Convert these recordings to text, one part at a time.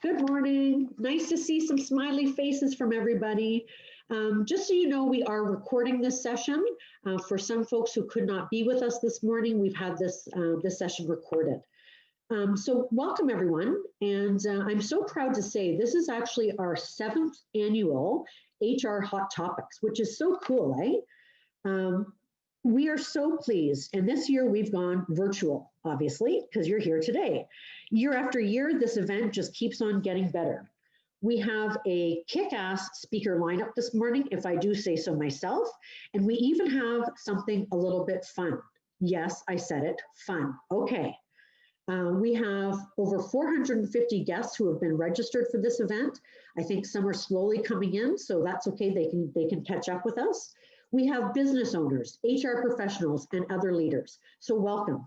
Good morning. Nice to see some smiley faces from everybody. Just so you know, we are recording this session. For some folks who could not be with us this morning, we've had this session recorded. So welcome everyone. And I'm so proud to say this is actually our 7th annual HR Hot Topics, which is so cool, eh? We are so pleased, and this year we've gone virtual, obviously, because you're here today. Year after year, this event just keeps on getting better. We have a kick-ass speaker lineup this morning, if I do say so myself, and we even have something a little bit fun. Yes, I said it, fun. Okay. We have over 450 guests who have been registered for this event. I think some are slowly coming in, so that's okay, they can catch up with us. We have business owners, HR professionals, and other leaders. So welcome.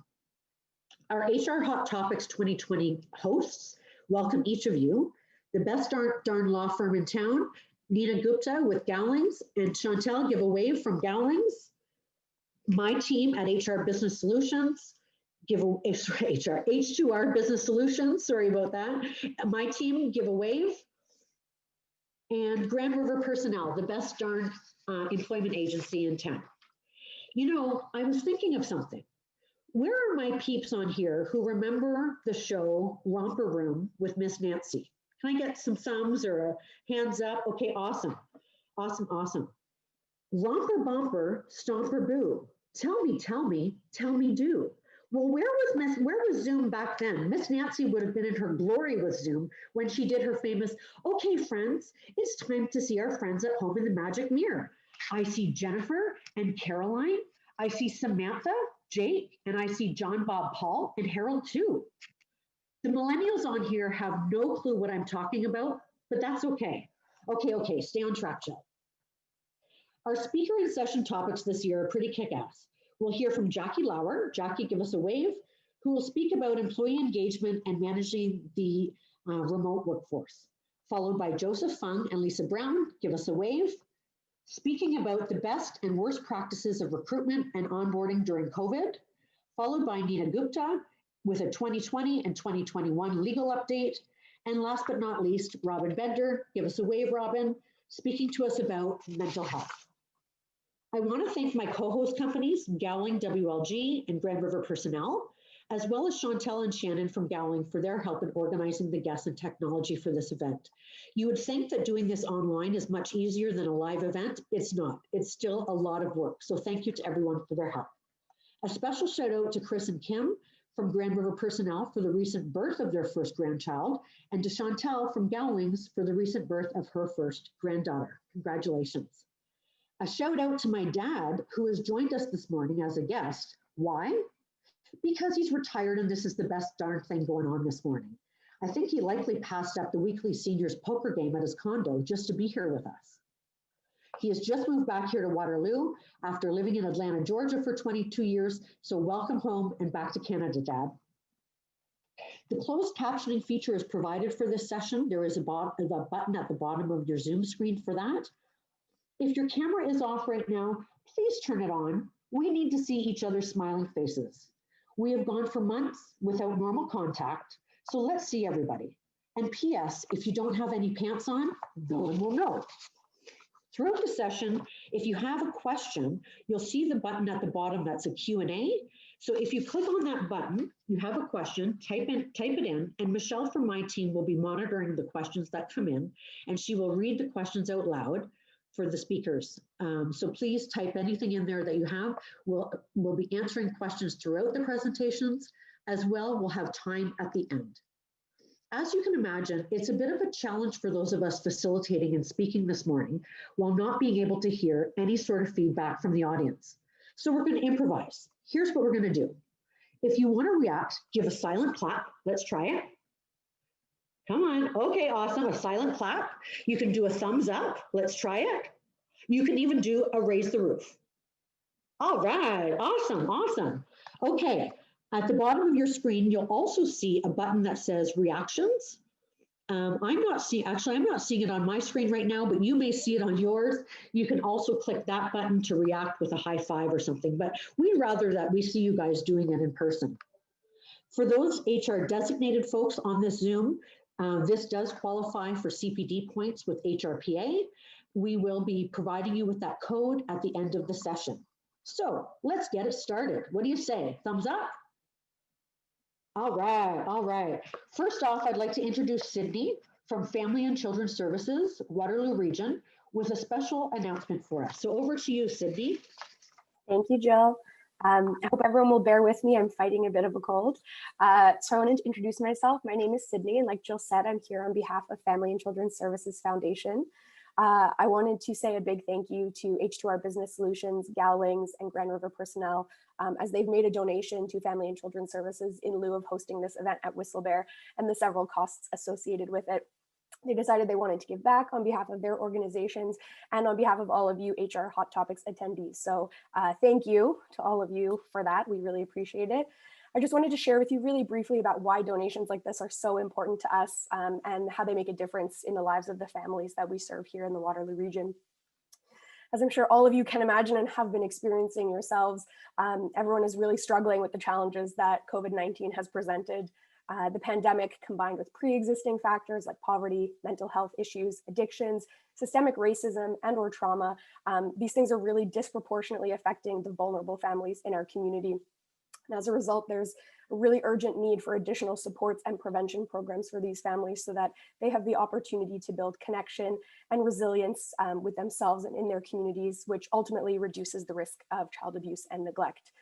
Our HR Hot Topics 2020 hosts, welcome each of you. The best darn law firm in town, Nina Gupta with Gowlings, and Chantel, give a wave from Gowlings. My team at HR Business Solutions, H2R Business Solutions, sorry about that. My team, give a wave. And Grand River Personnel, the best darn employment agency in town. You know, I was thinking of something. Where are my peeps on here who remember the show Romper Room with Miss Nancy? Can I get some thumbs or a hands up? Okay, awesome. Awesome, awesome. Romper bumper, stomper boo. Tell me, do. Well, where was Zoom back then? Miss Nancy would have been in her glory with Zoom when she did her famous, okay, friends, it's time to see our friends at home in the magic mirror. I see Jennifer and Caroline. I see Samantha, Jake, and I see John, Bob, Paul, and Harold too. The millennials on here have no clue what I'm talking about, but that's okay. Okay, stay on track, Jill. Our speaker and session topics this year are pretty kick-ass. We'll hear from Jackie Lauer. Jackie, give us a wave, who will speak about employee engagement and managing the remote workforce, followed by Joseph Fung and Lisa Brown. Give us a wave, speaking about the best and worst practices of recruitment and onboarding during COVID, followed by Nina Gupta with a 2020 and 2021 legal update. And last but not least, Robin Bender. Give us a wave, Robin, speaking to us about mental health. I want to thank my co-host companies, Gowling WLG and Grand River Personnel, as well as Chantel and Shannon from Gowling for their help in organizing the guests and technology for this event. You would think that doing this online is much easier than a live event. It's not. It's still a lot of work. So thank you to everyone for their help. A special shout out to Chris and Kim from Grand River Personnel for the recent birth of their first grandchild, and to Chantel from Gowlings for the recent birth of her first granddaughter. Congratulations. A shout out to my dad, who has joined us this morning as a guest. Why? Because he's retired and this is the best darn thing going on this morning. I think he likely passed up the weekly seniors poker game at his condo just to be here with us. He has just moved back here to Waterloo after living in Atlanta, Georgia for 22 years. So welcome home and back to Canada, Dad. The closed captioning feature is provided for this session. There is a button at the bottom of your Zoom screen for that. If your camera is off right now, please turn it on. We need to see each other's smiling faces. We have gone for months without normal contact, so let's see everybody. And P.S., if you don't have any pants on, no one will know. Throughout the session, if you have a question, you'll see the button at the bottom that's a Q&A. So if you click on that button, you have a question, type it in, and Michelle from my team will be monitoring the questions that come in, and she will read the questions out loud for the speakers. So please type anything in there that you have. We'll be answering questions throughout the presentations. As well, we'll have time at the end. As you can imagine, it's a bit of a challenge for those of us facilitating and speaking this morning while not being able to hear any sort of feedback from the audience. So we're going to improvise. Here's what we're going to do. If you want to react, give a silent clap. Let's try it. Come on. Okay, awesome. A silent clap. You can do a thumbs up. Let's try it. You can even do a raise the roof. All right. Awesome. Awesome. Okay. At the bottom of your screen, you'll also see a button that says reactions. I'm not seeing, actually, I'm not seeing it on my screen right now, but you may see it on yours. You can also click that button to react with a high five or something, but we'd rather that we see you guys doing it in person. For those HR designated folks on this Zoom, this does qualify for CPD points with HRPA. We will be providing you with that code at the end of the session. So let's get it started. What do you say? Thumbs up? All right, all right. First off, I'd like to introduce Sydney from Family and Children's Services, Waterloo Region, with a special announcement for us. So over to you, Sydney. Thank you, Jill. I hope everyone will bear with me. I'm fighting a bit of a cold. So I wanted to introduce myself. My name is Sydney, and like Jill said, I'm here on behalf of Family and Children's Services Foundation. I wanted to say a big thank you to H2R Business Solutions, Gowlings, and Grand River Personnel, as they've made a donation to Family and Children's Services in lieu of hosting this event at Whistlebear and the several costs associated with it. They decided they wanted to give back on behalf of their organizations and on behalf of all of you HR Hot Topics attendees. So thank you to all of you for that. We really appreciate it. I just wanted to share with you really briefly about why donations like this are so important to us and how they make a difference in the lives of the families that we serve here in the Waterloo region. As I'm sure all of you can imagine and have been experiencing yourselves, everyone is really struggling with the challenges that COVID-19 has presented. The pandemic, combined with pre-existing factors like poverty, mental health issues, addictions, systemic racism, and/or trauma, these things are really disproportionately affecting the vulnerable families in our community. And as a result, there's a really urgent need for additional supports and prevention programs for these families so that they have the opportunity to build connection and resilience with themselves and in their communities, which ultimately reduces the risk of child abuse and neglect.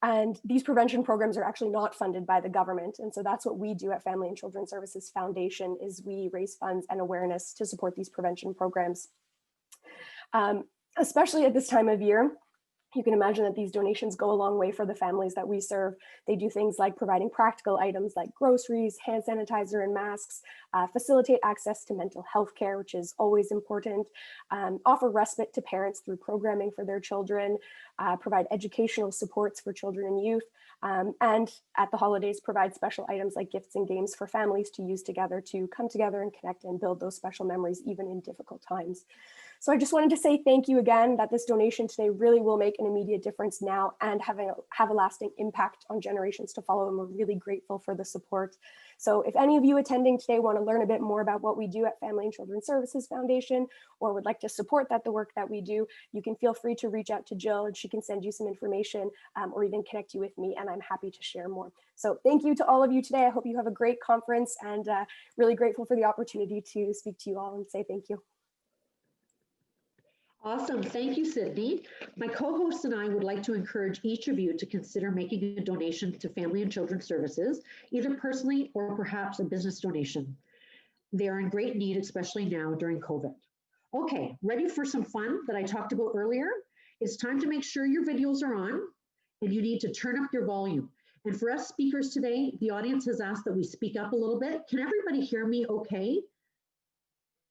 And these prevention programs are actually not funded by the government. And so that's what we do at Family and Children's Services Foundation is we raise funds and awareness to support these prevention programs. Especially at this time of year, you can imagine that these donations go a long way for the families that we serve. They do things like providing practical items like groceries, hand sanitizer, and masks, facilitate access to mental health care, which is always important, offer respite to parents through programming for their children, provide educational supports for children and youth, and at the holidays, provide special items like gifts and games for families to use together to come together and connect and build those special memories even in difficult times. So I just wanted to say thank you again, that this donation today really will make an immediate difference now and have a lasting impact on generations to follow. And we're really grateful for the support. So if any of you attending today want to learn a bit more about what we do at Family and Children's Services Foundation, or would like to support the work that we do, you can feel free to reach out to Jill and she can send you some information or even connect you with me, and I'm happy to share more. So thank you to all of you today. I hope you have a great conference, and really grateful for the opportunity to speak to you all and say thank you. Awesome. Thank you, Sydney. My co-hosts and I would like to encourage each of you to consider making a donation to Family and Children's Services, either personally or perhaps a business donation. They are in great need, especially now during COVID. Okay, ready for some fun that I talked about earlier? It's time to make sure your videos are on, and you need to turn up your volume. And for us speakers today, the audience has asked that we speak up a little bit. Can everybody hear me okay?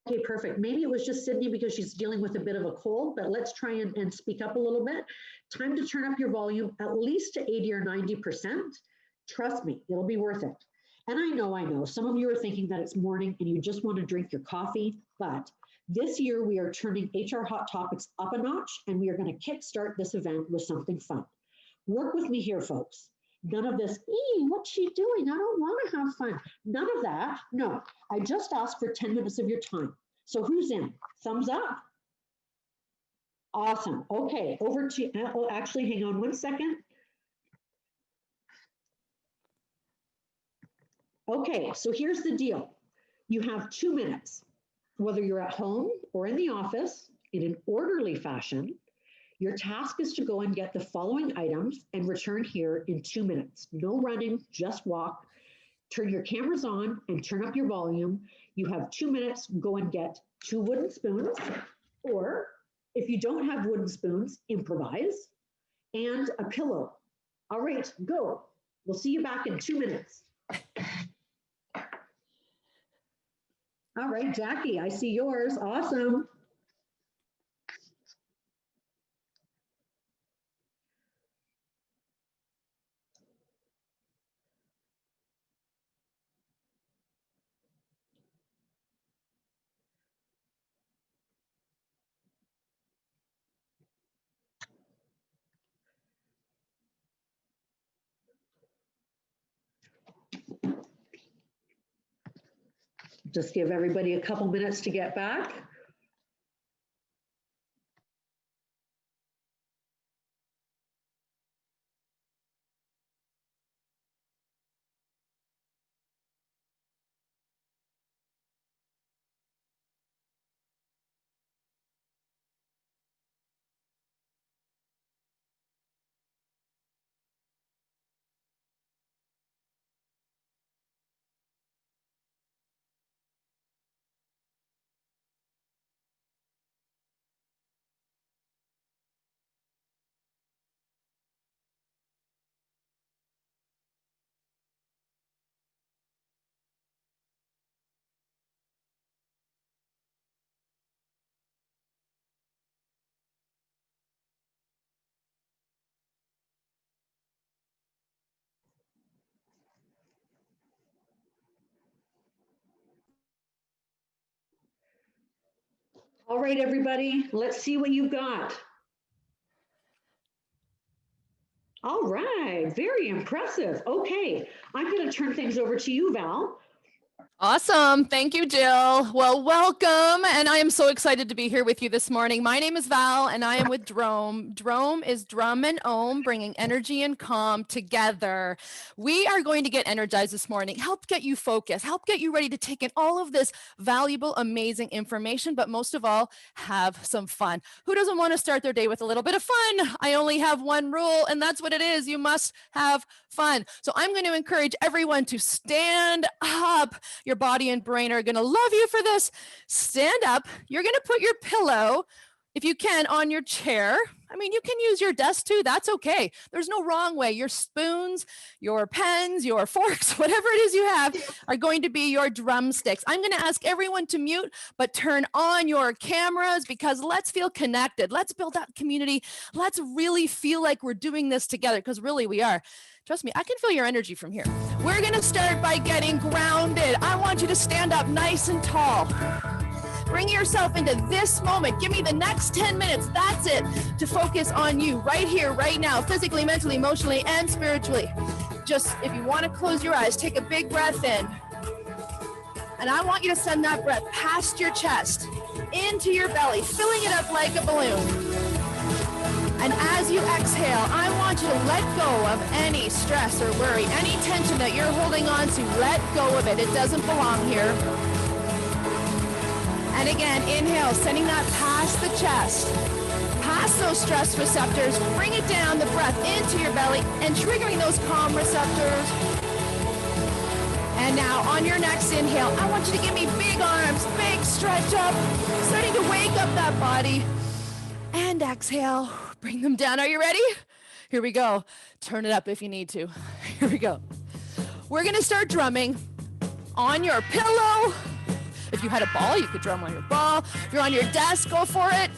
Okay, perfect. Maybe it was just Sydney because she's dealing with a bit of a cold, but let's try and speak up a little bit. Time to turn up your volume at least to 80 or 90%. Trust me, it'll be worth it. And I know, some of you are thinking that it's morning and you just want to drink your coffee, but this year we are turning HR Hot Topics up a notch, and we are going to kickstart this event with something fun. Work with me here, folks. None of this, what's she doing? I don't want to have fun. None of that. No, I just asked for 10 minutes of your time. So who's in? Thumbs up. Awesome. Okay, over to, oh, actually, hang on one second. Okay, so here's the deal. You have 2 minutes, whether you're at home or in the office, in an orderly fashion. Your task is to go and get the following items and return here in 2 minutes. No running, just walk. Turn your cameras on and turn up your volume. You have 2 minutes, go and get 2 wooden spoons, or if you don't have wooden spoons, improvise, and a pillow. All right, go. We'll see you back in 2 minutes. All right, Jackie, I see yours. Awesome. Just give everybody a couple minutes to get back. All right, everybody, let's see what you got. All right, very impressive. Okay, I'm going to turn things over to you, Val. Awesome. Thank you, Jill. Well, welcome. And I am so excited to be here with you this morning. My name is Val and I am with Drome. Drome is drum and ohm, bringing energy and calm together. We are going to get energized this morning, help get you focused, help get you ready to take in all of this valuable, amazing information, but most of all, have some fun. Who doesn't want to start their day with a little bit of fun? I only have one rule, and that's what it is. You must have fun. So I'm going to encourage everyone to stand up. Your body and brain are going to love you for this. Stand up. You're going to put your pillow, if you can, on your chair. I mean, you can use your desk too. That's okay. There's no wrong way. Your spoons, your pens, your forks, whatever it is you have are going to be your drumsticks. I'm going to ask everyone to mute, but turn on your cameras because let's feel connected. Let's build that community. Let's really feel like we're doing this together because really we are. Trust me, I can feel your energy from here. We're going to start by getting grounded. I want you to stand up nice and tall. Bring yourself into this moment. Give me the next 10 minutes. That's it. To focus on you right here, right now, physically, mentally, emotionally, and spiritually. Just if you want to close your eyes, take a big breath in. And I want you to send that breath past your chest, into your belly, filling it up like a balloon. And as you exhale, I want you to let go of any stress or worry, any tension that you're holding on to. Let go of it. It doesn't belong here. And again, inhale, sending that past the chest, past those stress receptors. Bring it down, the breath into your belly and triggering those calm receptors. And now on your next inhale, I want you to give me big arms, big stretch up, starting to wake up that body. And exhale. Bring them down. Are you ready? Here we go. Turn it up if you need to. Here we go. We're going to start drumming on your pillow. If you had a ball, you could drum on your ball. If you're on your desk, go for it.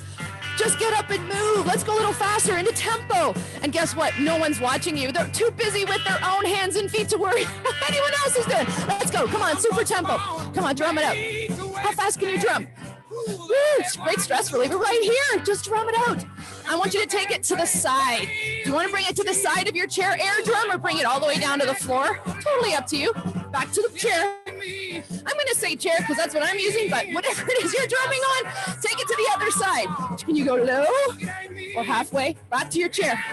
Just get up and move. Let's go a little faster into tempo. And guess what? No one's watching you. They're too busy with their own hands and feet to worry what anyone else is doing. Let's go. Come on, super tempo. Come on, drum it up. How fast can you drum? Woo, it's great stress reliever right here. Just drum it out. I want you to take it to the side. Do you want to bring it to the side of your chair, air drum, or bring it all the way down to the floor? Totally up to you. Back to the chair. I'm going to say chair because that's what I'm using, but whatever it is you're drumming on, take it to the other side. Can you go low or halfway? Back to your chair.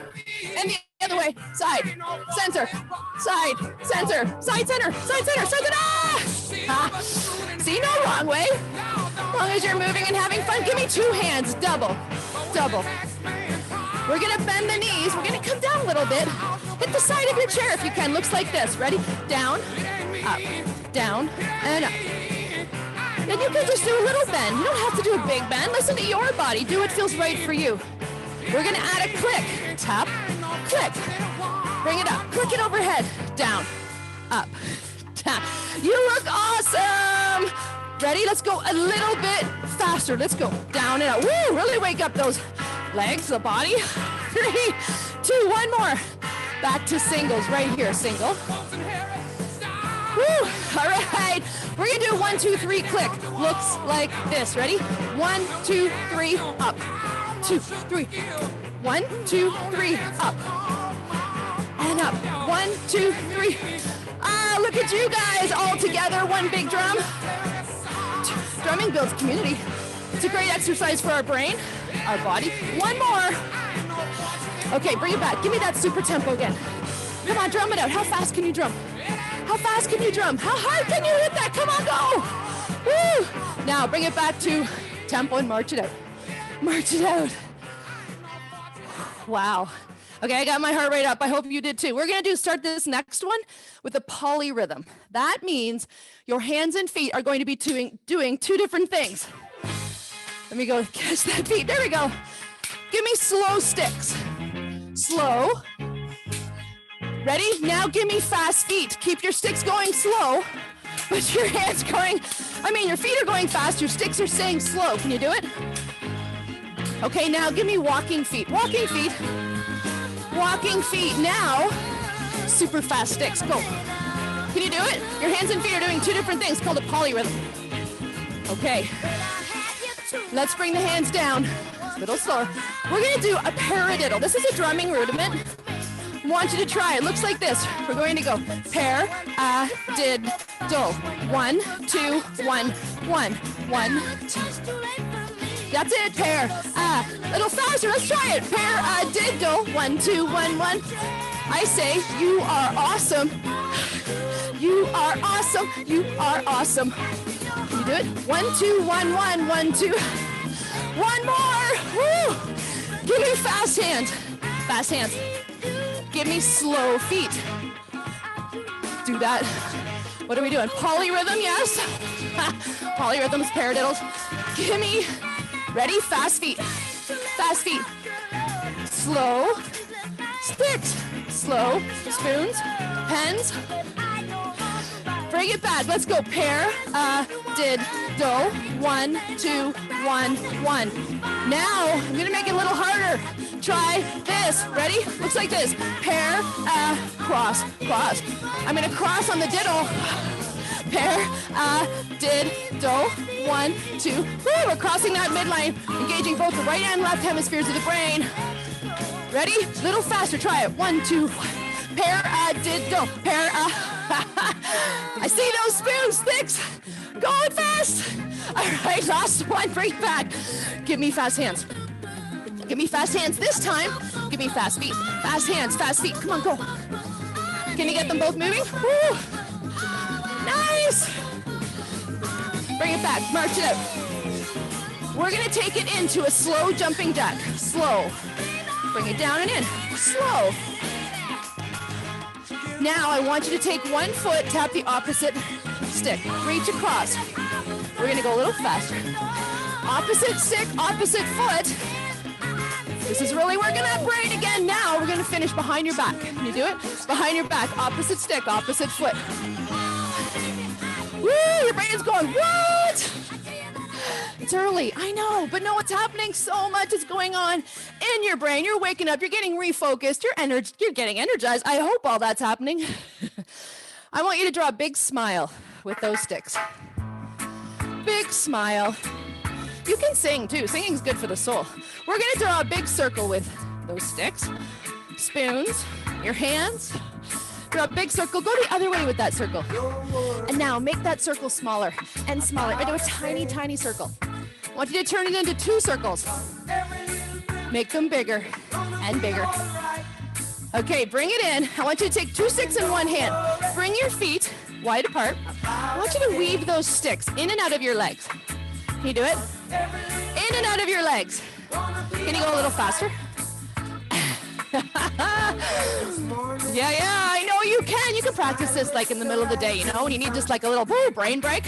And the other way. Side, center, side, center, side, center, side, center, side, center. Ah. See, no wrong way. As long as you're moving and having fun, give me two hands, double, double. We're gonna bend the knees. We're gonna come down a little bit. Hit the side of your chair if you can. Looks like this. Ready? Down, up, down, and up. And you can just do a little bend. You don't have to do a big bend. Listen to your body. Do what feels right for you. We're gonna add a click. Tap, click. Bring it up. Click it overhead. Down, up, tap. You look awesome. Ready? Let's go a little bit faster. Let's go down and up. Woo! Really wake up those legs, the body. 3, 2, 1 more. Back to singles right here. Single. Woo! All right. We're going to do 1, 2, 3 click. Looks like this. Ready? 1, 2, 3 up. 2, 3. 1, 2, 3 up. And up. 1, 2, 3. Ah, look at you guys all together. One big drum. drumming builds community. It's a great exercise for our brain, our body. One more. Okay, bring it back. Give me that super tempo again. Come on, drum it out. How fast can you drum? How fast can you drum? How hard can you hit that? Come on, go. Woo. Now bring it back to tempo and march it out. March it out. Wow. Okay, I got my heart rate up. I hope you did too. We're gonna start this next one with a polyrhythm. That means your hands and feet are going to be doing two different things. Let me go catch that beat. There we go. Give me slow sticks. Slow. Ready? Now give me fast feet. Keep your sticks going slow, but your hands going, your feet are going fast, your sticks are staying slow. Can you do it? Okay, now give me walking feet. Walking feet. Walking feet. Now, super fast sticks. Go. Can you do it? Your hands and feet are doing two different things called a polyrhythm. Okay. Let's bring the hands down. A little slower. We're going to do a paradiddle. This is a drumming rudiment. I want you to try. It looks like this. We're going to go par-a-did-do. 1, 2, 1, 1, 1, 2. That's it. Pair. A little faster. Let's try it. Par-a-did-do. 1, 2, 1, 1. I say you are awesome. You are awesome. You are awesome. Can you do it? 1, 2, 1, 1, 1, 2. One more. Woo. Give me fast hands. Fast hands. Give me slow feet. Do that. What are we doing? Polyrhythm, yes. Polyrhythms, paradiddles. Give me, ready, fast feet. Fast feet. Slow sticks. Slow spoons, pens. Bring it back. Let's go. Did, do. 1, 2, 1, 1. Now, I'm going to make it a little harder. Try this. Ready? Looks like this. Pair, cross, cross. I'm going to cross on the diddle. Pair, did, do. 1, 2. Woo, we're crossing that midline, engaging both the right and left hemispheres of the brain. Ready? Little faster. Try it. 1, 2. Pair, did, do. Pair, I see those spoons, sticks. Going fast. All right, last one. Bring it back. Give me fast hands. Give me fast hands this time. Give me fast feet. Fast hands, fast feet. Come on, go. Can you get them both moving? Woo. Nice. Bring it back. March it out. We're going to take it into a slow jumping jack. Slow. Bring it down and in. Slow. Now I want you to take one foot, tap the opposite stick. Reach across. We're going to go a little faster. Opposite stick, opposite foot. This is really working that brain again. Now we're going to finish behind your back. Can you do it? Behind your back, opposite stick, opposite foot. Woo, your brain's going, what? It's early, I know, but no, what's happening? So much is going on in your brain. You're waking up, you're getting refocused, you're getting energized. I hope all that's happening. I want you to draw a big smile with those sticks. Big smile. You can sing too. Singing's good for the soul. We're going to draw a big circle with those sticks, spoons, your hands. Draw a big circle. Go the other way with that circle. And now make that circle smaller and smaller into a tiny, tiny circle. I want you to turn it into 2 circles. Make them bigger and bigger. Okay, bring it in. I want you to take 2 sticks in one hand. Bring your feet wide apart. I want you to weave those sticks in and out of your legs. Can you do it? In and out of your legs. Can you go a little faster? Yeah, I know you can. You can practice this like in the middle of the day, you know, when you need just like a little brain break.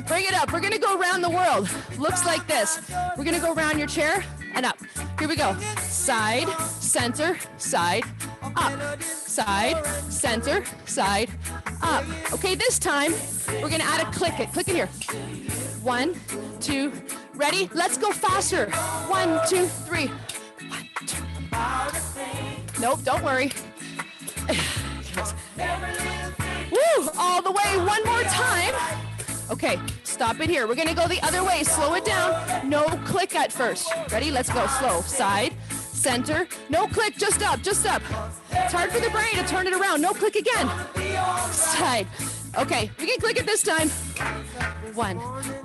Bring it up. We're going to go around the world. Looks like this. We're going to go around your chair and up. Here we go. Side, center, side, up. Side, center, side, up. Okay, this time we're going to add a click it. Click it here. 1, 2, ready? Let's go faster. 1, 2, 3. 1, 2. Nope, don't worry. Woo, all the way, one more time. Okay, stop it here. We're gonna go the other way, slow it down. No click at first. Ready, let's go, slow. Side, center, no click, just up, just up. It's hard for the brain to turn it around, no click again. Side, Okay, we can click it this time. 1,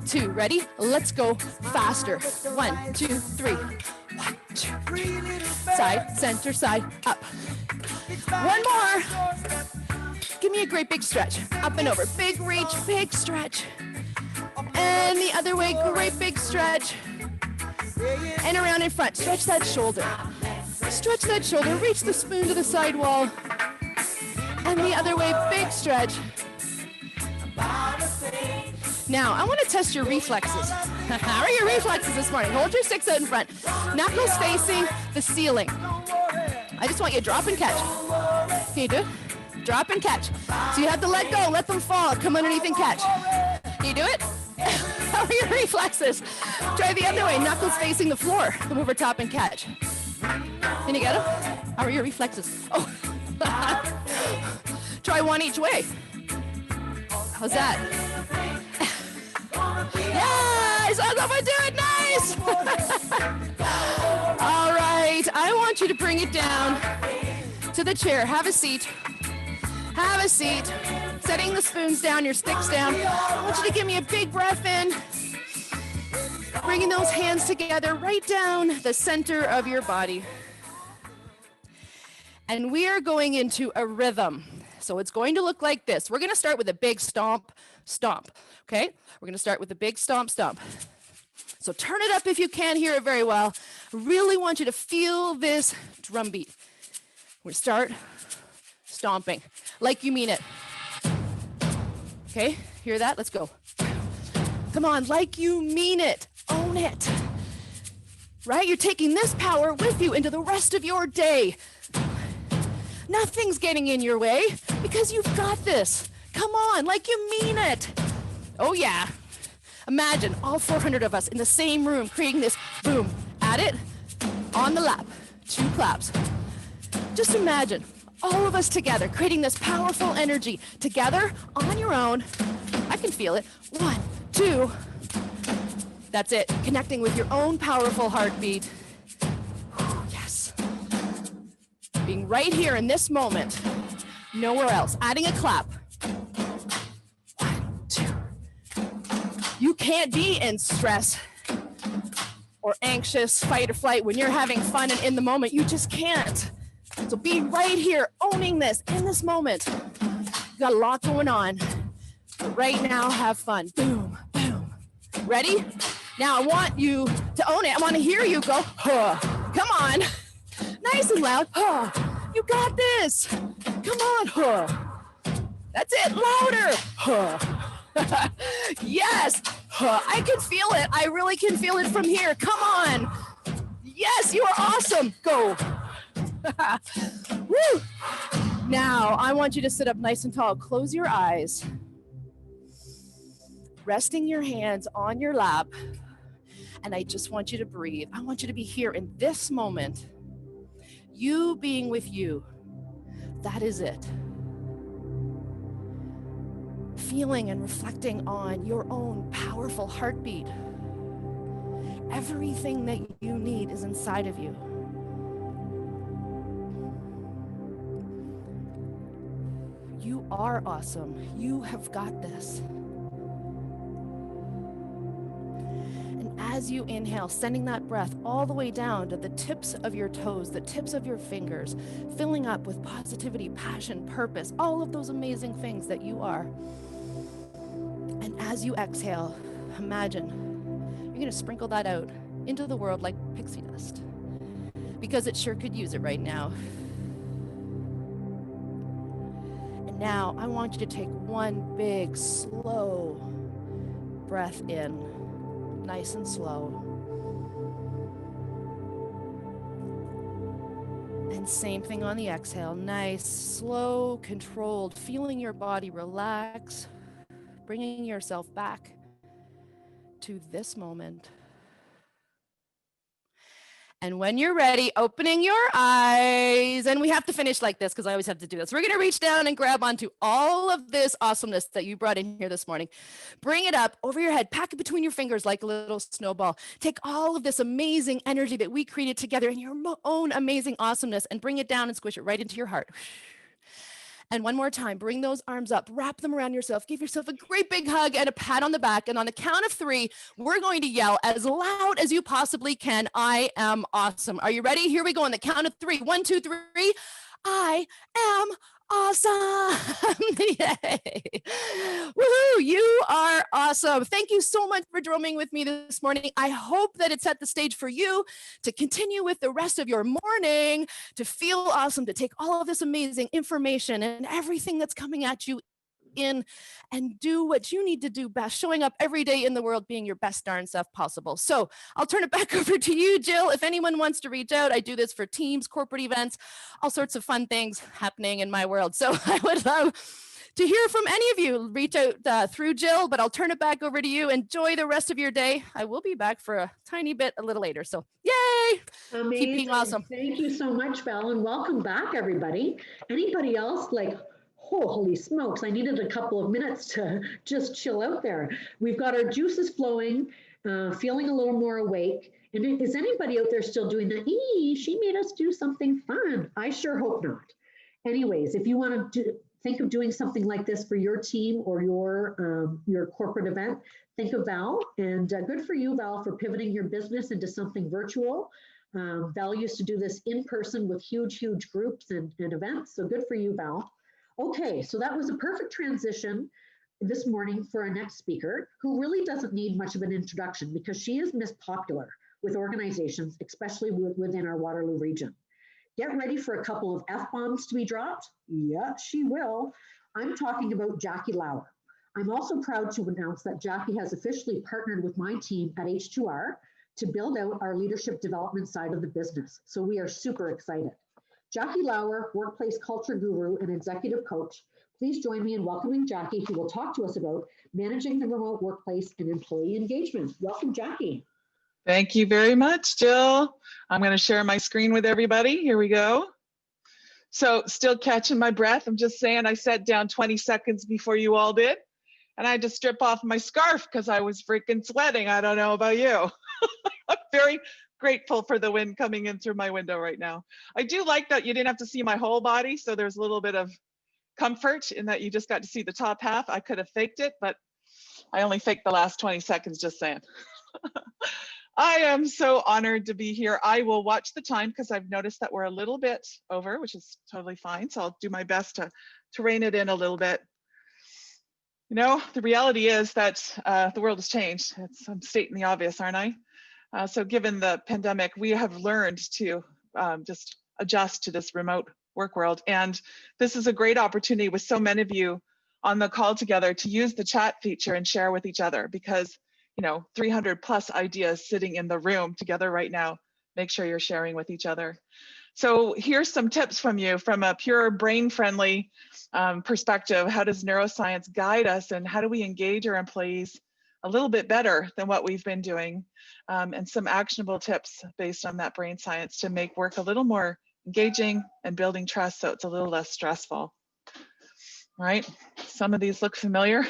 2, ready? Let's go faster. 1, 2, 3. 1, 2, 3. Side, center, side, up. One more. Give me a great big stretch. Up and over. Big reach, big stretch. And the other way, great big stretch. And around in front. Stretch that shoulder. Stretch that shoulder. Reach the spoon to the side wall. And the other way, big stretch. Now, I want to test your reflexes. How are your reflexes this morning? Hold your sticks out in front. Knuckles facing the ceiling. I just want you to drop and catch. Can you do it? Drop and catch. So you have to let go, let them fall, come underneath and catch. Can you do it? How are your reflexes? Try the other way, knuckles facing the floor. Come over top and catch. Can you get them? How are your reflexes? Oh. Try one each way. How's that? Yes, I love it, do it, nice. All right, I want you to bring it down to the chair. Have a seat. Have a seat. Setting the spoons down, your sticks down. I want you to give me a big breath in. Bringing those hands together right down the center of your body. And we are going into a rhythm. So it's going to look like this. We're going to start with a big stomp, stomp. Okay? We're going to start with a big stomp, stomp. So turn it up if you can't hear it very well. I really want you to feel this drum beat. We're going to start stomping like you mean it. Okay? Hear that? Let's go. Come on, like you mean it. Own it. Right? You're taking this power with you into the rest of your day. Nothing's getting in your way because you've got this. Come on, like you mean it. Oh yeah. Imagine all 400 of us in the same room creating this boom. At it, on the lap, 2 claps. Just imagine all of us together creating this powerful energy together on your own. I can feel it. 1, 2. That's it. Connecting with your own powerful heartbeat. Yes. Being right here in this moment, nowhere else. Adding a clap. 1, 2. You can't be in stress or anxious, fight or flight when you're having fun and in the moment. You just can't. So be right here, owning this in this moment. You got a lot going on. But right now, have fun. Boom, boom. Ready? Now I want you to own it. I want to hear you go, huh. Come on. Nice and loud. Huh. You got this. Come on. Huh. That's it. Louder. Huh. Yes. Huh. I can feel it. I really can feel it from here. Come on. Yes, you are awesome. Go. Woo. Now I want you to sit up nice and tall. Close your eyes. Resting your hands on your lap. And I just want you to breathe. I want you to be here in this moment. You being with you. That is it. Feeling and reflecting on your own powerful heartbeat. Everything that you need is inside of you. You are awesome. You have got this. As you inhale, sending that breath all the way down to the tips of your toes, the tips of your fingers, filling up with positivity, passion, purpose, all of those amazing things that you are. And as you exhale, imagine you're going to sprinkle that out into the world like pixie dust, because it sure could use it right now. And now I want you to take one big, slow breath in. Nice and slow. And same thing on the exhale. Nice, slow, controlled, feeling your body relax, bringing yourself back to this moment. And when you're ready, opening your eyes, and we have to finish like this because I always have to do this. We're going to reach down and grab onto all of this awesomeness that you brought in here this morning. Bring it up over your head, pack it between your fingers like a little snowball. Take all of this amazing energy that we created together in your own amazing awesomeness and bring it down and squish it right into your heart. And one more time, bring those arms up, wrap them around yourself, give yourself a great big hug and a pat on the back. And on the count of 3, we're going to yell as loud as you possibly can, I am awesome. Are you ready? Here we go on the count of 3. 1, 2, 3. I am awesome. Yay. Woohoo, you are awesome. Thank you so much for drumming with me this morning. I hope that it set the stage for you to continue with the rest of your morning, to feel awesome, to take all of this amazing information and everything that's coming at you in and do what you need to do best, showing up every day in the world, being your best darn self possible. So I'll turn it back over to you, Jill. If anyone wants to reach out, I do this for teams, corporate events, all sorts of fun things happening in my world. So I would love to hear from any of you. Reach out through Jill, but I'll turn it back over to you. Enjoy the rest of your day. I will be back for a tiny bit a little later. So yay! Amazing. Keep being awesome. Thank you so much, Val, and welcome back, everybody. Anybody else like, oh, holy smokes, I needed a couple of minutes to just chill out there. We've got our juices flowing, feeling a little more awake. And is anybody out there still doing that? She made us do something fun. I sure hope not. Anyways, if you want to think of doing something like this for your team or your corporate event, think of Val. And good for you, Val, for pivoting your business into something virtual. Val used to do this in person with huge, huge groups and events. So good for you, Val. Okay, so that was a perfect transition this morning for our next speaker, who really doesn't need much of an introduction because she is Miss Popular with organizations, especially within our Waterloo region. Get ready for a couple of F-bombs to be dropped. Yeah, she will. I'm talking about Jackie Lauer. I'm also proud to announce that Jackie has officially partnered with my team at H2R to build out our leadership development side of the business. So we are super excited. Jackie Lauer, workplace culture guru and executive coach. Please join me in welcoming Jackie, who will talk to us about managing the remote workplace and employee engagement. Welcome, Jackie. Thank you very much, Jill. I'm going to share my screen with everybody. Here we go. So still catching my breath. I'm just saying I sat down 20 seconds before you all did. And I had to strip off my scarf because I was freaking sweating. I don't know about you. I'm very grateful for the wind coming in through my window right now. I do like that you didn't have to see my whole body, so there's a little bit of comfort in that you just got to see the top half. I could have faked it, but I only faked the last 20 seconds, just saying. I am so honored to be here. I will watch the time because I've noticed that we're a little bit over, which is totally fine. So I'll do my best to rein it in a little bit. You know, the reality is that the world has changed. I'm stating the obvious, aren't I? So given the pandemic, we have learned to just adjust to this remote work world. And this is a great opportunity with so many of you on the call together to use the chat feature and share with each other because, you know, 300 plus ideas sitting in the room together right now. Make sure you're sharing with each other. So here's some tips from you from a pure brain-friendly perspective. How does neuroscience guide us and how do we engage our employees a little bit better than what we've been doing, and some actionable tips based on that brain science to make work a little more engaging and building trust so it's a little less stressful. Right? Some of these look familiar.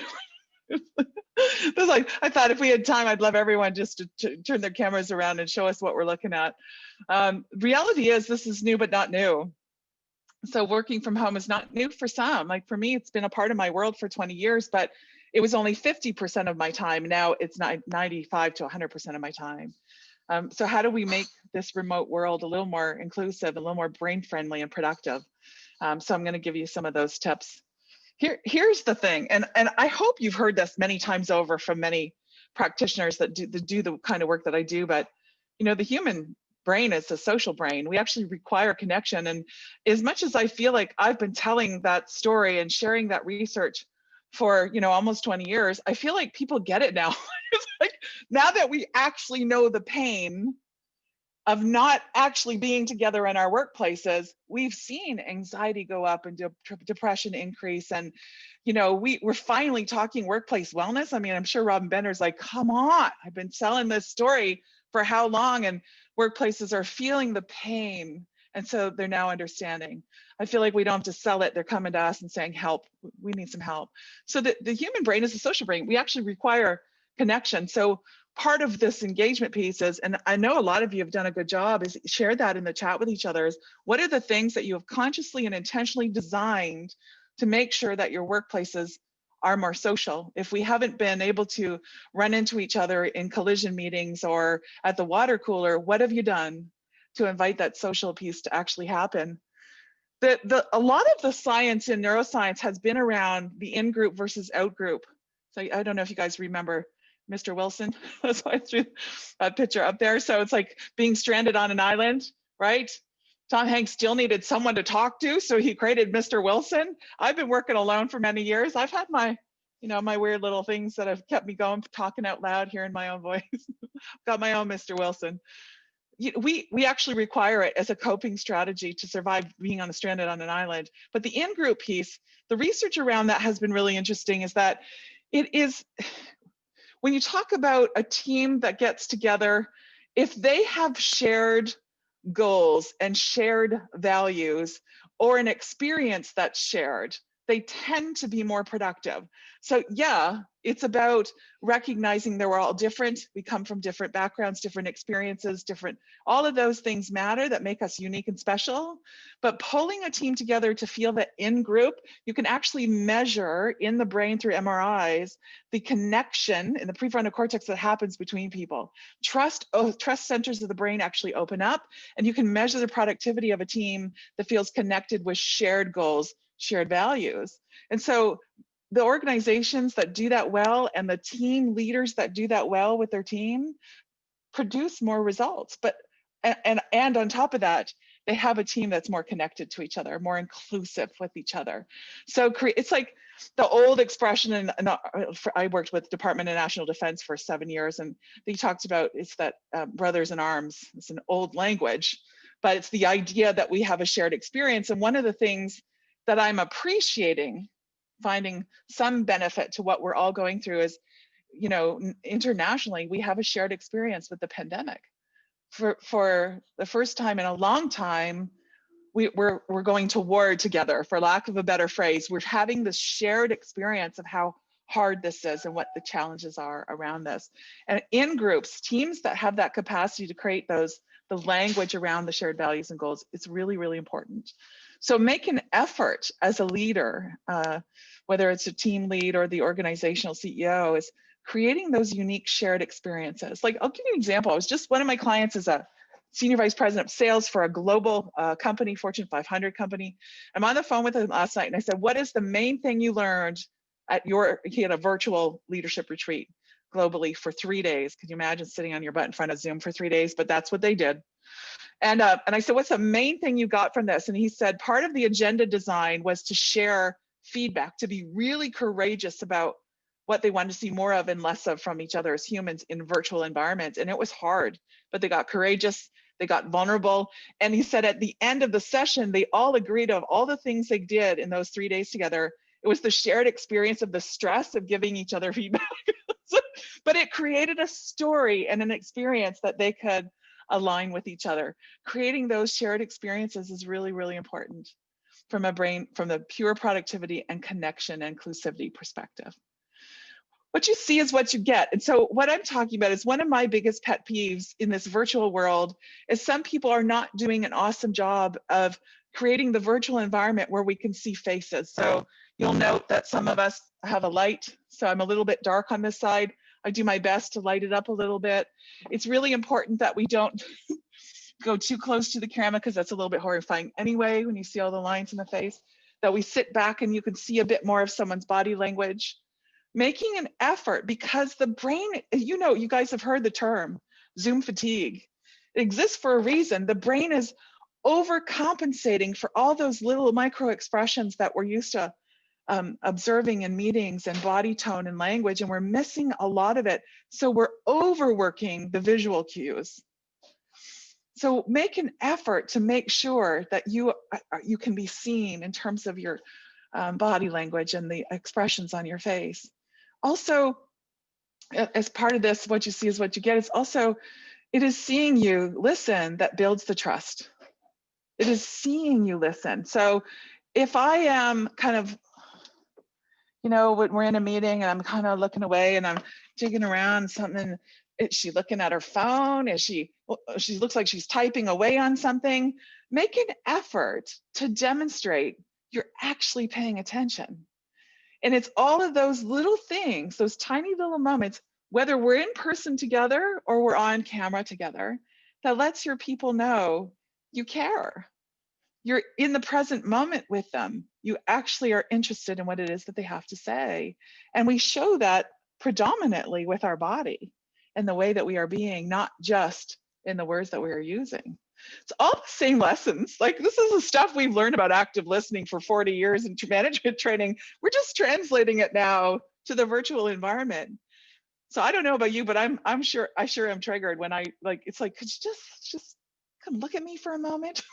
Like, I thought if we had time, I'd love everyone just to turn their cameras around and show us what we're looking at. Reality is this is new but not new. So working from home is not new for some. Like for me, it's been a part of my world for 20 years, but it was only 50% of my time. Now it's 95 to 100% of my time. So how do we make this remote world a little more inclusive, a little more brain friendly and productive? So I'm going to give you some of those tips. Here's the thing, and I hope you've heard this many times over from many practitioners that do the kind of work that I do, but you know, the human brain is a social brain. We actually require connection. And as much as I feel like I've been telling that story and sharing that research for, you know, almost 20 years, I feel like people get it now. It's like, now that we actually know the pain of not actually being together in our workplaces, we've seen anxiety go up and depression increase. And, you know, we're finally talking workplace wellness. I mean, I'm sure Robin Bender's like, come on, I've been telling this story for how long? And workplaces are feeling the pain. And so they're now understanding. I feel like we don't have to sell it. They're coming to us and saying, help, we need some help. So the human brain is a social brain. We actually require connection. So part of this engagement piece is, and I know a lot of you have done a good job, is share that in the chat with each other, is what are the things that you have consciously and intentionally designed to make sure that your workplaces are more social. If we haven't been able to run into each other in collision meetings or at the water cooler, what have you done to invite that social piece to actually happen? A lot of the science in neuroscience has been around the in-group versus out-group. So I don't know if you guys remember Mr. Wilson. That's why I threw that picture up there. So it's like being stranded on an island, right? Tom Hanks still needed someone to talk to, so he created Mr. Wilson. I've been working alone for many years. I've had my, my weird little things that have kept me going, talking out loud, hearing my own voice. Got my own Mr. Wilson. We actually require it as a coping strategy to survive being stranded on an island. But the in-group piece, the research around that has been really interesting, is that it is, when you talk about a team that gets together, if they have shared goals and shared values or an experience that's shared, they tend to be more productive. So yeah, it's about recognizing that we're all different. We come from different backgrounds, different experiences, all of those things matter that make us unique and special. But pulling a team together to feel that in group, you can actually measure in the brain through MRIs, the connection in the prefrontal cortex that happens between people. Trust centers of the brain actually open up, and you can measure the productivity of a team that feels connected with shared goals, shared values. And so the organizations that do that well and the team leaders that do that well with their team produce more results. But and on top of that, they have a team that's more connected to each other, more inclusive with each other. So it's like the old expression, and I worked with Department of National Defense for 7 years, and they talked about, it's that brothers in arms. It's an old language, but it's the idea that we have a shared experience. And one of the things that I'm appreciating, finding some benefit to what we're all going through, is, internationally, we have a shared experience with the pandemic. For the first time in a long time, we're going to war together, for lack of a better phrase. We're having this shared experience of how hard this is and what the challenges are around this. And in groups, teams that have that capacity to create the language around the shared values and goals, it's really, really important. So make an effort as a leader, whether it's a team lead or the organizational CEO, is creating those unique shared experiences. Like, I'll give you an example. One of my clients is a senior vice president of sales for a global company, Fortune 500 company. I'm on the phone with him last night and I said, what is the main thing you learned he had a virtual leadership retreat globally for 3 days. Can you imagine sitting on your butt in front of Zoom for 3 days? But that's what they did. And I said, what's the main thing you got from this? And he said, part of the agenda design was to share feedback, to be really courageous about what they wanted to see more of and less of from each other as humans in virtual environments. And it was hard, but they got courageous, they got vulnerable. And he said at the end of the session, they all agreed of all the things they did in those 3 days together. It was the shared experience of the stress of giving each other feedback. But it created a story and an experience that they could align with each other. Creating those shared experiences is really, really important from the pure productivity and connection and inclusivity perspective. What you see is what you get. And so what I'm talking about is one of my biggest pet peeves in this virtual world is some people are not doing an awesome job of creating the virtual environment where we can see faces. So you'll note that some of us have a light. So I'm a little bit dark on this side. I do my best to light it up a little bit. It's really important that we don't go too close to the camera because that's a little bit horrifying anyway when you see all the lines in the face, that we sit back and you can see a bit more of someone's body language. Making an effort, because the brain, you guys have heard the term Zoom fatigue. It exists for a reason. The brain is overcompensating for all those little micro expressions that we're used to observing in meetings and body tone and language, and we're missing a lot of it. So we're overworking the visual cues. So make an effort to make sure that you can be seen in terms of your body language and the expressions on your face. Also, as part of this, what you see is what you get. It's also, it is seeing you listen that builds the trust. It is seeing you listen. So if I am kind of, when we're in a meeting and I'm kind of looking away and I'm digging around something, is she looking at her phone? She looks like she's typing away on something. Make an effort to demonstrate you're actually paying attention. And it's all of those little things, those tiny little moments, whether we're in person together or we're on camera together, that lets your people know you care. You're in the present moment with them. You actually are interested in what it is that they have to say. And we show that predominantly with our body and the way that we are being, not just in the words that we are using. It's all the same lessons. Like, this is the stuff we've learned about active listening for 40 years in management training. We're just translating it now to the virtual environment. So I don't know about you, but I sure am triggered when I like, it's like, could you just come look at me for a moment?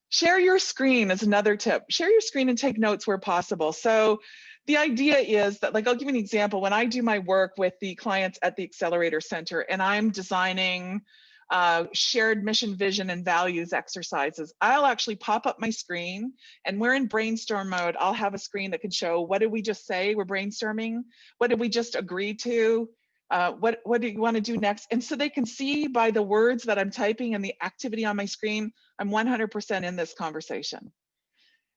Share your screen is another tip. Share your screen and take notes where possible. So the idea is that, like, I'll give you an example. When I do my work with the clients at the Accelerator Center and I'm designing shared mission, vision, and values exercises, I'll actually pop up my screen, and we're in brainstorm mode. I'll have a screen that can show, what did we just say? We're brainstorming. What did we just agree to? What do you want to do next? And so they can see by the words that I'm typing and the activity on my screen, I'm 100% in this conversation.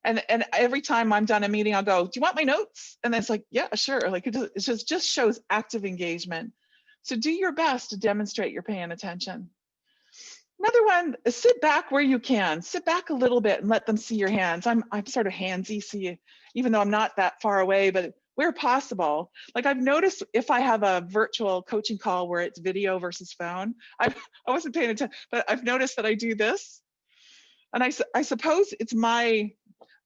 And every time I'm done a meeting, I'll go, do you want my notes? And then it's like, yeah, sure. Like, it just shows active engagement. So do your best to demonstrate you're paying attention. Another one is sit back where you can. Sit back a little bit and let them see your hands. I'm sort of handsy, so even though I'm not that far away, but where possible. Like, I've noticed if I have a virtual coaching call where it's video versus phone, I wasn't paying attention, but I've noticed that I do this. And I suppose it's my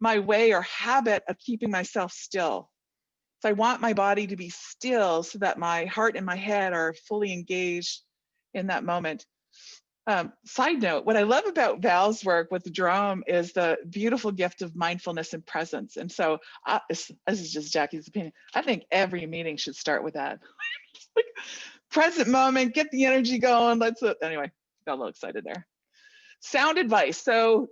way or habit of keeping myself still. So I want my body to be still so that my heart and my head are fully engaged in that moment. Side note, what I love about Val's work with Jerome is the beautiful gift of mindfulness and presence. And so this is just Jackie's opinion. I think every meeting should start with that. Like, present moment, get the energy going. Anyway, got a little excited there. Sound advice. So,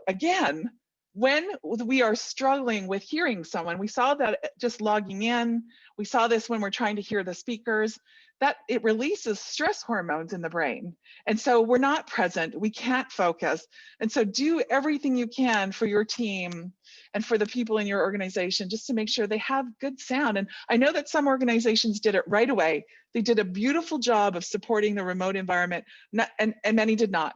again, when we are struggling with hearing someone, we saw that just logging in, we saw this when we're trying to hear the speakers, that it releases stress hormones in the brain. And so we're not present, we can't focus. And so do everything you can for your team and for the people in your organization, just to make sure they have good sound. And I know that some organizations did it right away. They did a beautiful job of supporting the remote environment, and many did not.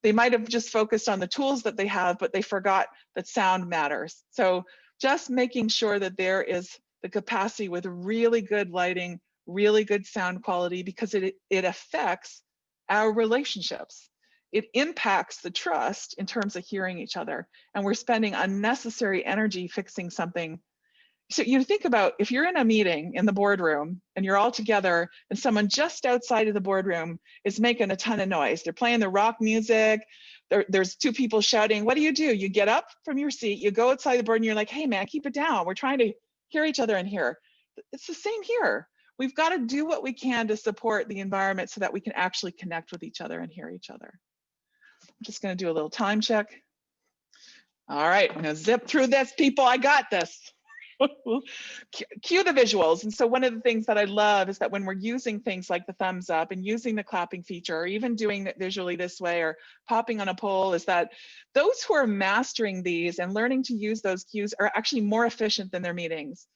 They might have just focused on the tools that they have, but they forgot that sound matters. So just making sure that there is the capacity with really good lighting, really good sound quality, because it affects our relationships. It impacts the trust in terms of hearing each other. And we're spending unnecessary energy fixing something. So you think about, if you're in a meeting in the boardroom and you're all together and someone just outside of the boardroom is making a ton of noise. They're playing the rock music. There's two people shouting. What do? You get up from your seat, you go outside the board and you're like, hey man, keep it down. We're trying to hear each other in here. It's the same here. We've got to do what we can to support the environment so that we can actually connect with each other and hear each other. I'm just going to do a little time check. All right, I'm going to zip through this, people. I got this. Cue the visuals. And so one of the things that I love is that when we're using things like the thumbs up and using the clapping feature, or even doing it visually this way, or popping on a poll, is that those who are mastering these and learning to use those cues are actually more efficient than their meetings.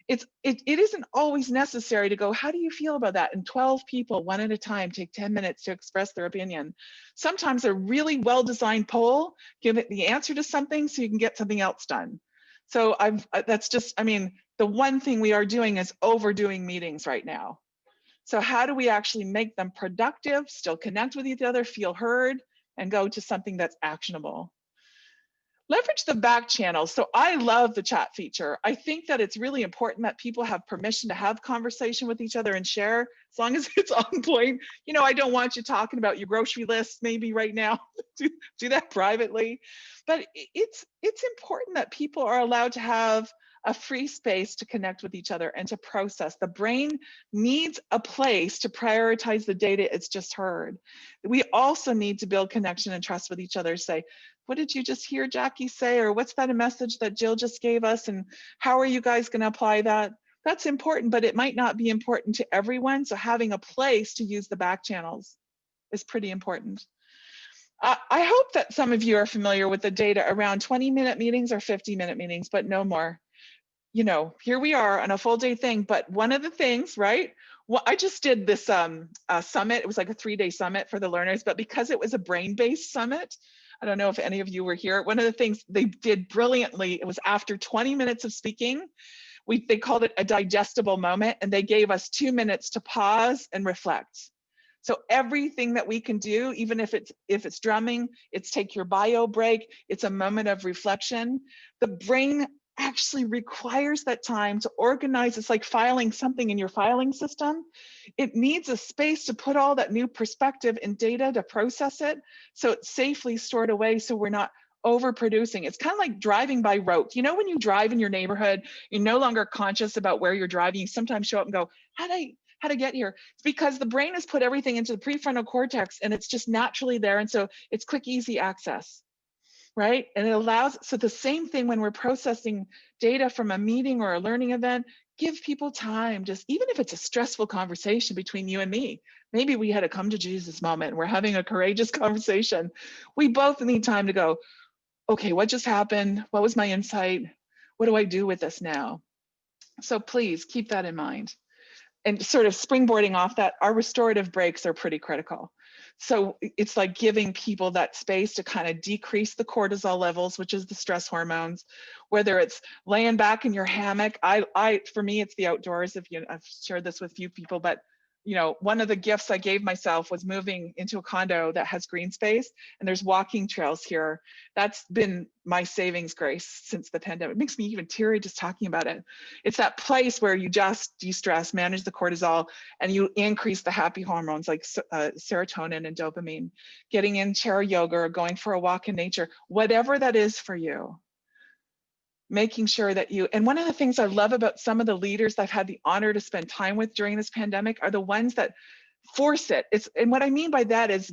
It isn't always necessary to go, how do you feel about that? And 12 people, one at a time, take 10 minutes to express their opinion. Sometimes a really well-designed poll, give it the answer to something so you can get something else done. So the one thing we are doing is overdoing meetings right now. So how do we actually make them productive, still connect with each other, feel heard, and go to something that's actionable? Leverage the back channels. So I love the chat feature. I think that it's really important that people have permission to have conversation with each other and share, as long as it's on point. I don't want you talking about your grocery list maybe right now. do that privately. But it's important that people are allowed to have a free space to connect with each other and to process. The brain needs a place to prioritize the data it's just heard. We also need to build connection and trust with each other. Say, what did you just hear Jackie say? Or what's that a message that Jill just gave us? And how are you guys going to apply that? That's important, but it might not be important to everyone. So having a place to use the back channels is pretty important. I hope that some of you are familiar with the data around 20-minute meetings or 50-minute meetings, but no more. You know, here we are on a full day thing, but one of the things, right? Well, I just did this summit. It was like a 3-day summit for the learners, but because it was a brain-based summit, I don't know if any of you were here. One of the things they did brilliantly, it was after 20 minutes of speaking, they called it a digestible moment, and they gave us 2 minutes to pause and reflect. So everything that we can do, even if it's drumming, it's take your bio break, it's a moment of reflection. The brain actually requires that time to organize. It's like filing something in your filing system. It needs a space to put all that new perspective and data to process it, so it's safely stored away, so we're not overproducing. It's kind of like driving by rote. You know, when you drive in your neighborhood, you're no longer conscious about where you're driving. You sometimes show up and go, how to get here? It's because the brain has put everything into the prefrontal cortex, and it's just naturally there. And so it's quick, easy access, right? And it allows, so the same thing when we're processing data from a meeting or a learning event, give people time, just even if it's a stressful conversation between you and me. Maybe we had a come to Jesus moment and we're having a courageous conversation. We both need time to go, okay, what just happened? What was my insight? What do I do with this now? So please keep that in mind. And sort of springboarding off that, our restorative breaks are pretty critical. So it's like giving people that space to kind of decrease the cortisol levels, which is the stress hormones, whether it's laying back in your hammock. For me, it's the outdoors. I've shared this with a few people, but you know, one of the gifts I gave myself was moving into a condo that has green space, and there's walking trails here. That's been my savings grace since the pandemic. It makes me even teary just talking about it. It's that place where you just de-stress, manage the cortisol, and you increase the happy hormones like serotonin and dopamine. Getting in chair yoga or going for a walk in nature, whatever that is for you. Making sure that and one of the things I love about some of the leaders I've had the honor to spend time with during this pandemic are the ones that force it. And what I mean by that is,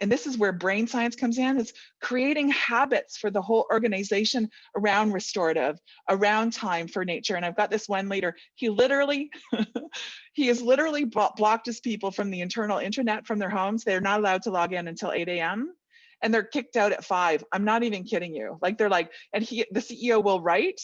and this is where brain science comes in, is creating habits for the whole organization around restorative, around time for nature. And I've got this one leader, he has literally blocked his people from the internal internet from their homes. They're not allowed to log in until 8 a.m. and they're kicked out at 5. I'm not even kidding you. Like they're like, and the CEO will write,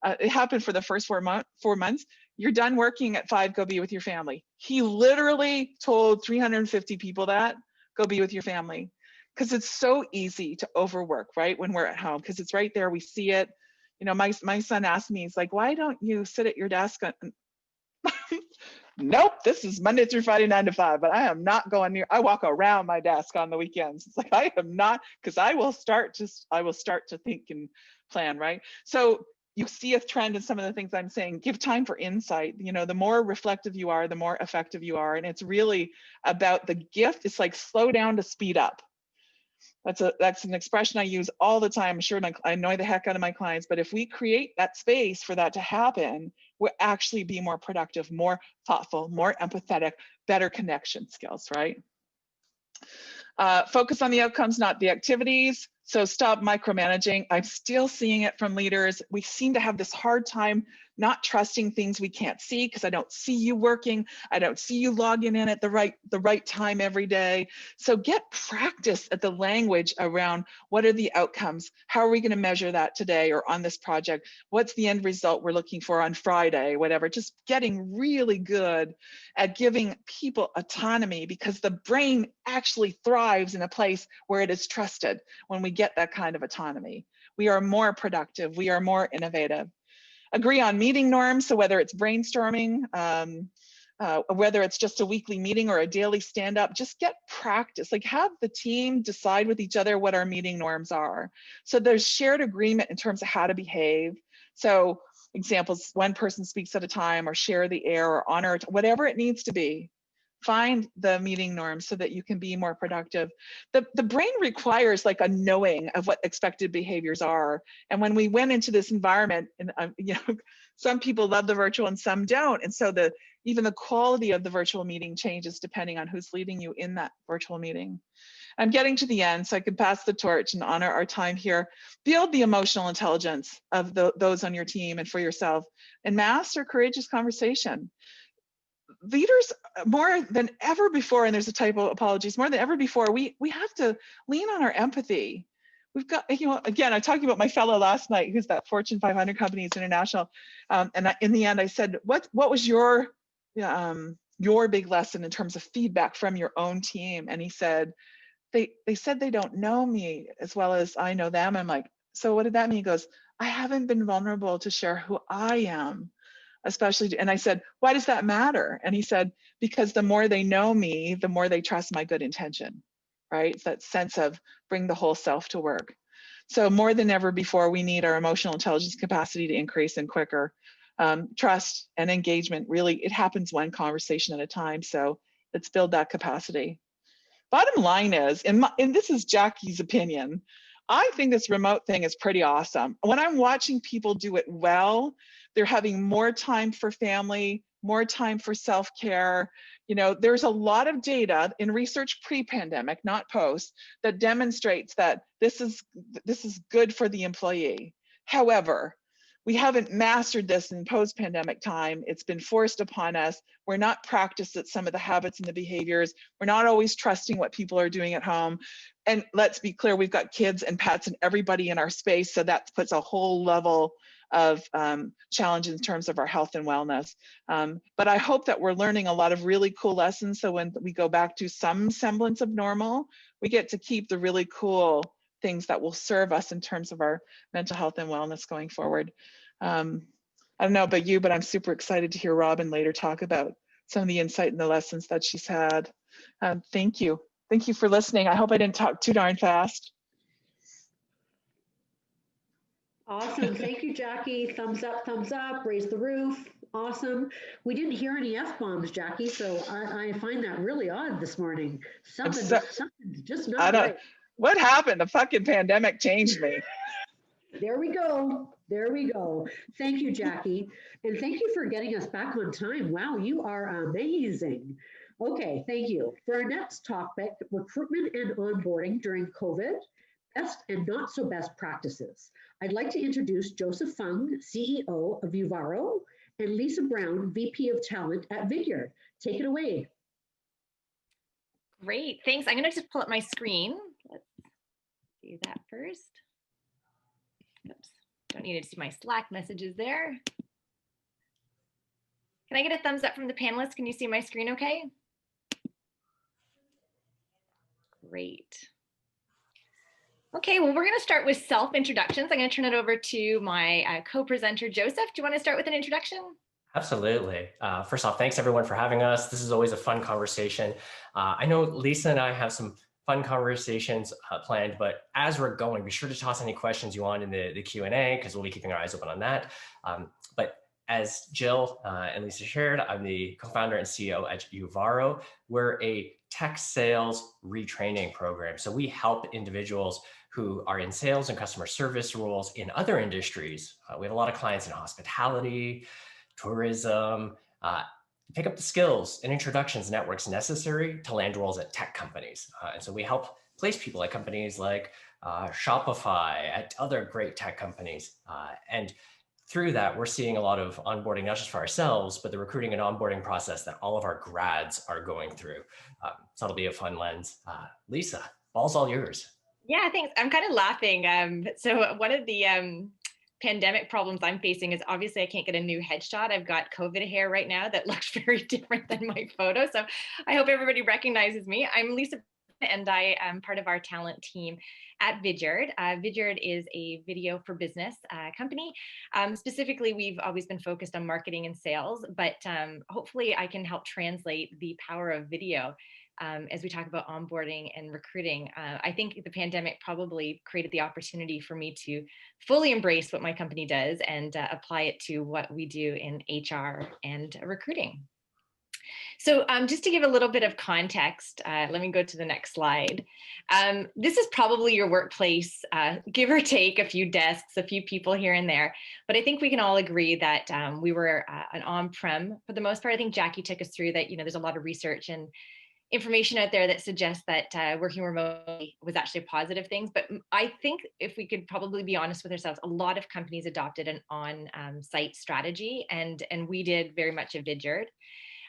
it happened for the first 4 months, you're done working at 5, go be with your family. He literally told 350 people that, go be with your family. Because it's so easy to overwork, right? When we're at home, because it's right there, we see it. You know, my son asked me, he's like, why don't you sit at your desk? Nope, this is Monday through Friday, 9 to 5, but I am not going near, I walk around my desk on the weekends. It's like, I am not, because I will start to think and plan, right? So you see a trend in some of the things I'm saying, give time for insight. You know, the more reflective you are, the more effective you are. And it's really about the gift. It's like slow down to speed up. That's an expression I use all the time. I'm sure I annoy the heck out of my clients, but if we create that space for that to happen, we'll actually be more productive, more thoughtful, more empathetic, better connection skills, right? Focus on the outcomes, not the activities. So stop micromanaging. I'm still seeing it from leaders. We seem to have this hard time not trusting things we can't see, because I don't see you working. I don't see you logging in at the right time every day. So get practice at the language around what are the outcomes? How are we going to measure that today or on this project? What's the end result we're looking for on Friday, whatever. Just getting really good at giving people autonomy, because the brain actually thrives in a place where it is trusted. When we get that kind of autonomy, we are more productive, we are more innovative. Agree on meeting norms. So whether it's brainstorming, whether it's just a weekly meeting or a daily stand-up, just get practice. Like have the team decide with each other what our meeting norms are. So there's shared agreement in terms of how to behave. So examples, one person speaks at a time, or share the air, or honor, whatever it needs to be. Find the meeting norms so that you can be more productive. The brain requires like a knowing of what expected behaviors are. And when we went into this environment, and you know, some people love the virtual and some don't. And so even the quality of the virtual meeting changes depending on who's leading you in that virtual meeting. I'm getting to the end, so I can pass the torch and honor our time here. Build the emotional intelligence of those on your team and for yourself, and master courageous conversation. leaders more than ever before, and there's a typo, apologies, more than ever before, we have to lean on our empathy. We've got, again, I talked about my fellow last night, who's that Fortune 500 companies international. In the end, I said, what was your big lesson in terms of feedback from your own team? And he said, they said they don't know me as well as I know them. I'm like, so what did that mean? He goes, I haven't been vulnerable to share who I am, especially. And I said, why does that matter? And he said, because the more they know me, the more they trust my good intention, right? It's that sense of bring the whole self to work. So more than ever before, we need our emotional intelligence capacity to increase and quicker. Trust and engagement, really, it happens one conversation at a time. So let's build that capacity. Bottom line is, and this is Jackie's opinion, I think this remote thing is pretty awesome. When I'm watching people do it well, they're having more time for family, more time for self-care. There's a lot of data in research pre-pandemic, not post, that demonstrates that this is good for the employee. However, we haven't mastered this in post-pandemic time. It's been forced upon us. We're not practiced at some of the habits and the behaviors. We're not always trusting what people are doing at home. And let's be clear, we've got kids and pets and everybody in our space. So that puts a whole level of challenge in terms of our health and wellness. But I hope that we're learning a lot of really cool lessons. So when we go back to some semblance of normal, we get to keep the really cool things that will serve us in terms of our mental health and wellness going forward. I don't know about you, but I'm super excited to hear Robin later talk about some of the insight and the lessons that she's had. Thank you. Thank you for listening. I hope I didn't talk too darn fast. Awesome. Thank you, Jackie. Thumbs up, raise the roof. Awesome. We didn't hear any F-bombs, Jackie, so I find that really odd this morning. Something's just not right. What happened? The fucking pandemic changed me. There we go. Thank you, Jackie. And thank you for getting us back on time. Wow, you are amazing. Okay, thank you. For our next topic, recruitment and onboarding during COVID, best and not so best practices. I'd like to introduce Joseph Fung, CEO of Uvaro, and Lisa Brown, VP of Talent at Vidyard. Take it away. Great, thanks. I'm going to just pull up my screen. Let's do that first. Oops, don't need to see my Slack messages there. Can I get a thumbs up from the panelists? Can you see my screen okay? Great. Okay, well, we're going to start with self-introductions. I'm going to turn it over to my co-presenter, Joseph. Do you want to start with an introduction? Absolutely. First off, thanks everyone for having us. This is always a fun conversation. I know Lisa and I have some fun conversations planned, but as we're going, be sure to toss any questions you want in the Q&A because we'll be keeping our eyes open on that. But as Jill and Lisa shared, I'm the co-founder and CEO at Uvaro. We're a tech sales retraining program. So we help individuals who are in sales and customer service roles in other industries. We have a lot of clients in hospitality, tourism, pick up the skills and introductions networks necessary to land roles at tech companies. And so we help place people at companies like Shopify, at other great tech companies. And through that, we're seeing a lot of onboarding, not just for ourselves, but the recruiting and onboarding process that all of our grads are going through. So it'll be a fun lens. Lisa, ball's all yours. Yeah, thanks. I'm kind of laughing. So one of the pandemic problems I'm facing is obviously I can't get a new headshot. I've got COVID hair right now that looks very different than my photo. So I hope everybody recognizes me. I'm Lisa and I am part of our talent team at Vidyard. Vidyard is a video for business company. Specifically, we've always been focused on marketing and sales, but hopefully I can help translate the power of video as we talk about onboarding and recruiting. I think the pandemic probably created the opportunity for me to fully embrace what my company does and apply it to what we do in HR and recruiting. So just to give a little bit of context, let me go to the next slide. This is probably your workplace, give or take a few desks, a few people here and there. But I think we can all agree that we were an on-prem for the most part. I think Jackie took us through that, there's a lot of research and information out there that suggests that working remotely was actually a positive thing. But I think if we could probably be honest with ourselves, a lot of companies adopted an on-site strategy, and we did very much at Vidyard.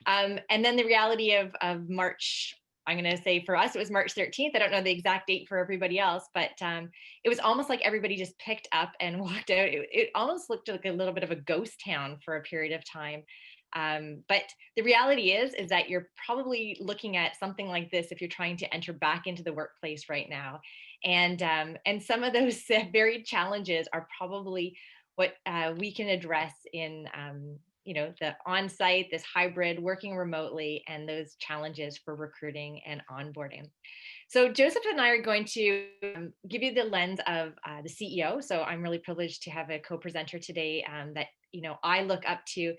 And then the reality of March, I'm going to say for us, it was March 13th. I don't know the exact date for everybody else, but it was almost like everybody just picked up and walked out. It almost looked like a little bit of a ghost town for a period of time. But the reality is that you're probably looking at something like this if you're trying to enter back into the workplace right now. And some of those varied challenges are probably what we can address in the on-site, this hybrid, working remotely, and those challenges for recruiting and onboarding. So Joseph and I are going to give you the lens of the CEO. So I'm really privileged to have a co-presenter today that I look up to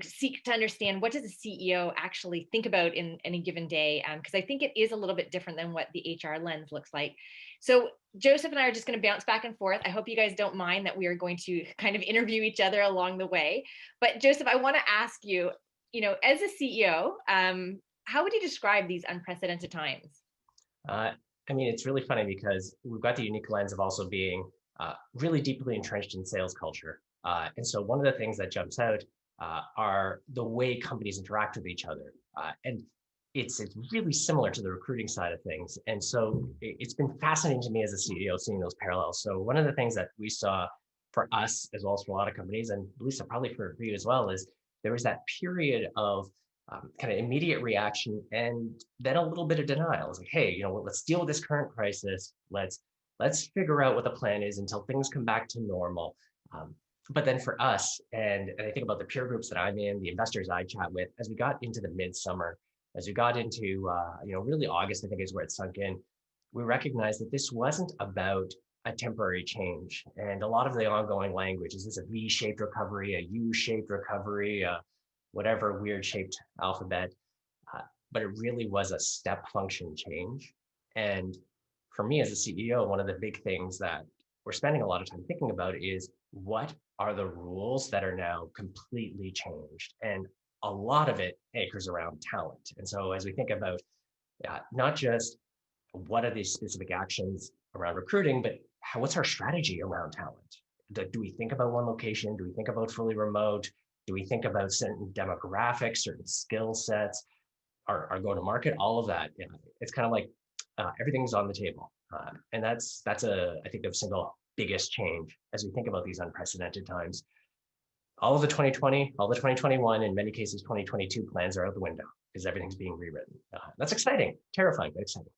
seek to understand what does a CEO actually think about in any given day, because I think it is a little bit different than what the HR lens looks like. So Joseph and I are just going to bounce back and forth. I hope you guys don't mind that we are going to kind of interview each other along the way. But Joseph, I want to ask you, as a CEO, how would you describe these unprecedented times? It's really funny because we've got the unique lens of also being really deeply entrenched in sales culture. And so one of the things that jumps out are the way companies interact with each other. And it's really similar to the recruiting side of things. And so it's been fascinating to me as a CEO seeing those parallels. So one of the things that we saw for us, as well as for a lot of companies, and Lisa, probably for you as well, is there was that period of kind of immediate reaction and then a little bit of denial. It's like, hey, let's deal with this current crisis. Let's figure out what the plan is until things come back to normal. But then for us, and I think about the peer groups that I'm in, the investors I chat with, as we got into the midsummer, as we got into, really August, I think is where it sunk in, we recognized that this wasn't about a temporary change. And a lot of the ongoing language, is this a V-shaped recovery, a U-shaped recovery, whatever weird shaped alphabet, but it really was a step function change. And for me as a CEO, one of the big things that we're spending a lot of time thinking about is what are the rules that are now completely changed? And a lot of it anchors around talent. And so as we think about not just what are these specific actions around recruiting, but what's our strategy around talent? Do we think about one location? Do we think about fully remote? Do we think about certain demographics, certain skill sets, our go-to-market, all of that? It's kind of like everything's on the table. And that's I think the single biggest change as we think about these unprecedented times. All of the 2020, all the 2021, in many cases 2022 plans are out the window because everything's being rewritten. That's exciting, terrifying, but exciting.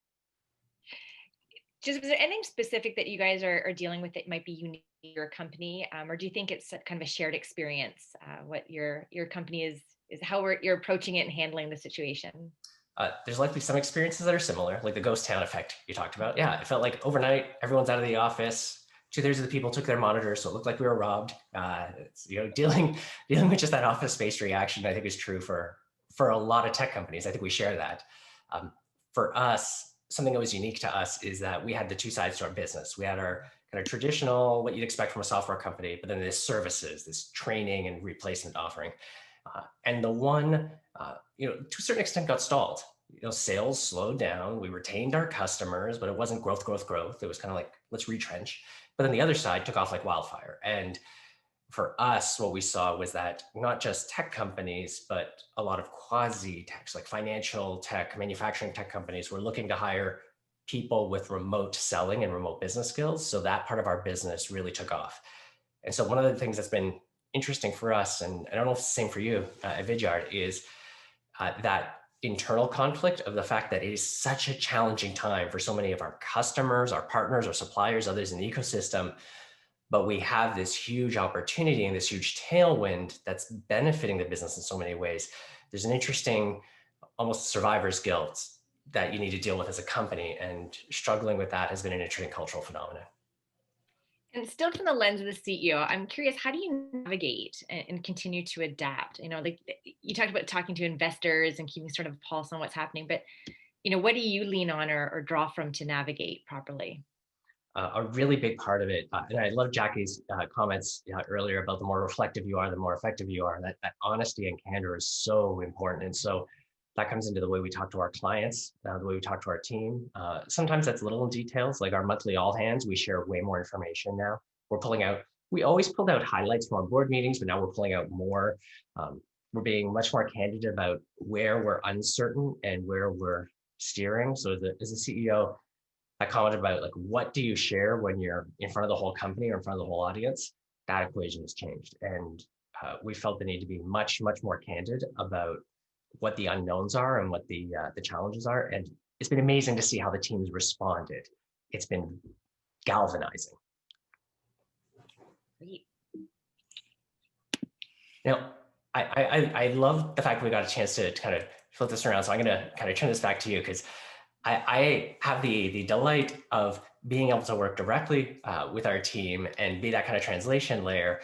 Just, is there anything specific that you guys are dealing with that might be unique to your company, or do you think it's kind of a shared experience? What your company is how you're approaching it and handling the situation? There's likely some experiences that are similar, like the ghost town effect you talked about. Yeah, it felt like overnight, everyone's out of the office. 2/3 of the people took their monitors, so it looked like we were robbed. Dealing with just that office space reaction, I think is true for a lot of tech companies. I think we share that. For us, something that was unique to us is that we had the two sides to our business. We had our kind of traditional, what you'd expect from a software company, but then there's services, this training and replacement offering. And the one, to a certain extent got stalled. Sales slowed down. We retained our customers, but it wasn't growth. It was kind of like, let's retrench. But then the other side took off like wildfire. And for us, what we saw was that not just tech companies, but a lot of quasi-techs like financial tech, manufacturing tech companies were looking to hire people with remote selling and remote business skills. So that part of our business really took off. And so one of the things that's been interesting for us, and I don't know if it's the same for you at Vidyard, is that internal conflict of the fact that it is such a challenging time for so many of our customers, our partners, our suppliers, others in the ecosystem. But we have this huge opportunity and this huge tailwind that's benefiting the business in so many ways. There's an interesting, almost survivor's guilt that you need to deal with as a company, and struggling with that has been an interesting cultural phenomenon. And still from the lens of the CEO, I'm curious, how do you navigate and continue to adapt? Like you talked about talking to investors and keeping sort of a pulse on what's happening, but what do you lean on or draw from to navigate properly? A really big part of it, and I love Jackie's comments earlier about the more reflective you are, the more effective you are. That honesty and candor is so important. And so that comes into the way we talk to our clients, the way we talk to our team. Sometimes that's little details, like our monthly all hands. We share way more information now. We always pulled out highlights from our board meetings, but now we're pulling out more. we're being much more candid about where we're uncertain and where we're steering. So as a CEO, I commented about like, what do you share when you're in front of the whole company or in front of the whole audience? That equation has changed. And we felt the need to be much, much more candid about what the unknowns are and what the challenges are. And it's been amazing to see how the teams responded. It's been galvanizing. Now, I love the fact that we got a chance to kind of flip this around. So I'm going to kind of turn this back to you, because I have the delight of being able to work directly with our team and be that kind of translation layer.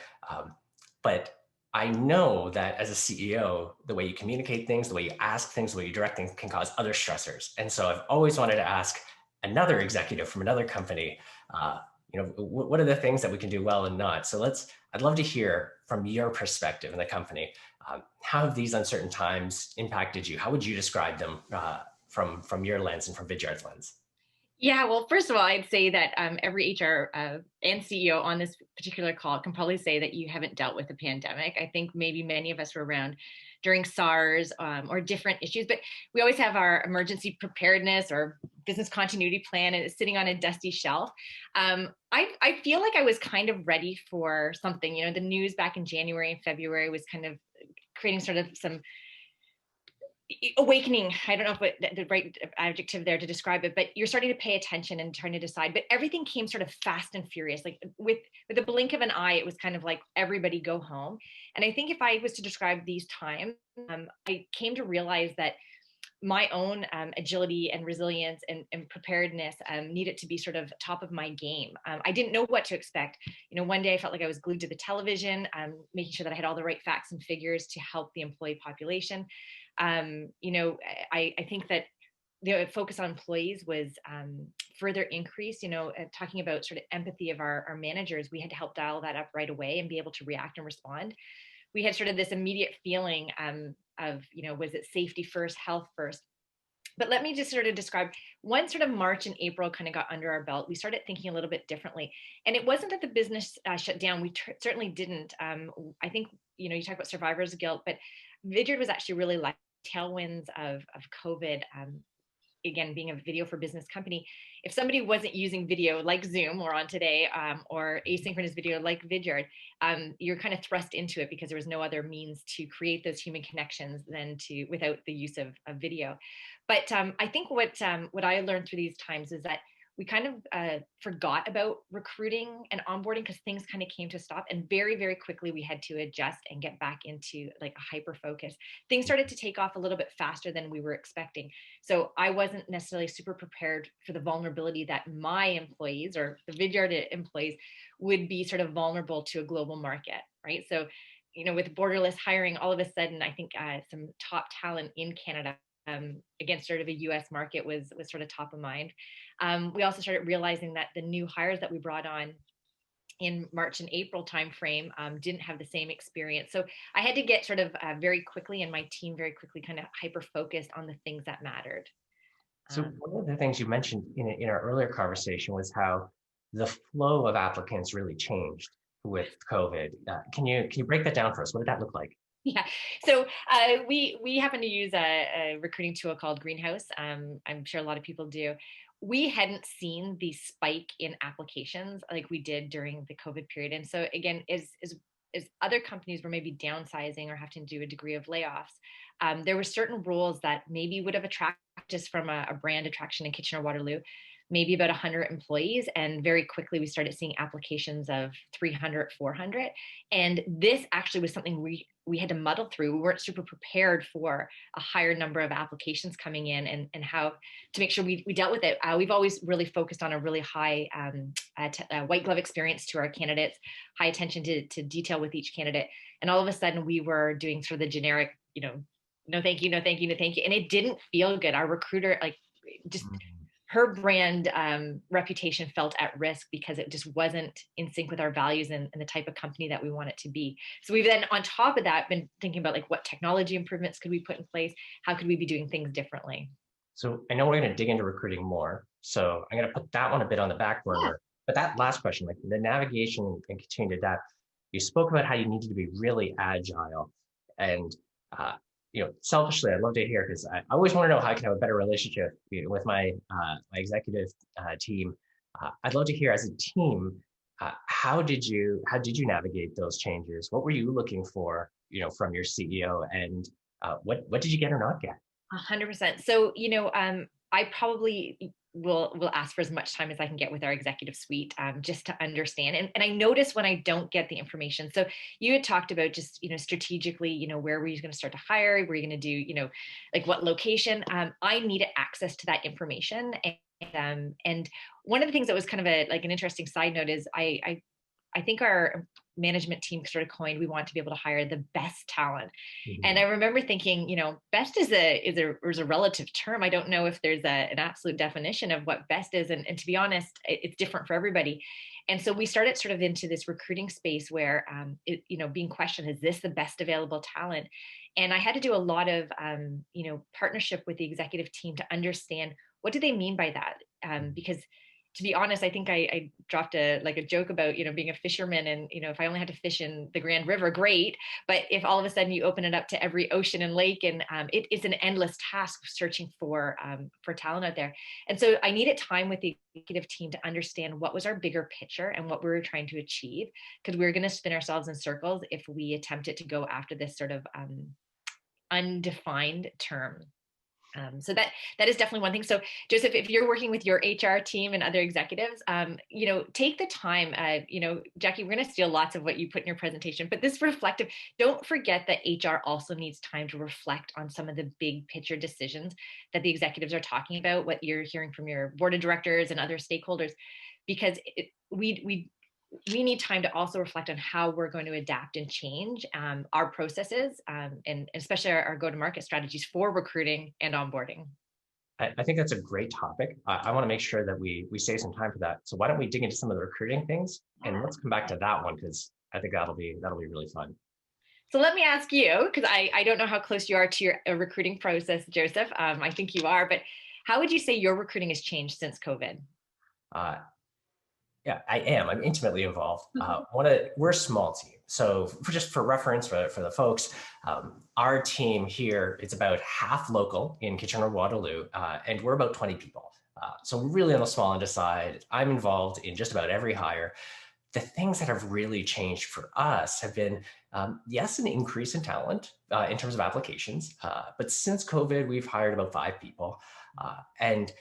But I know that as a CEO, the way you communicate things, the way you ask things, the way you direct things can cause other stressors. And so I've always wanted to ask another executive from another company, what are the things that we can do well and not? So I'd love to hear from your perspective in the company, how have these uncertain times impacted you? How would you describe them from your lens and from Vidyard's lens? Yeah, well, first of all, I'd say that every HR and CEO on this particular call can probably say that you haven't dealt with a pandemic. I think maybe many of us were around during SARS or different issues, but we always have our emergency preparedness or business continuity plan, and it's sitting on a dusty shelf. I feel like I was kind of ready for something. The news back in January and February was kind of creating sort of some awakening. I don't know if the right adjective there to describe it, but you're starting to pay attention and trying to decide. But everything came sort of fast and furious. Like with the blink of an eye, it was kind of like everybody go home. And I think if I was to describe these times, I came to realize that my own agility and resilience and preparedness needed to be sort of top of my game. I didn't know what to expect. One day I felt like I was glued to the television, making sure that I had all the right facts and figures to help the employee population. I think that the focus on employees was further increased. Talking about sort of empathy of our managers, we had to help dial that up right away and be able to react and respond. We had sort of this immediate feeling of, was it safety first, health first? But let me just sort of describe, once sort of March and April kind of got under our belt, we started thinking a little bit differently. And it wasn't that the business shut down. We certainly didn't. I think, you talk about survivor's guilt, but Vidyard was actually really like tailwinds of COVID. Again, being a video for business company, if somebody wasn't using video like Zoom or on today, or asynchronous video like Vidyard, you're kind of thrust into it because there was no other means to create those human connections without the use of video. But I think what I learned through these times is that we kind of forgot about recruiting and onboarding because things kind of came to a stop, and very, very quickly we had to adjust and get back into like a hyper focus. Things started to take off a little bit faster than we were expecting. So I wasn't necessarily super prepared for the vulnerability that my employees or the Vidyard employees would be sort of vulnerable to a global market, right? So, with borderless hiring, all of a sudden, I think some top talent in Canada against sort of a US market was sort of top of mind. We also started realizing that the new hires that we brought on in March and April timeframe didn't have the same experience. So I had to get sort of very quickly, and my team very quickly kind of hyper-focused on the things that mattered. So one of the things you mentioned in our earlier conversation was how the flow of applicants really changed with COVID. Can you break that down for us? What did that look like? Yeah, so we happen to use a recruiting tool called Greenhouse. I'm sure a lot of people do. We hadn't seen the spike in applications like we did during the COVID period. And so again, as other companies were maybe downsizing or having to do a degree of layoffs, there were certain roles that maybe would have attracted, just from a brand attraction in Kitchener-Waterloo, maybe about 100 employees. And very quickly, we started seeing applications of 300, 400. And this actually was something we had to muddle through. We weren't super prepared for a higher number of applications coming in and how to make sure we dealt with it. We've always really focused on a really high white glove experience to our candidates, high attention to detail with each candidate. And all of a sudden we were doing sort of the generic, no, thank you, no, thank you, no, thank you. And it didn't feel good. Our recruiter, her brand reputation felt at risk because it just wasn't in sync with our values and the type of company that we want it to be. So we've then, on top of that, been thinking about like what technology improvements could we put in place? How could we be doing things differently? So I know we're going to dig into recruiting more. So I'm going to put that one a bit on the back burner. Yeah. But that last question, like the navigation and continuing to adapt, you spoke about how you needed to be really agile. And selfishly, I'd love to hear because I always want to know how I can have a better relationship with my executive team. I'd love to hear as a team, how did you navigate those changes? What were you looking for, from your CEO, and what did you get or not get? 100%. So, I probably will ask for as much time as I can get with our executive suite, just to understand. And I notice when I don't get the information. So you had talked about just, strategically, where were you going to start to hire? Were you going to do, like what location? I needed access to that information. And one of the things that was kind of an interesting side note is I think our management team sort of coined, we want to be able to hire the best talent. And I remember thinking, best is a relative term. I don't know if there's an absolute definition of what best is. And to be honest, it's different for everybody. And so we started sort of into this recruiting space where, being questioned, is this the best available talent? And I had to do a lot of, partnership with the executive team to understand what do they mean by that? Because to be honest, I think I dropped a joke about, being a fisherman and, if I only had to fish in the Grand River, great. But if all of a sudden you open it up to every ocean and lake, and it is an endless task searching for talent out there. And so I needed time with the executive team to understand what was our bigger picture and what we were trying to achieve, because we were going to spin ourselves in circles if we attempted to go after this sort of undefined term. So that is definitely one thing. So Joseph, if you're working with your HR team and other executives, take the time, Jackie, we're going to steal lots of what you put in your presentation, but this reflective, don't forget that HR also needs time to reflect on some of the big picture decisions that the executives are talking about, what you're hearing from your board of directors and other stakeholders, because we need time to also reflect on how we're going to adapt and change our processes, and especially our go-to-market strategies for recruiting and onboarding. I think that's a great topic. I want to make sure that we save some time for that. So why don't we dig into some of the recruiting things, and let's come back to that one, because I think that'll be really fun. So let me ask you, because I don't know how close you are to your recruiting process, Joseph. I think you are, but how would you say your recruiting has changed since COVID? Yeah, I am. I'm intimately involved. We're a small team. So for reference for the folks, our team here, it's about half local in Kitchener-Waterloo, and we're about 20 people. So we're really on the small end side. I'm involved in just about every hire. The things that have really changed for us have been, yes, an increase in talent in terms of applications. But since COVID, we've hired about 5 people. And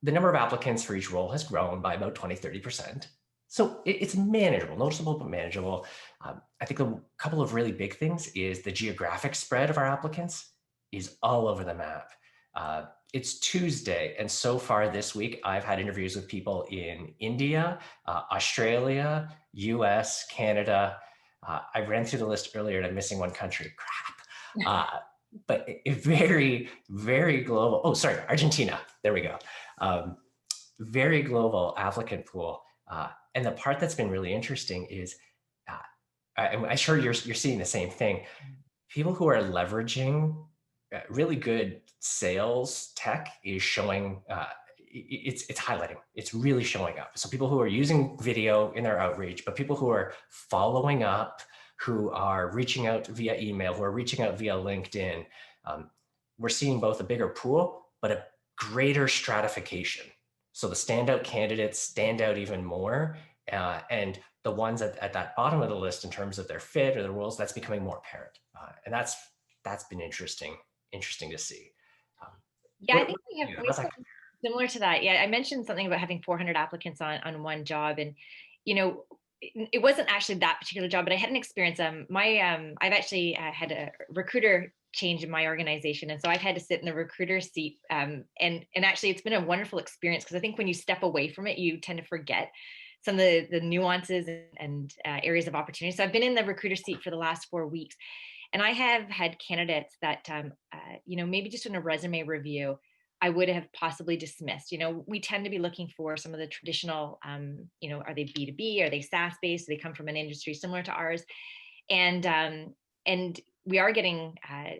the number of applicants for each role has grown by about 20-30%. So it's manageable, noticeable, but manageable. I think a couple of really big things is the geographic spread of our applicants is all over the map. It's Tuesday, and so far this week, I've had interviews with people in India, Australia, US, Canada. I ran through the list earlier and I'm missing one country, crap. But a very, very global, Argentina, there we go. Very global applicant pool. And the part that's been really interesting is, I'm sure you're seeing the same thing. People who are leveraging really good sales tech is showing, it's highlighting, it's really showing up. So people who are using video in their outreach, but people who are following up, who are reaching out via email, who are reaching out via LinkedIn, we're seeing both a bigger pool, but a greater stratification. So the standout candidates stand out even more. And the ones at that bottom of the list in terms of their fit or their roles, that's becoming more apparent. And that's been interesting to see. I think we have something similar to that. Yeah, I mentioned something about having 400 applicants on one job, and it wasn't actually that particular job, but I had an experience. I've actually had a recruiter change in my organization, and so I've had to sit in the recruiter seat. And actually, it's been a wonderful experience, because I think when you step away from it, you tend to forget some of the nuances and areas of opportunity. So I've been in the recruiter seat for the last 4 weeks, and I have had candidates that maybe just in a resume review, I would have possibly dismissed. We tend to be looking for some of the traditional, are they B2B? Are they SaaS based? Do they come from an industry similar to ours? And we are getting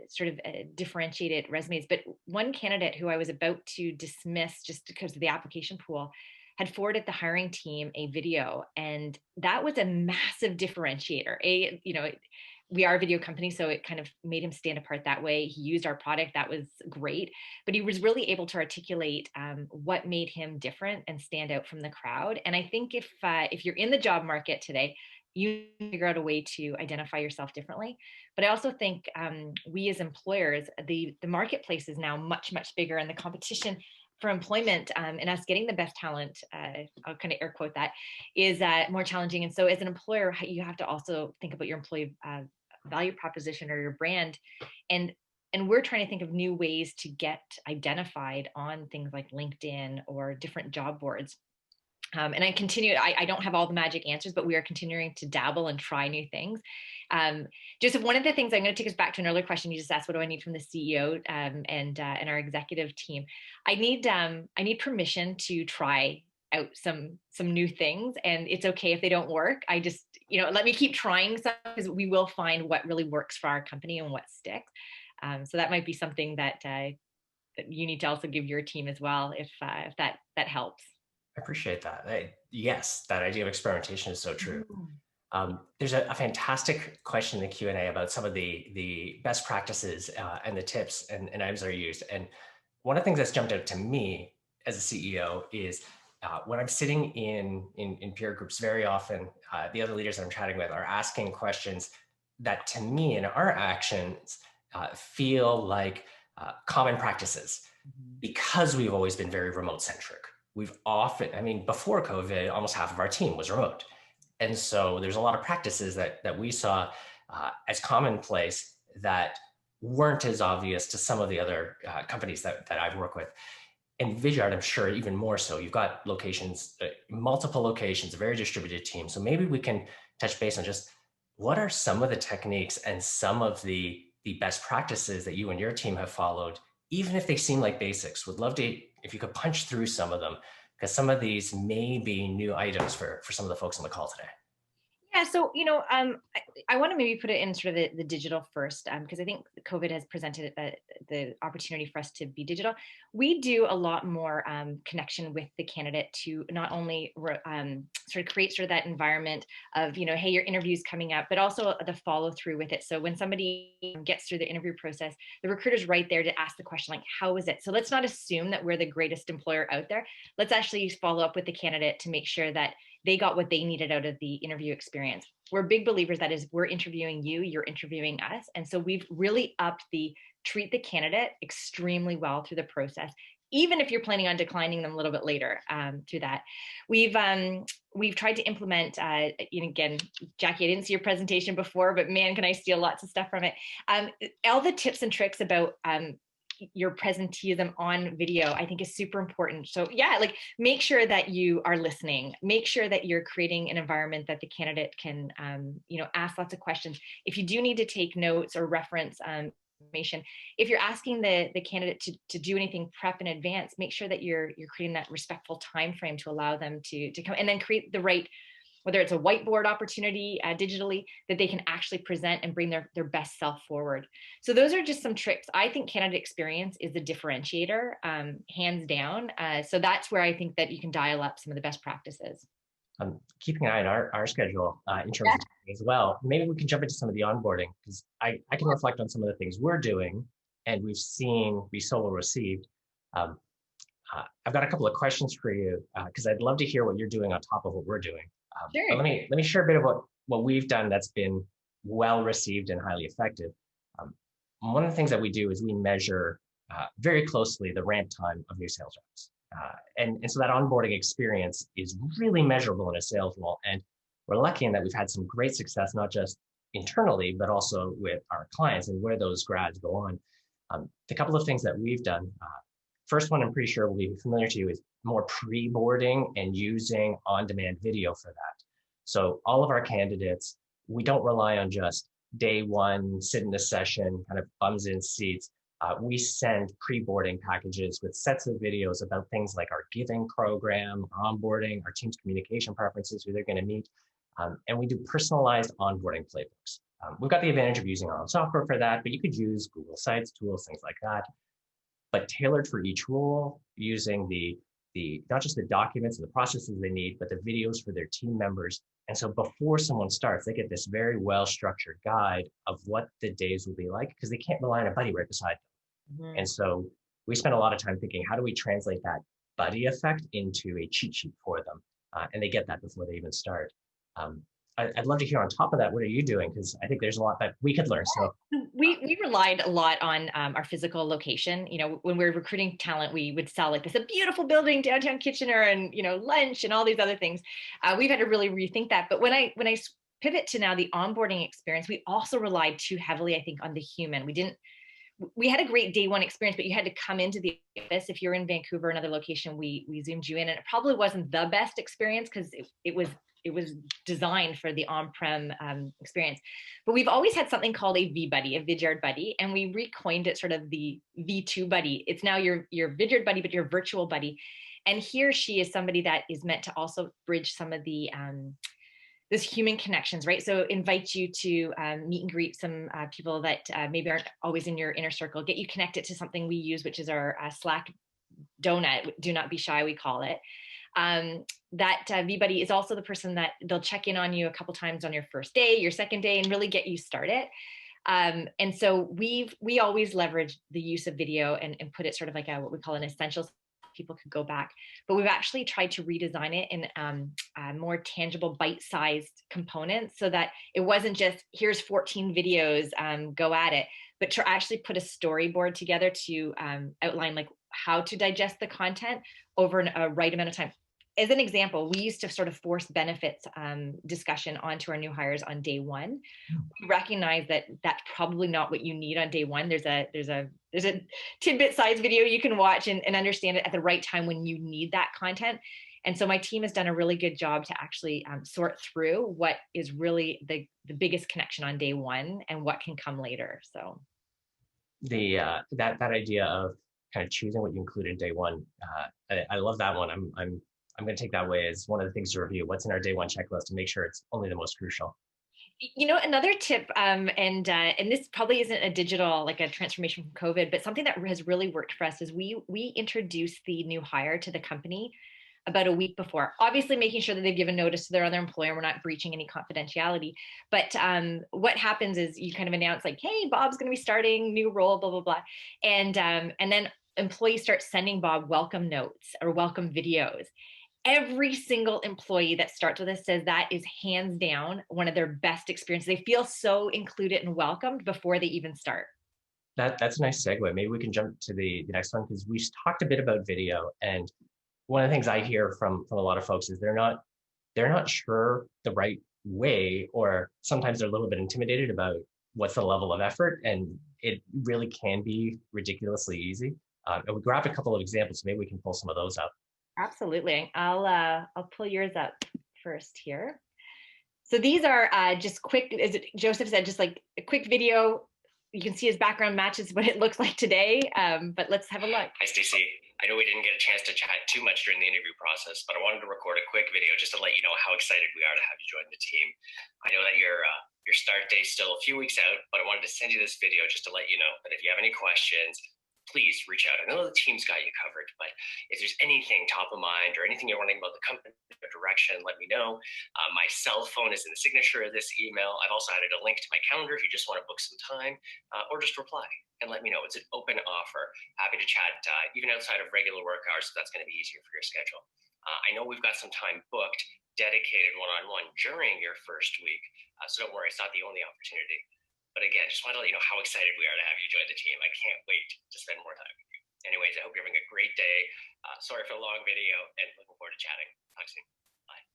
sort of differentiated resumes. But one candidate who I was about to dismiss just because of the application pool had forwarded the hiring team a video. And that was a massive differentiator. we are a video company, so it kind of made him stand apart that way. He used our product, that was great, but he was really able to articulate what made him different and stand out from the crowd. And I think if you're in the job market today, you figure out a way to identify yourself differently. But I also think we as employers, the marketplace is now much, much bigger, and the competition for employment and us getting the best talent, I'll kind of air quote that, is more challenging. And so as an employer, you have to also think about your employee value proposition or your brand. And we're trying to think of new ways to get identified on things like LinkedIn or different job boards. And I don't have all the magic answers, but we are continuing to dabble and try new things. Joseph, one of the things, I'm going to take us back to an earlier question you just asked, what do I need from the CEO and our executive team? I need permission to try out some new things, and it's okay if they don't work. I just, let me keep trying some, because we will find what really works for our company and what sticks. So that might be something that you need to also give your team as well, if that helps. I appreciate that. Yes, that idea of experimentation is so true. There's a fantastic question in the Q&A about some of the best practices and the tips and items that are used. And one of the things that's jumped out to me as a CEO is when I'm sitting in peer groups, very often the other leaders that I'm chatting with are asking questions that to me in our actions feel like common practices, because we've always been very remote centric. We've often, before COVID, almost half of our team was remote. And so there's a lot of practices that we saw as commonplace that weren't as obvious to some of the other companies that I've worked with. And Vidyard, I'm sure even more so. You've got locations, multiple locations, a very distributed team. So maybe we can touch base on just what are some of the techniques and some of the best practices that you and your team have followed, even if they seem like basics. Would love to, if you could punch through some of them, because some of these may be new items for some of the folks on the call today. Yeah, so, I want to maybe put it in sort of the digital first, because I think COVID has presented the opportunity for us to be digital. We do a lot more connection with the candidate to not only sort of create sort of that environment of, hey, your interview's coming up, but also the follow through with it. So when somebody gets through the interview process, the recruiter's right there to ask the question, like, how is it? So let's not assume that we're the greatest employer out there. Let's actually follow up with the candidate to make sure that they got what they needed out of the interview experience. We're big believers that is, we're interviewing you, you're interviewing us. And so we've really upped the treat the candidate extremely well through the process, even if you're planning on declining them a little bit later through that. We've tried to implement, again, Jackie, I didn't see your presentation before, but man, can I steal lots of stuff from it. All the tips and tricks about your presenteeism on video, I think is super important. So yeah, like make sure that you are listening, make sure that you're creating an environment that the candidate can, ask lots of questions. If you do need to take notes or reference information, if you're asking the candidate to do anything prep in advance, make sure that you're creating that respectful time frame to allow them to come, and then create the right, whether it's a whiteboard opportunity digitally, that they can actually present and bring their best self forward. So those are just some tricks. I think candidate experience is the differentiator, hands down. So that's where I think that you can dial up some of the best practices. Keeping an eye on our schedule in terms of as well. Maybe we can jump into some of the onboarding, because I can reflect on some of the things we're doing and we've seen be so well received. I've got a couple of questions for you, because I'd love to hear what you're doing on top of what we're doing. Sure. Let me share a bit of what we've done that's been well received and highly effective. One of the things that we do is we measure very closely the ramp time of new sales reps. And so that onboarding experience is really measurable in a sales role. And we're lucky in that we've had some great success, not just internally, but also with our clients and where those grads go on. The couple of things that we've done. First one, I'm pretty sure will be familiar to you, is more pre-boarding and using on-demand video for that. So all of our candidates, we don't rely on just day one, sit in a session, kind of bums in seats. We send pre-boarding packages with sets of videos about things like our giving program, our onboarding, our team's communication preferences, who they're going to meet. And we do personalized onboarding playbooks. We've got the advantage of using our own software for that, but you could use Google Sites, tools, things like that. But tailored for each role, using the not just the documents and the processes they need, but the videos for their team members And so before someone starts, they get this very well-structured guide of what the days will be like, because they can't rely on a buddy right beside them. Mhm. And so we spent a lot of time thinking, how do we translate that buddy effect into a cheat sheet for them? And they get that before they even start. I'd love to hear on top of that, what are you doing? Because I think there's a lot that we could learn. So We relied a lot on our physical location. You know, when we were recruiting talent, we would sell like this a beautiful building downtown Kitchener, and lunch and all these other things. We've had to really rethink that. But when I pivot to now the onboarding experience, we also relied too heavily, I think, on the human. We had a great day one experience, but you had to come into the office. If you're in Vancouver, another location, we zoomed you in, and it probably wasn't the best experience because it was designed for the on-prem experience. But we've always had something called a V-Buddy, a Vidyard buddy, and we recoined it sort of the V2 buddy. It's now your Vidyard buddy, but your virtual buddy. And he or she is somebody that is meant to also bridge some of the this human connections, right? So invite you to meet and greet some people that maybe aren't always in your inner circle, get you connected to something we use, which is our Slack donut, do not be shy, we call it. That V-Buddy is also the person that they'll check in on you a couple times on your first day, your second day, and really get you started. And so we always leverage the use of video and put it sort of like what we call an essentials. People could go back, but we've actually tried to redesign it in more tangible bite-sized components so that it wasn't just here's 14 videos, go at it, but to actually put a storyboard together to outline like how to digest the content over a right amount of time. As an example, we used to sort of force benefits discussion onto our new hires on day one. We recognize that that's probably not what you need on day one. There's a tidbit size video you can watch and understand it at the right time when you need that content. And so my team has done a really good job to actually sort through what is really the biggest connection on day one and what can come later. So that idea of kind of choosing what you include in day one, I love that one. I'm going to take that away as one of the things to review. What's in our day one checklist to make sure it's only the most crucial. Another tip, and this probably isn't a digital, like a transformation from COVID, but something that has really worked for us is we introduced the new hire to the company about a week before, obviously making sure that they've given notice to their other employer. We're not breaching any confidentiality. But what happens is you kind of announce like, hey, Bob's going to be starting, new role, blah, blah, blah. And then employees start sending Bob welcome notes or welcome videos. Every single employee that starts with us says that is hands down one of their best experiences. They feel so included and welcomed before they even start. That's a nice segue. Maybe we can jump to the next one, because we talked a bit about video, and one of the things I hear from a lot of folks is they're not sure the right way, or sometimes they're a little bit intimidated about what's the level of effort, and it really can be ridiculously easy. And we grabbed a couple of examples, so maybe we can pull some of those up. Absolutely. I'll pull yours up first here. So these are just quick, as Joseph said, just like a quick video. You can see his background matches what it looks like today, but let's have a look. Hi, Stacey. I know we didn't get a chance to chat too much during the interview process, but I wanted to record a quick video just to let you know how excited we are to have you join the team. I know that your start date is still a few weeks out, but I wanted to send you this video just to let you know that if you have any questions, please reach out. I know the team's got you covered, but if there's anything top of mind or anything you're wondering about the company or direction, let me know. My cell phone is in the signature of this email. I've also added a link to my calendar if you just want to book some time, or just reply and let me know. It's an open offer. Happy to chat even outside of regular work hours, so that's going to be easier for your schedule. I know we've got some time booked, dedicated one-on-one during your first week, so don't worry, it's not the only opportunity. But again, just want to let you know how excited we are to have you join the team. I can't wait to spend more time with you. Anyways, I hope you're having a great day. Sorry for the long video, and looking forward to chatting. Talk soon. Bye.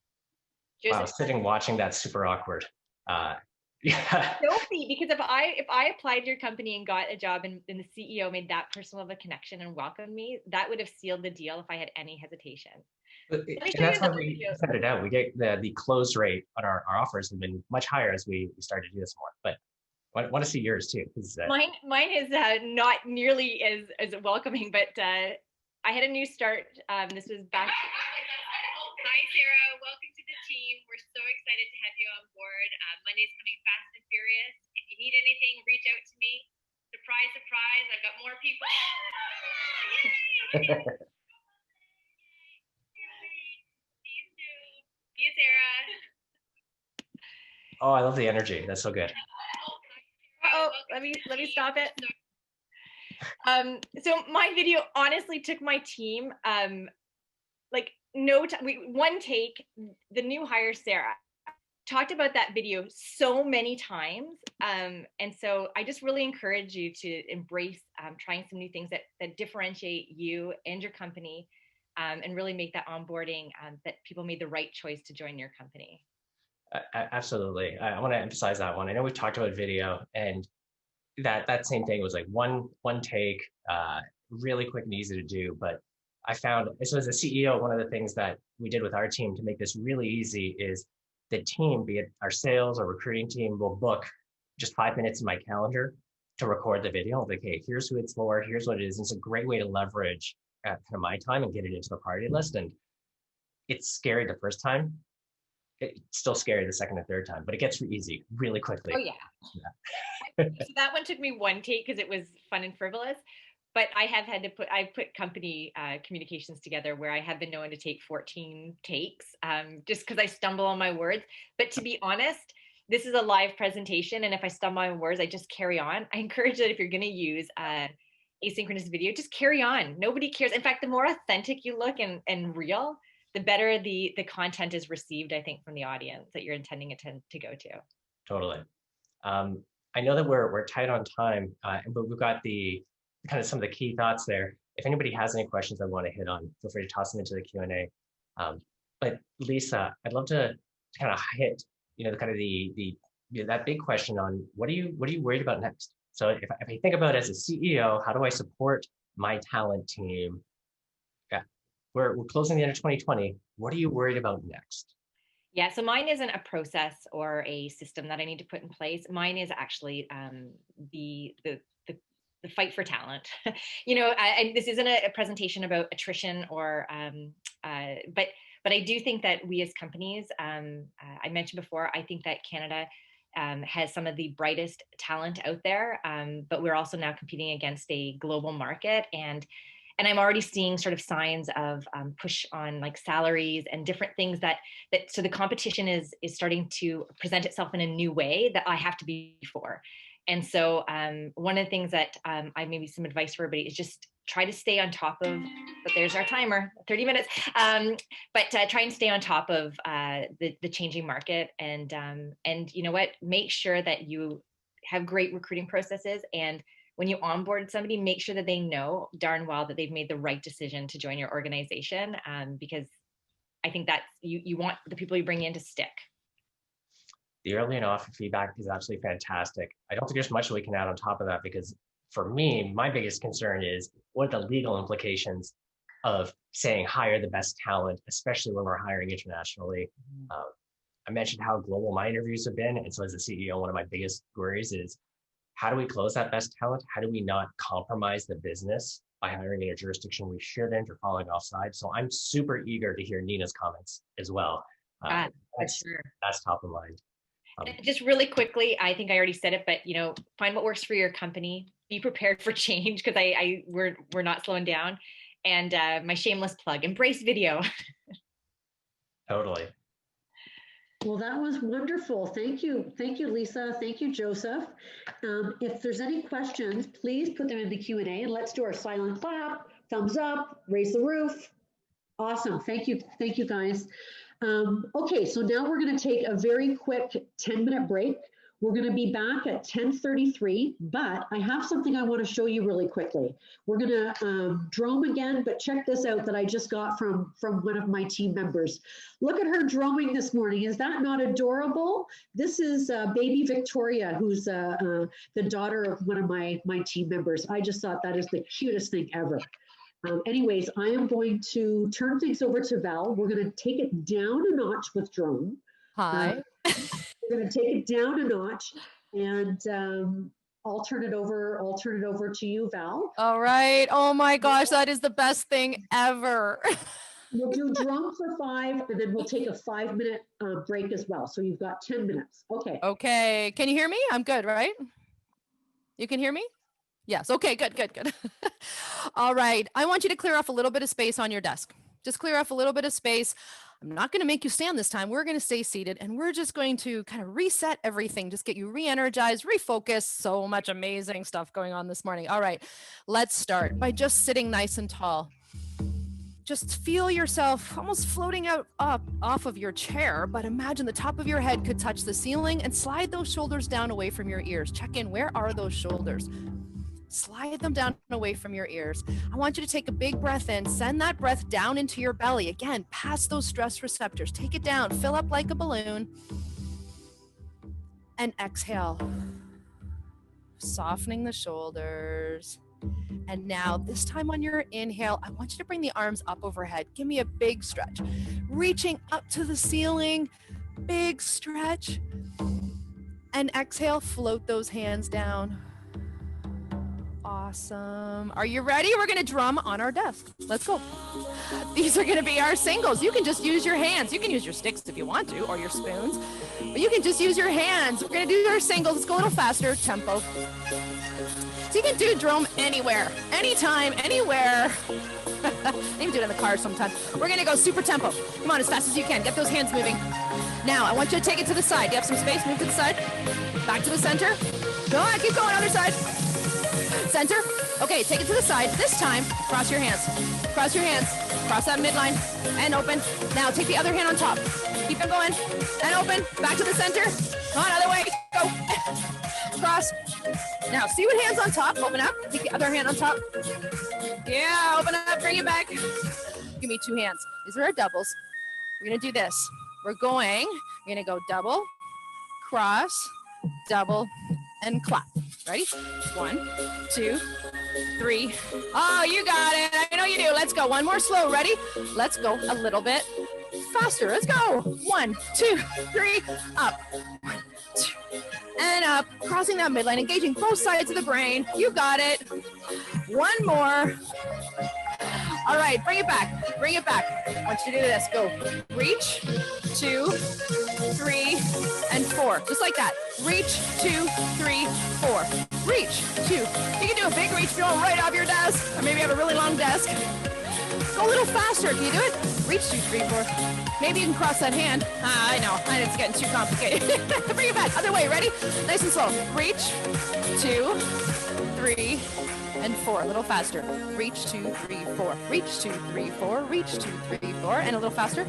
Wow, sitting watching that's super awkward. Yeah. Don't be, because if I applied to your company and got a job and the CEO made that personal of a connection and welcomed me, that would have sealed the deal if I had any hesitation. And that's why we sent it out. We get the close rate on our offers have been much higher as we started to do this more. But I want to see yours too. Mine is not nearly as welcoming, but I had a new start. This was back. Hi, Sarah. Welcome to the team. We're so excited to have you on board. Monday's coming fast and furious. If you need anything, reach out to me. Surprise, surprise. I've got more people. Yay! See you soon. See you, Sarah. Oh, I love the energy. That's so good. Oh, let me stop it. So my video honestly took my team like one take. The new hire Sarah talked about that video so many times, and so I just really encourage you to embrace trying some new things that differentiate you and your company, and really make that onboarding that people made the right choice to join your company. Absolutely. I want to emphasize that one. I know we've talked about video, and that same thing was like one take, really quick and easy to do. But I found, so as a CEO, one of the things that we did with our team to make this really easy is the team, be it our sales or recruiting team, will book just 5 minutes in my calendar to record the video. Like, hey, here's who it's for, here's what it is. It's a great way to leverage kind of my time and get it into the priority list. And it's scary the first time. It's still scary the second and third time, but it gets easy really quickly. Oh yeah. So that one took me one take because it was fun and frivolous, but I have had to I put company communications together where I have been known to take 14 takes just because I stumble on my words. But to be honest, this is a live presentation, and if I stumble on words, I just carry on. I encourage that if you're going to use asynchronous video, just carry on. Nobody cares. In fact, the more authentic you look and real, the better the content is received, I think, from the audience that you're intending it to go to. Totally. I know that we're tight on time, but we've got the kind of some of the key thoughts there. If anybody has any questions I want to hit on, feel free to toss them into the Q&A. But Lisa, I'd love to kind of hit, kind of that big question on what are you worried about next? So if I think about it as a CEO, how do I support my talent team? Yeah, we're closing the end of 2020. What are you worried about next? Yeah, so mine isn't a process or a system that I need to put in place. Mine is actually the fight for talent. This isn't a presentation about attrition or, but I do think that we as companies, I mentioned before, I think that Canada has some of the brightest talent out there, but we're also now competing against a global market, and I'm already seeing sort of signs of push on like salaries and different things so the competition is starting to present itself in a new way that I have to be for. And so one of the things that I maybe some advice for everybody is just try to stay on top of, but there's our timer, 30 minutes, but try and stay on top of the changing market, and you know what, make sure that you have great recruiting processes, and when you onboard somebody, make sure that they know darn well that they've made the right decision to join your organization, because I think that you want the people you bring in to stick. The early and often feedback is absolutely fantastic. I don't think there's much we can add on top of that, because for me, my biggest concern is what are the legal implications of saying hire the best talent, especially when we're hiring internationally. I mentioned how global my interviews have been. And so as a CEO, one of my biggest worries is, how do we close that best talent? How do we not compromise the business by hiring in a jurisdiction we shouldn't or falling offside? So I'm super eager to hear Nina's comments as well. That's top of mind. Just really quickly, I think I already said it, but find what works for your company. Be prepared for change, because we're not slowing down. And my shameless plug: embrace video. Totally. Well, that was wonderful. Thank you, Lisa. Thank you, Joseph. If there's any questions, please put them in the Q&A, and let's do our silent clap, thumbs up, raise the roof. Awesome. Thank you, guys. Okay, so now we're going to take a very quick 10-minute break. We're going to be back at 10:33, but I have something I want to show you really quickly. We're going to drone again, but check this out that I just got from one of my team members. Look at her droning this morning. Is that not adorable? This is baby Victoria, who's the daughter of one of my team members. I just thought that is the cutest thing ever. Anyways, I am going to turn things over to Val. We're going to take it down a notch with drone. Hi. We're going to take it down a notch, and I'll turn it over to you, Val. All right. Oh my gosh, that is the best thing ever. We'll do drone for 5, and then we'll take a 5-minute break as well. So you've got 10 minutes. Okay. Okay. Can you hear me? I'm good, right? You can hear me? Yes. Okay, good. All right. I want you to clear off a little bit of space on your desk. Just clear off a little bit of space. I'm not going to make you stand this time. We're going to stay seated and we're just going to kind of reset everything, just get you re-energized, refocused. So much amazing stuff going on this morning. All right, let's start by just sitting nice and tall. Just feel yourself almost floating up off of your chair, but imagine the top of your head could touch the ceiling and slide those shoulders down away from your ears. Check in, where are those shoulders? Slide them down away from your ears. I want you to take a big breath in, send that breath down into your belly. Again, past those stress receptors. Take it down, fill up like a balloon, and exhale. Softening the shoulders. And now this time on your inhale, I want you to bring the arms up overhead. Give me a big stretch. Reaching up to the ceiling, big stretch. And exhale, float those hands down. Awesome. Are you ready? We're going to drum on our desk. Let's go. These are going to be our singles. You can just use your hands. You can use your sticks if you want to, or your spoons, but you can just use your hands. We're going to do our singles. Let's go a little faster tempo. So you can do drum anywhere, anytime, anywhere. You can do it in the car sometimes. We're going to go super tempo. Come on, as fast as you can. Get those hands moving. Now, I want you to take it to the side. You have some space. Move to the side. Back to the center. Go on, keep going. Other side. Center. Okay, take it to the side. This time, cross your hands. Cross your hands. Cross that midline and open. Now take the other hand on top. Keep them going and open. Back to the center. Come on, other way. Go. Cross. Now see what hand's on top. Open up. Take the other hand on top. Yeah, open up. Bring it back. Give me two hands. These are our doubles. We're going to do this. We're going to go double, cross, double, and clap. Ready? 1, 2, 3. Oh, you got it. I know you do. Let's go. One more slow. Ready? Let's go a little bit faster. Let's go. 1, 2, 3. Up. 1, 2. And up. Crossing that midline. Engaging both sides of the brain. You got it. One more. All right. Bring it back. Bring it back. I want you to do this. Go. Reach. 2, 3, and 4. Just like that. Reach, 2, 3, 4. Reach, 2. You can do a big reach if you're right off your desk, or maybe you have a really long desk. Go a little faster. Can you do it? Reach, 2, 3, 4. Maybe you can cross that hand. I know. It's getting too complicated. Bring it back. Other way. Ready? Nice and slow. Reach, 2, 3, and 4. A little faster. Reach, 2, 3, 4. Reach, 2, 3, 4. Reach, 2, 3, 4. And a little faster.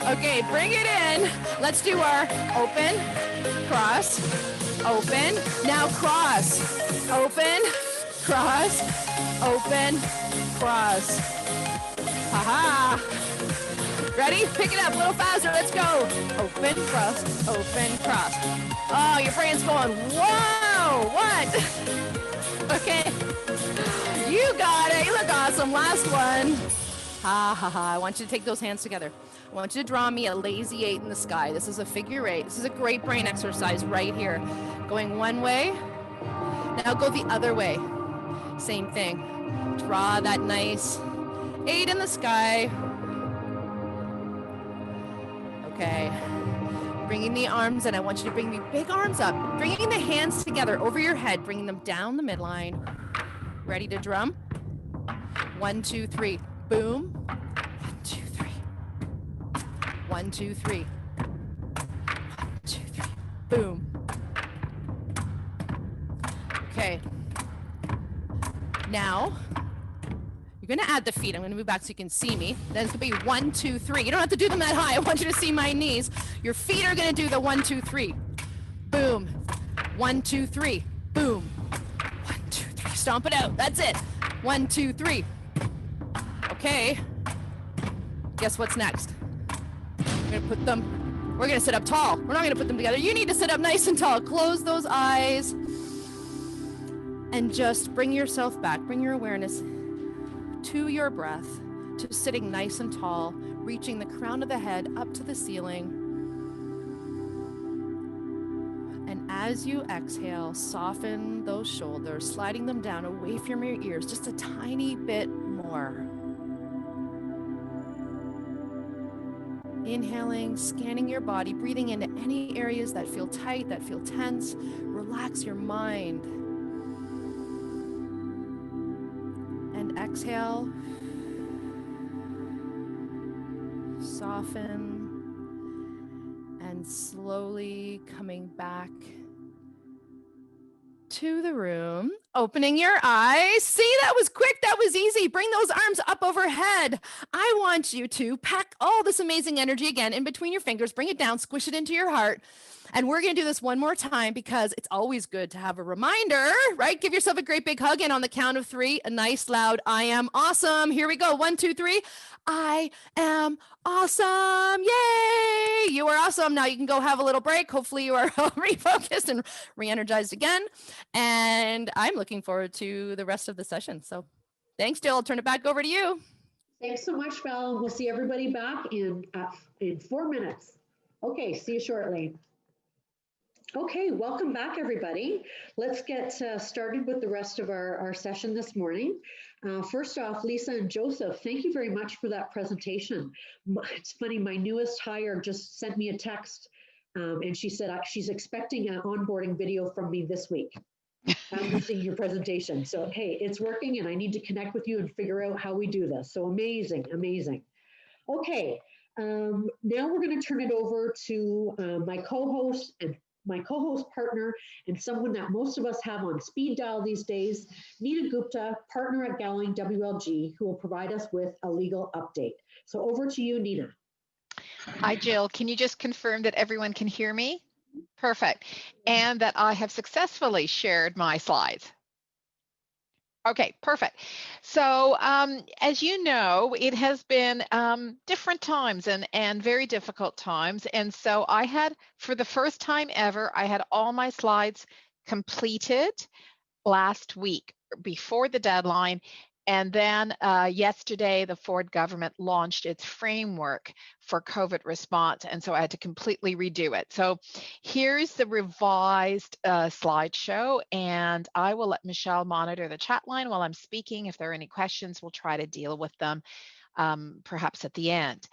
Okay, bring it in. Let's do our open, cross, open. Now cross, open, cross, open, cross. Haha. Ready? Pick it up a little faster. Let's go. Open, cross, open, cross. Oh, your brain's going, whoa, what? Okay. You got it. You look awesome. Last one. Ha ha ha. I want you to take those hands together. I want you to draw me a lazy 8 in the sky. This is a figure 8. This is a great brain exercise right here. Going one way. Now go the other way. Same thing. Draw that nice 8 in the sky. Okay. Bringing the arms in. I want you to bring the big arms up. Bringing the hands together over your head. Bringing them down the midline. Ready to drum? 1, 2, 3. Boom. 1, 2, 3. 1, 2, 3. 1, 2, 3. Boom. Okay. Now, you're going to add the feet. I'm going to move back so you can see me. Then it's going to be 1, 2, 3. You don't have to do them that high. I want you to see my knees. Your feet are going to do the 1, 2, 3. Boom. 1, 2, 3. Boom. 1, 2, 3. Stomp it out. That's it. 1, 2, 3. Okay, guess what's next? We're gonna sit up tall. We're not gonna put them together. You need to sit up nice and tall. Close those eyes and just bring yourself back. Bring your awareness to your breath, to sitting nice and tall, reaching the crown of the head up to the ceiling. And as you exhale, soften those shoulders, sliding them down away from your ears just a tiny bit more. Inhaling, scanning your body, breathing into any areas that feel tight, that feel tense. Relax your mind. And exhale. Soften. And slowly coming back to the room, opening your eyes. See, that was quick. That was easy. Bring those arms up overhead. I want you to pack all this amazing energy again in between your fingers, bring it down, squish it into your heart. And we're going to do this one more time because it's always good to have a reminder, right? Give yourself a great big hug. And on the count of 3, a nice loud, I am awesome. Here we go. 1, 2, 3. I am awesome. Yay. You are awesome. Now you can go have a little break. Hopefully you are refocused and re-energized again. And I'm looking forward to the rest of the session. So thanks, Jill. I'll turn it back over to you. Thanks so much, Val. We'll see everybody back in 4 minutes. Okay, see you shortly. Okay, welcome back, everybody. Let's get started with the rest of our session this morning. First off, Lisa and Joseph, thank you very much for that presentation. It's funny, my newest hire just sent me a text and she said she's expecting an onboarding video from me this week after seeing your presentation. So, hey, it's working and I need to connect with you and figure out how we do this. So amazing, amazing. Okay, now we're going to turn it over to my co-host partner and someone that most of us have on speed dial these days, Nina Gupta, partner at Gowling WLG, who will provide us with a legal update. So over to you, Nina. Hi, Jill. Can you just confirm that everyone can hear me? Perfect. And that I have successfully shared my slides. Okay, perfect. So as you know, it has been different times and very difficult times. And so I had, for the first time ever, I had all my slides completed last week before the deadline. And then yesterday, the Ford government launched its framework for COVID response. And so I had to completely redo it. So here's the revised slideshow. And I will let Michelle monitor the chat line while I'm speaking. If there are any questions, we'll try to deal with them perhaps at the end.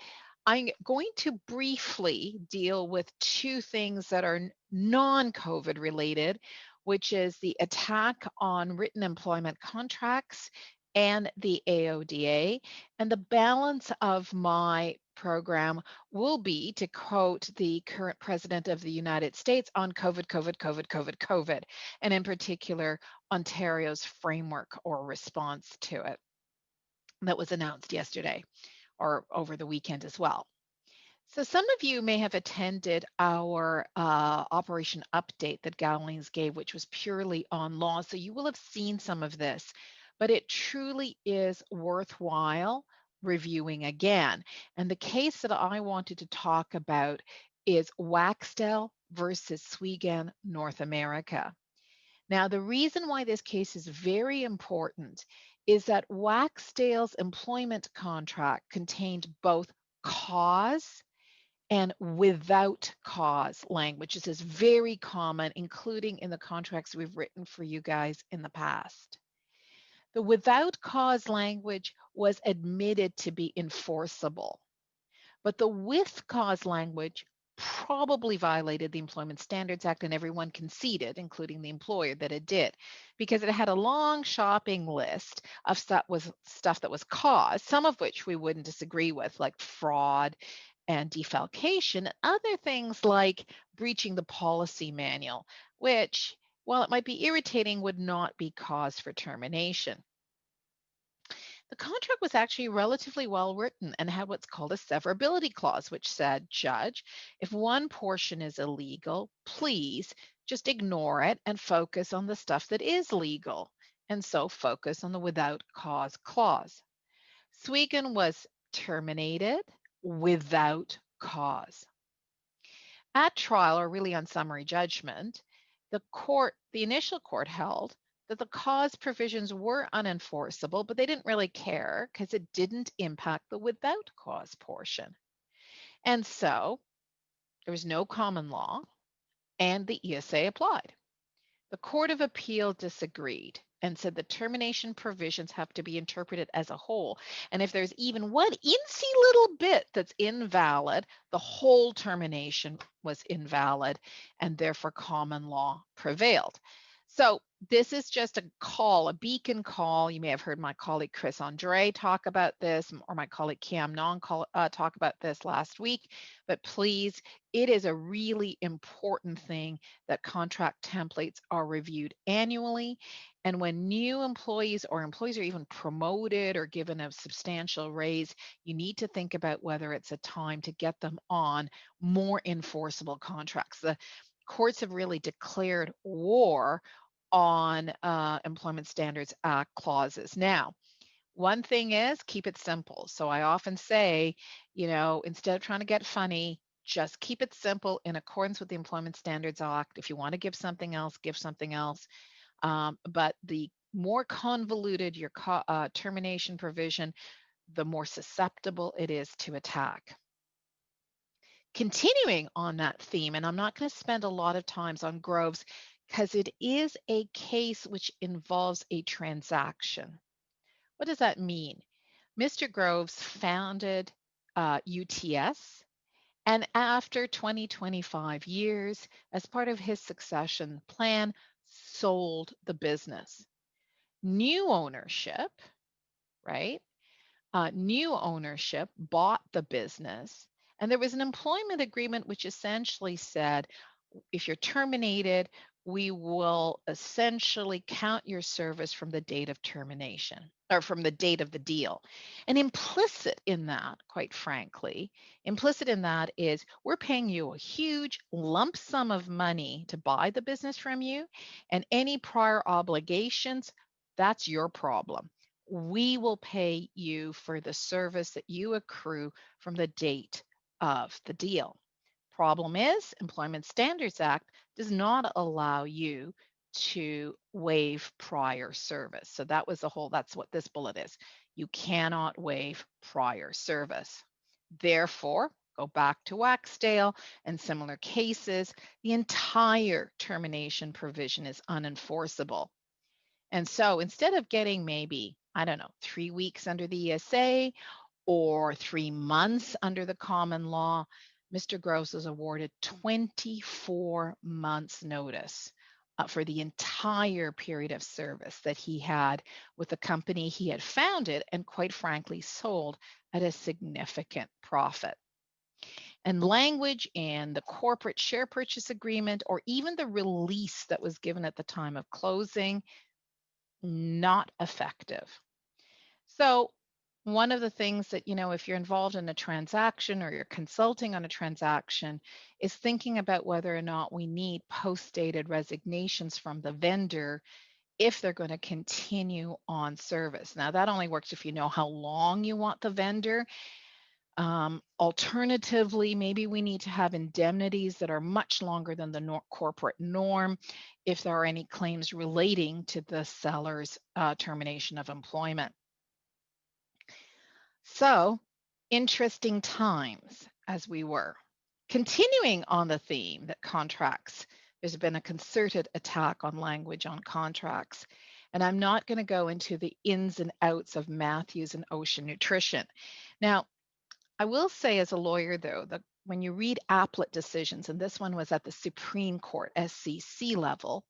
I'm going to briefly deal with 2 things that are non-COVID related, which is the attack on written employment contracts and the AODA. And the balance of my program will be to quote the current president of the United States on COVID, and in particular, Ontario's framework or response to it that was announced yesterday or over the weekend as well. So some of you may have attended our operation update that Gowlings gave, which was purely on law. So you will have seen some of this, but it truly is worthwhile reviewing again. And the case that I wanted to talk about is Waxdell versus Swegan, North America. Now, the reason why this case is very important is that Waxdale's employment contract contained both cause and without cause language. This is very common, including in the contracts we've written for you guys in the past. The without cause language was admitted to be enforceable, but the with cause language probably violated the Employment Standards Act, and everyone conceded, including the employer, that it did, because it had a long shopping list of stuff that was cause, some of which we wouldn't disagree with, like fraud and defalcation, and other things like breaching the policy manual, which, while it might be irritating, would not be cause for termination. The contract was actually relatively well written and had what's called a severability clause, which said, Judge, if one portion is illegal, please just ignore it and focus on the stuff that is legal, and so focus on the without cause clause. Swegan was terminated without cause. At trial, or really on summary judgment, the initial court held that the cause provisions were unenforceable, but they didn't really care because it didn't impact the without cause portion. And so there was no common law and the ESA applied. The Court of Appeal disagreed and said the termination provisions have to be interpreted as a whole. And if there's even one incy little bit that's invalid, the whole termination was invalid, and therefore common law prevailed. So this is just a call, a beacon call. You may have heard my colleague Chris Andre talk about this, or my colleague Cam Non talk about this last week. But please, it is a really important thing that contract templates are reviewed annually. And when new employees or employees are even promoted or given a substantial raise, you need to think about whether it's a time to get them on more enforceable contracts. The courts have really declared war on Employment Standards Act clauses. Now, one thing is keep it simple. So I often say, instead of trying to get funny, just keep it simple in accordance with the Employment Standards Act. If you want to give something else, give something else. But the more convoluted your termination provision, the more susceptible it is to attack. Continuing on that theme, and I'm not going to spend a lot of time on Groves because it is a case which involves a transaction. What does that mean? Mr. Groves founded UTS, and after 25 years, as part of his succession plan, sold the business. New ownership, right? New ownership bought the business, and there was an employment agreement which essentially said, if you're terminated, we will essentially count your service from the date of termination or from the date of the deal. And implicit in that, quite frankly, implicit in that is we're paying you a huge lump sum of money to buy the business from you, and any prior obligations, that's your problem. We will pay you for the service that you accrue from the date of the deal. Problem is, Employment Standards Act does not allow you to waive prior service. So that's what this bullet is. You cannot waive prior service. Therefore, go back to Waxdale and similar cases, the entire termination provision is unenforceable. And so instead of getting maybe, 3 weeks under the ESA or 3 months under the common law, Mr. Groves was awarded 24 months notice for the entire period of service that he had with the company he had founded and, quite frankly, sold at a significant profit. And language in the corporate share purchase agreement or even the release that was given at the time of closing, not effective. So one of the things that, if you're involved in a transaction or you're consulting on a transaction, is thinking about whether or not we need post-dated resignations from the vendor if they're going to continue on service. Now, that only works if you know how long you want the vendor. Alternatively, maybe we need to have indemnities that are much longer than the corporate norm if there are any claims relating to the seller's termination of employment. So, interesting times as we were. Continuing on the theme that contracts, there's been a concerted attack on language on contracts. And I'm not going to go into the ins and outs of Matthews and Ocean Nutrition. Now, I will say as a lawyer, though, that when you read appellate decisions, and this one was at the Supreme Court, SCC level,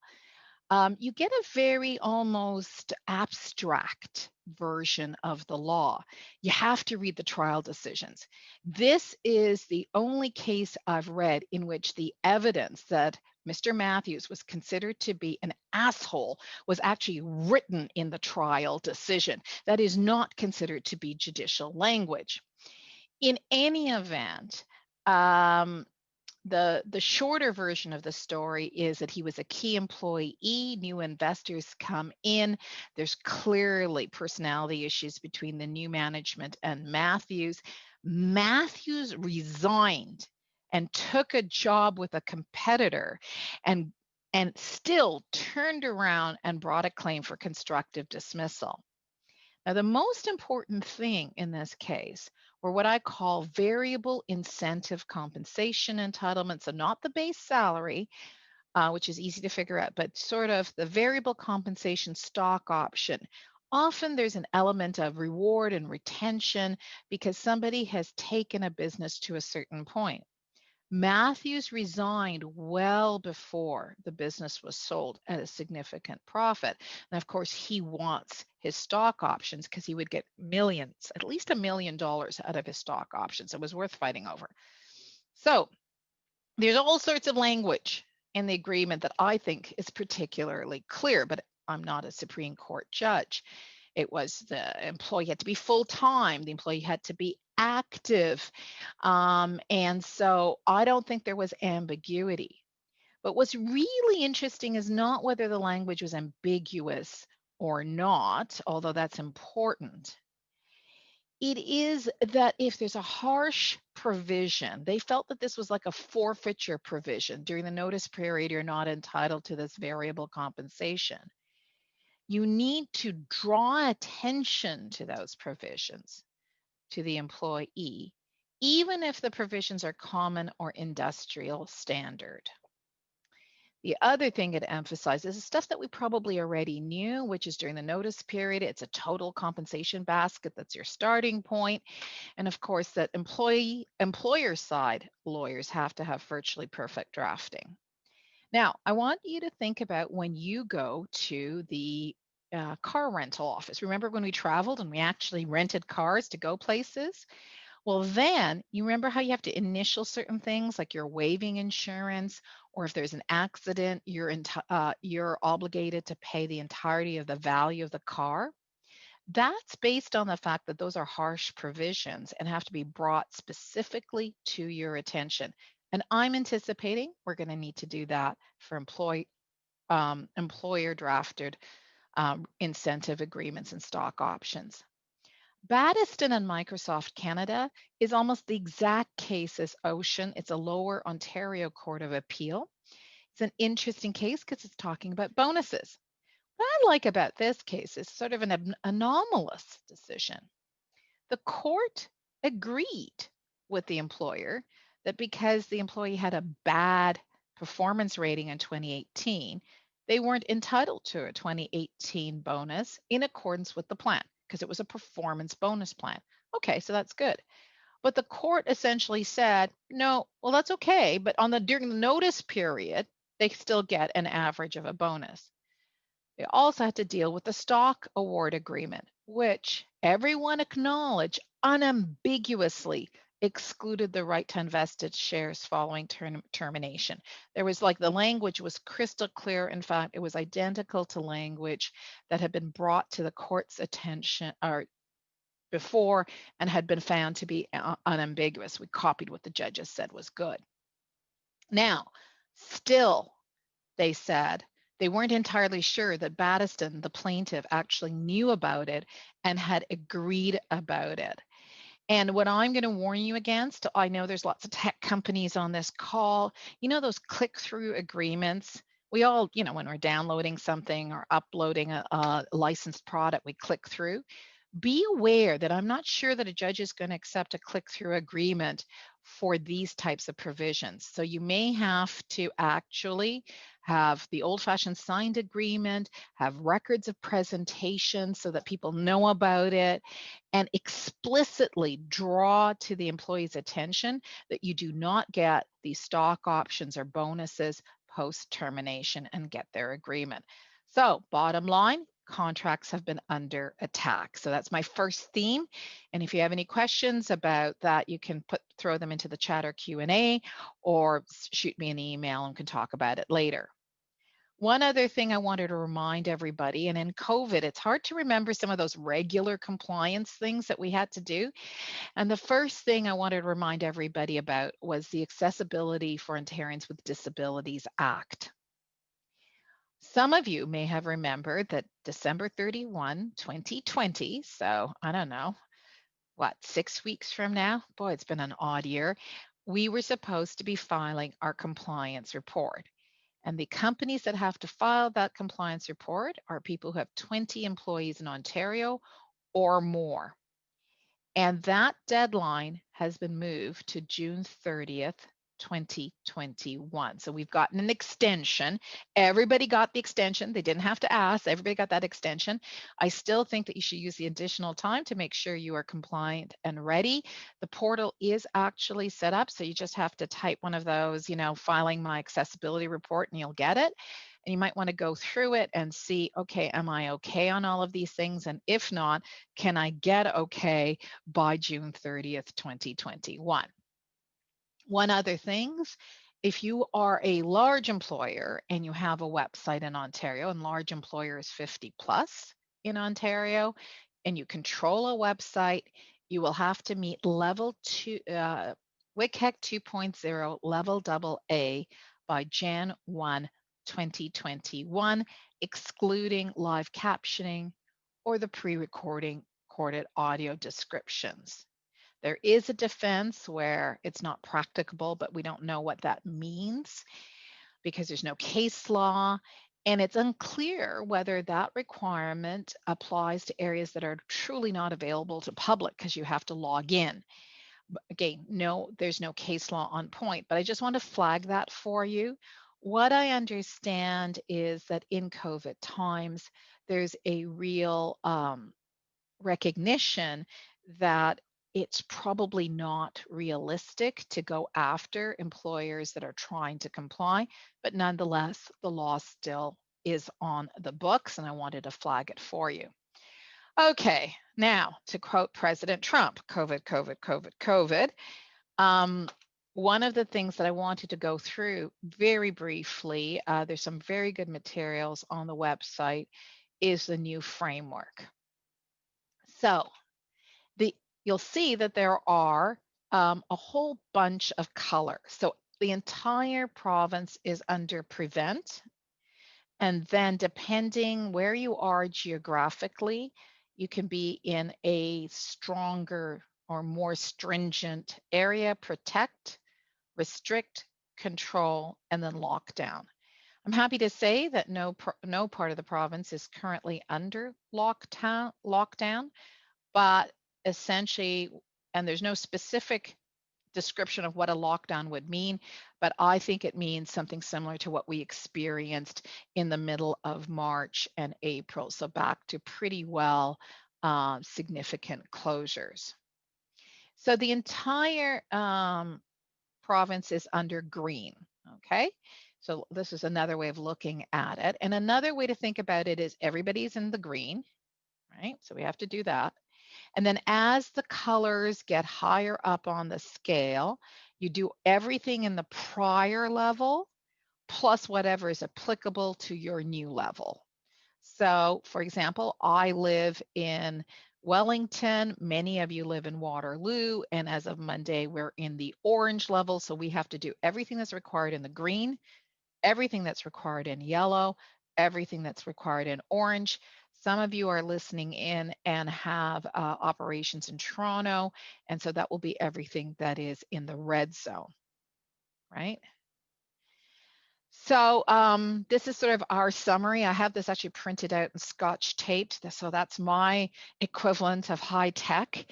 you get a very almost abstract version of the law. You have to read the trial decisions. This is the only case I've read in which the evidence that Mr. Matthews was considered to be an asshole was actually written in the trial decision. That is not considered to be judicial language. In any event, the shorter version of the story is that he was a key employee, new investors come in, there's clearly personality issues between the new management and Matthews. Matthews resigned and took a job with a competitor and still turned around and brought a claim for constructive dismissal. Now, the most important thing in this case were what I call variable incentive compensation entitlements, so not the base salary, which is easy to figure out, but sort of the variable compensation stock option. Often there's an element of reward and retention because somebody has taken a business to a certain point. Matthews resigned well before the business was sold at a significant profit. And of course, he wants his stock options because he would get millions, at least $1 million out of his stock options. It was worth fighting over. So there's all sorts of language in the agreement that I think is particularly clear, but I'm not a Supreme Court judge. It was the employee had to be full-time, the employee had to be active. And so I don't think there was ambiguity. But what's really interesting is not whether the language was ambiguous or not, although that's important. It is that if there's a harsh provision, they felt that this was like a forfeiture provision. During the notice period, you're not entitled to this variable compensation. You need to draw attention to those provisions to the employee, even if the provisions are common or industrial standard. The other thing it emphasizes is stuff that we probably already knew, which is during the notice period, it's a total compensation basket. That's your starting point. And of course, that employer side lawyers have to have virtually perfect drafting. Now, I want you to think about when you go to the car rental office. Remember when we traveled and we actually rented cars to go places? Well, then you remember how you have to initial certain things like you're waiving insurance, or if there's an accident, you're obligated to pay the entirety of the value of the car. That's based on the fact that those are harsh provisions and have to be brought specifically to your attention. And I'm anticipating we're going to need to do that for employer drafted incentive agreements and stock options. Battiston and Microsoft Canada is almost the exact case as Ocean. It's a lower Ontario Court of Appeal. It's an interesting case because it's talking about bonuses. What I like about this case is sort of an anomalous decision. The court agreed with the employer that because the employee had a bad performance rating in 2018, they weren't entitled to a 2018 bonus in accordance with the plan, because it was a performance bonus plan. Okay, so that's good. But the court essentially said, no, well, that's okay, but during the notice period, they still get an average of a bonus. They also had to deal with the stock award agreement, which everyone acknowledged unambiguously excluded the right to invested shares following termination. There was the language was crystal clear. In fact, it was identical to language that had been brought to the court's attention before and had been found to be unambiguous. We copied what the judges said was good. Now, still, they said they weren't entirely sure that Battiston, the plaintiff, actually knew about it and had agreed about it. And what I'm going to warn you against, I know there's lots of tech companies on this call, those click-through agreements. We all, when we're downloading something or uploading a licensed product, we click through. Be aware that I'm not sure that a judge is going to accept a click-through agreement for these types of provisions. So you may have to actually have the old-fashioned signed agreement, have records of presentation so that people know about it, and explicitly draw to the employee's attention that you do not get these stock options or bonuses post-termination and get their agreement. So bottom line, contracts have been under attack. So that's my first theme. And if you have any questions about that, you can throw them into the chat or Q&A or shoot me an email and we can talk about it later. One other thing I wanted to remind everybody, and in COVID, it's hard to remember some of those regular compliance things that we had to do. And the first thing I wanted to remind everybody about was the Accessibility for Ontarians with Disabilities Act. Some of you may have remembered that December 31, 2020, so I don't know, 6 weeks from now? Boy, it's been an odd year. We were supposed to be filing our compliance report. And the companies that have to file that compliance report are people who have 20 employees in Ontario or more. And that deadline has been moved to June 30th, 2021. So we've gotten an extension. Everybody got the extension. They didn't have to ask. Everybody got that extension. I still think that you should use the additional time to make sure you are compliant and ready. The portal is actually set up, so you just have to type one of those, filing my accessibility report, and you'll get it. And you might want to go through it and see, okay, am I okay on all of these things? And if not, can I get okay by June 30th, 2021? One other things, if you are a large employer and you have a website in Ontario, and large employer is 50 plus in Ontario, and you control a website, you will have to meet level 2, WCAG 2.0 level AA by Jan 1, 2021, excluding live captioning or the pre-recorded audio descriptions. There is a defense where it's not practicable, but we don't know what that means because there's no case law, and it's unclear whether that requirement applies to areas that are truly not available to public because you have to log in. Again, no, there's no case law on point, but I just want to flag that for you. What I understand is that in COVID times, there's a real recognition that it's probably not realistic to go after employers that are trying to comply, but nonetheless, the law still is on the books, and I wanted to flag it for you. Okay, now to quote President Trump, COVID, COVID, COVID, COVID. One of the things that I wanted to go through very briefly, there's some very good materials on the website, is the new framework. So you'll see that there are a whole bunch of colors. So the entire province is under prevent. And then depending where you are geographically, you can be in a stronger or more stringent area, protect, restrict, control, and then lockdown. I'm happy to say that no part of the province is currently under lockdown, but essentially, and there's no specific description of what a lockdown would mean, but I think it means something similar to what we experienced in the middle of March and April. So back to pretty well significant closures. So the entire province is under green, okay? So this is another way of looking at it. And another way to think about it is everybody's in the green, right? So we have to do that. And then as the colors get higher up on the scale, you do everything in the prior level plus whatever is applicable to your new level. So for example, I live in Wellington, many of you live in Waterloo, and as of Monday, we're in the orange level. So we have to do everything that's required in the green, everything that's required in yellow, everything that's required in orange. Some of you are listening in and have operations in Toronto, and so that will be everything that is in the red zone, right? So this is sort of our summary. I have this actually printed out and scotch taped, so that's my equivalent of high tech.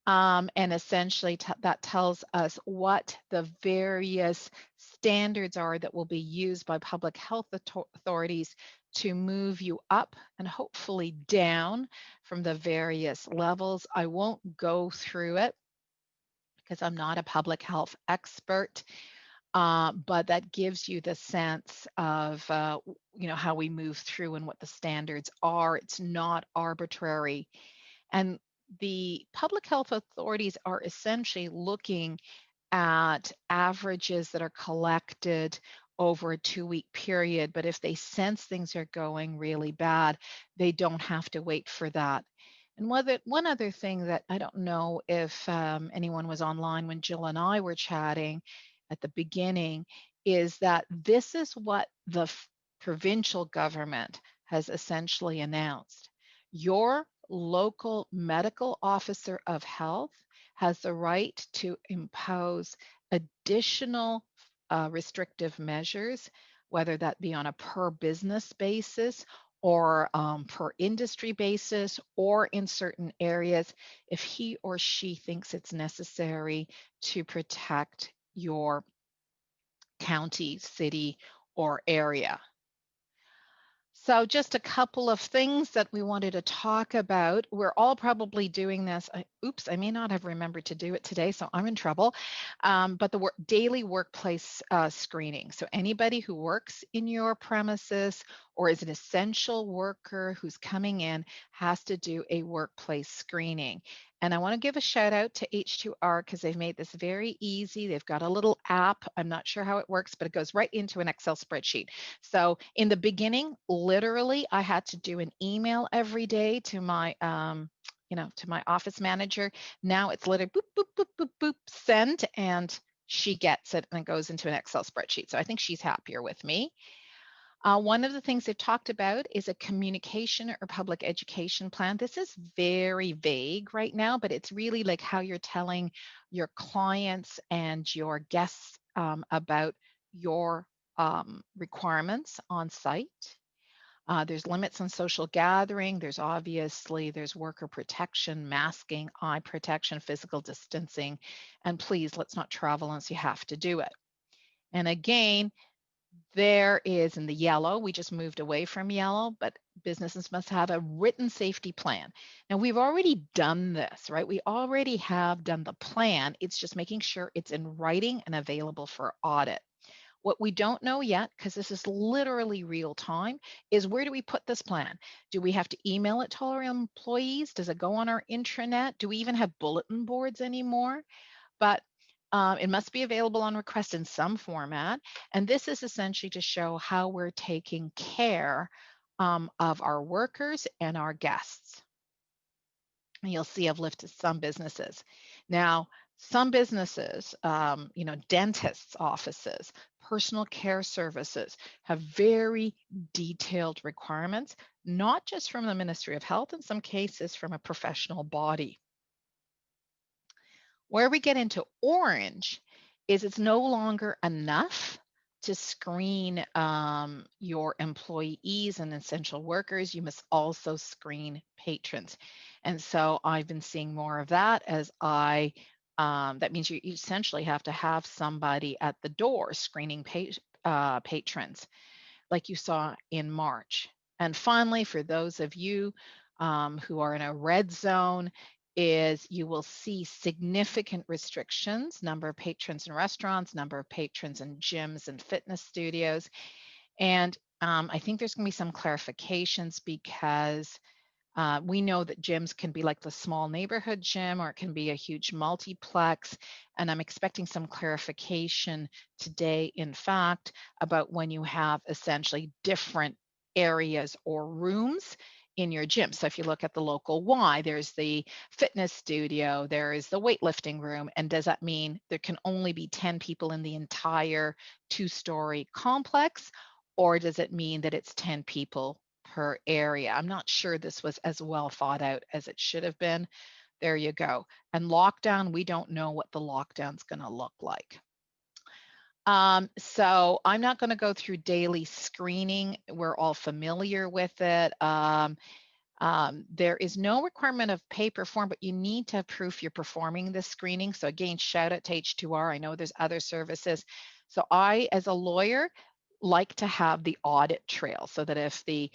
And essentially that tells us what the various standards are that will be used by public health authorities to move you up and hopefully down from the various levels. I won't go through it because I'm not a public health expert, but that gives you the sense of how we move through and what the standards are. It's not arbitrary. And the public health authorities are essentially looking at averages that are collected over a 2-week period. But if they sense things are going really bad, they don't have to wait for that. And one other thing that I don't know if anyone was online when Jill and I were chatting at the beginning is that this is what the provincial government has essentially announced. Your local medical officer of health has the right to impose additional restrictive measures, whether that be on a per business basis or per industry basis, or in certain areas, if he or she thinks it's necessary to protect your county, city, or area. So just a couple of things that we wanted to talk about. We're all probably doing this. Oops, I may not have remembered to do it today, so I'm in trouble. But the daily workplace screening. So anybody who works in your premises or is an essential worker who's coming in has to do a workplace screening. And I want to give a shout out to H2R because they've made this very easy. They've got a little app. I'm not sure how it works, but it goes right into an Excel spreadsheet. So in the beginning, literally, I had to do an email every day to my, to my office manager. Now it's literally boop, boop, boop, boop, boop, send, and she gets it and it goes into an Excel spreadsheet. So I think she's happier with me. One of the things they've talked about is a communication or public education plan. This is very vague right now, but it's really like how you're telling your clients and your guests about your requirements on site. There's limits on social gathering. There's worker protection, masking, eye protection, physical distancing, and please, let's not travel unless you have to do it. And again, there is in the yellow, we just moved away from yellow, but businesses must have a written safety plan. Now we've already done this, right? We already have done the plan. It's just making sure it's in writing and available for audit. What we don't know yet, because this is literally real time, is where do we put this plan? Do we have to email it to all our employees? Does it go on our intranet? Do we even have bulletin boards anymore? But it must be available on request in some format. And this is essentially to show how we're taking care of our workers and our guests. And you'll see I've listed some businesses. Now, some businesses, dentists' offices, personal care services have very detailed requirements, not just from the Ministry of Health, in some cases from a professional body. Where we get into orange is it's no longer enough to screen your employees and essential workers. You must also screen patrons. And so I've been seeing more of that as that means you essentially have to have somebody at the door screening patrons like you saw in March. And finally, for those of you who are in a red zone, is you will see significant restrictions, number of patrons in restaurants, number of patrons in gyms and fitness studios. And I think there's going to be some clarifications because we know that gyms can be like the small neighborhood gym or it can be a huge multiplex. And I'm expecting some clarification today, in fact, about when you have essentially different areas or rooms in your gym. So if you look at the local Y, there's the fitness studio, there is the weightlifting room. And does that mean there can only be 10 people in the entire 2-story complex? Or does it mean that it's 10 people per area? I'm not sure this was as well thought out as it should have been. There you go. And lockdown, we don't know what the lockdown's going to look like. So I'm not going to go through daily screening. We're all familiar with it. There is no requirement of paper form, but you need to have proof you're performing the screening. So again, shout out to H2R. I know there's other services. So I, as a lawyer, like to have the audit trail so that if the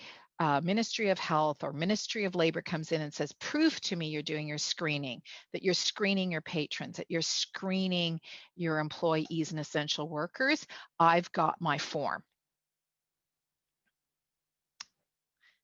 Ministry of Health or Ministry of Labor comes in and says, prove to me you're doing your screening, that you're screening your patrons, that you're screening your employees and essential workers, I've got my form.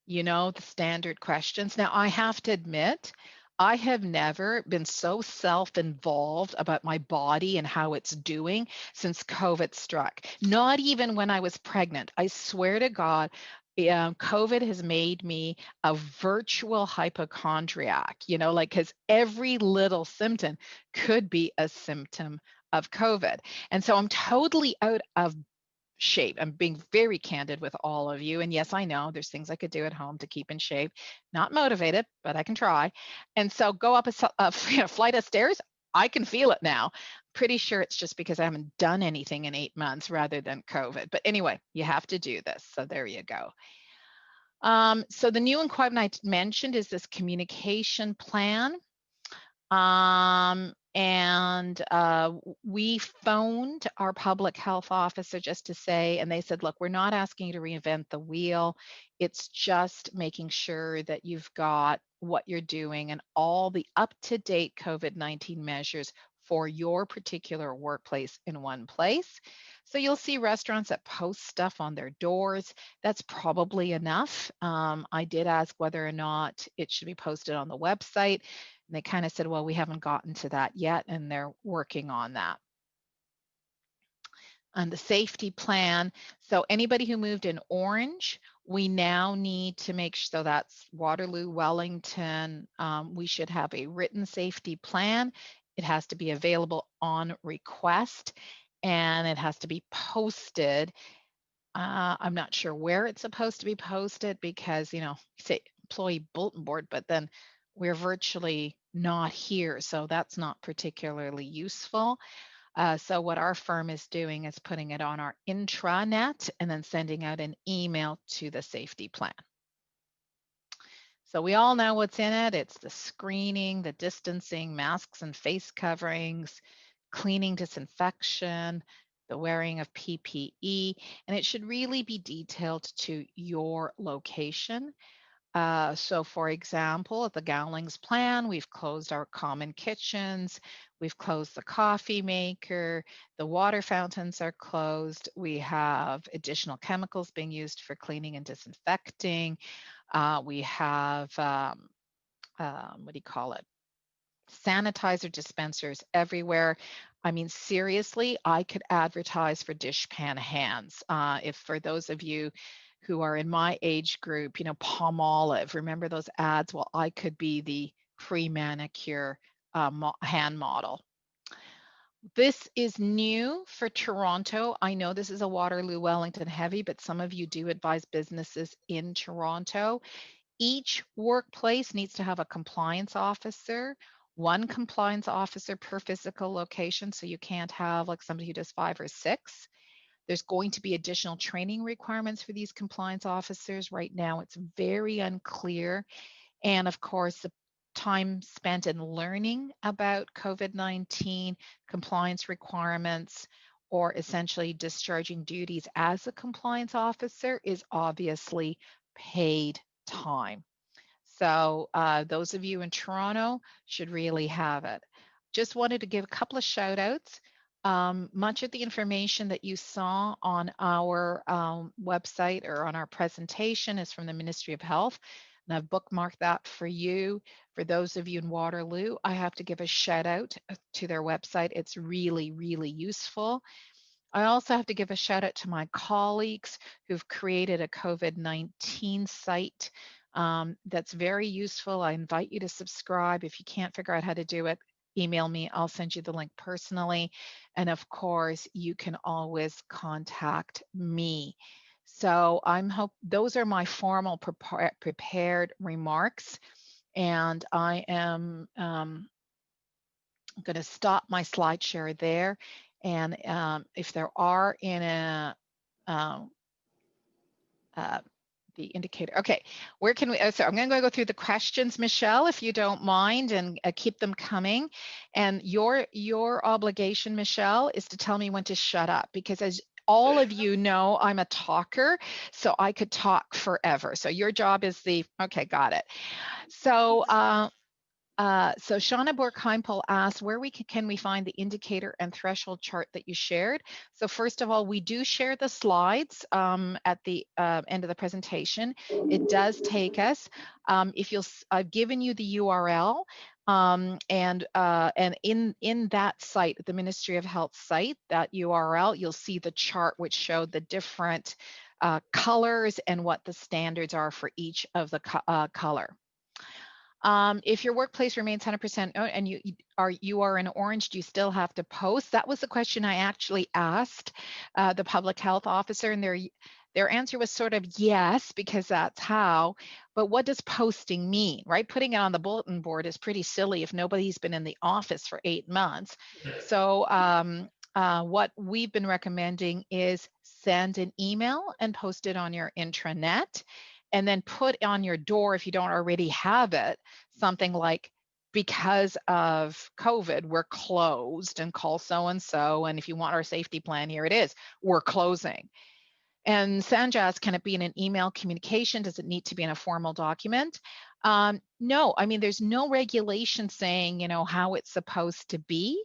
You know, the standard questions. Now, I have to admit, I have never been so self-involved about my body and how it's doing since COVID struck. Not even when I was pregnant. I swear to God, COVID has made me a virtual hypochondriac, because every little symptom could be a symptom of COVID. And so I'm totally out of shape. I'm being very candid with all of you. And yes, I know there's things I could do at home to keep in shape. Not motivated, but I can try. And so go up a flight of stairs, I can feel it now. Pretty sure it's just because I haven't done anything in 8 months rather than COVID. But anyway, you have to do this. So there you go. So the new requirement I mentioned is this communication plan. And we phoned our public health officer just to say, and they said, look, we're not asking you to reinvent the wheel. It's just making sure that you've got what you're doing and all the up-to-date COVID-19 measures for your particular workplace in one place. So you'll see restaurants that post stuff on their doors. That's probably enough. I did ask whether or not it should be posted on the website. And they kind of said, well, we haven't gotten to that yet, and they're working on that. On the safety plan, so anybody who moved in orange, we now need to make sure, so that's Waterloo, Wellington, we should have a written safety plan. It has to be available on request, and it has to be posted. I'm not sure where it's supposed to be posted because, you know, say employee bulletin board, but then we're virtually not here, so that's not particularly useful. So what our firm is doing is putting it on our intranet and then sending out an email to the safety plan. So we all know what's in it. It's the screening, the distancing, masks and face coverings, cleaning, disinfection, the wearing of PPE, and it should really be detailed to your location. So for example, at the Gowlings plan, we've closed our common kitchens, we've closed the coffee maker, the water fountains are closed, we have additional chemicals being used for cleaning and disinfecting, we have, what do you call it? Sanitizer dispensers everywhere. I mean, seriously, I could advertise for dishpan hands. If for those of you who are in my age group, you know, Palmolive, remember those ads? Well, I could be the pre-manicure hand model. This is new for Toronto. I know this is a Waterloo, Wellington heavy, but some of you do advise businesses in Toronto. Each workplace needs to have a compliance officer, one compliance officer per physical location. So you can't have like somebody who does 5 or 6. There's going to be additional training requirements for these compliance officers. Right now, it's very unclear. And of course, the time spent in learning about COVID-19 compliance requirements or essentially discharging duties as a compliance officer is obviously paid time. So those of you in Toronto should really have it. Just wanted to give a couple of shout outs. Much of the information that you saw on our website or on our presentation is from the Ministry of Health, and I've bookmarked that for you. For those of you in Waterloo, I have to give a shout out to their website. It's really, really useful. I also have to give a shout out to my colleagues who've created a COVID-19 site that's very useful. I invite you to subscribe. If you can't figure out how to do it, email me. I'll send you the link personally. And of course, you can always contact me. So those are my formal prepared remarks. And I am going to stop my slide share there. And if there are in the indicator. Okay, where can we, so I'm going to go through the questions, Michelle, if you don't mind, and keep them coming. And your obligation, Michelle, is to tell me when to shut up, because as all of you know, I'm a talker, so I could talk forever. So your job is okay, got it. So, so Shauna Bork-Heimpel asked, where can we find the indicator and threshold chart that you shared? So first of all, we do share the slides at the end of the presentation. It does take us. I've given you the URL, and in that site, the Ministry of Health site, that URL, you'll see the chart which showed the different colors and what the standards are for each of the color. If your workplace remains 100% and you are in orange, do you still have to post? That was the question I actually asked the public health officer, and their answer was sort of yes, because that's how. But what does posting mean, right? Putting it on the bulletin board is pretty silly if nobody's been in the office for 8 months. So what we've been recommending is send an email and post it on your intranet. And then put on your door, if you don't already have it, something like because of COVID, we're closed, and call so-and-so. And if you want our safety plan, here it is, we're closing. And Sanjay, can it be in an email communication? Does it need to be in a formal document? No, I mean, there's no regulation saying, you know, how it's supposed to be.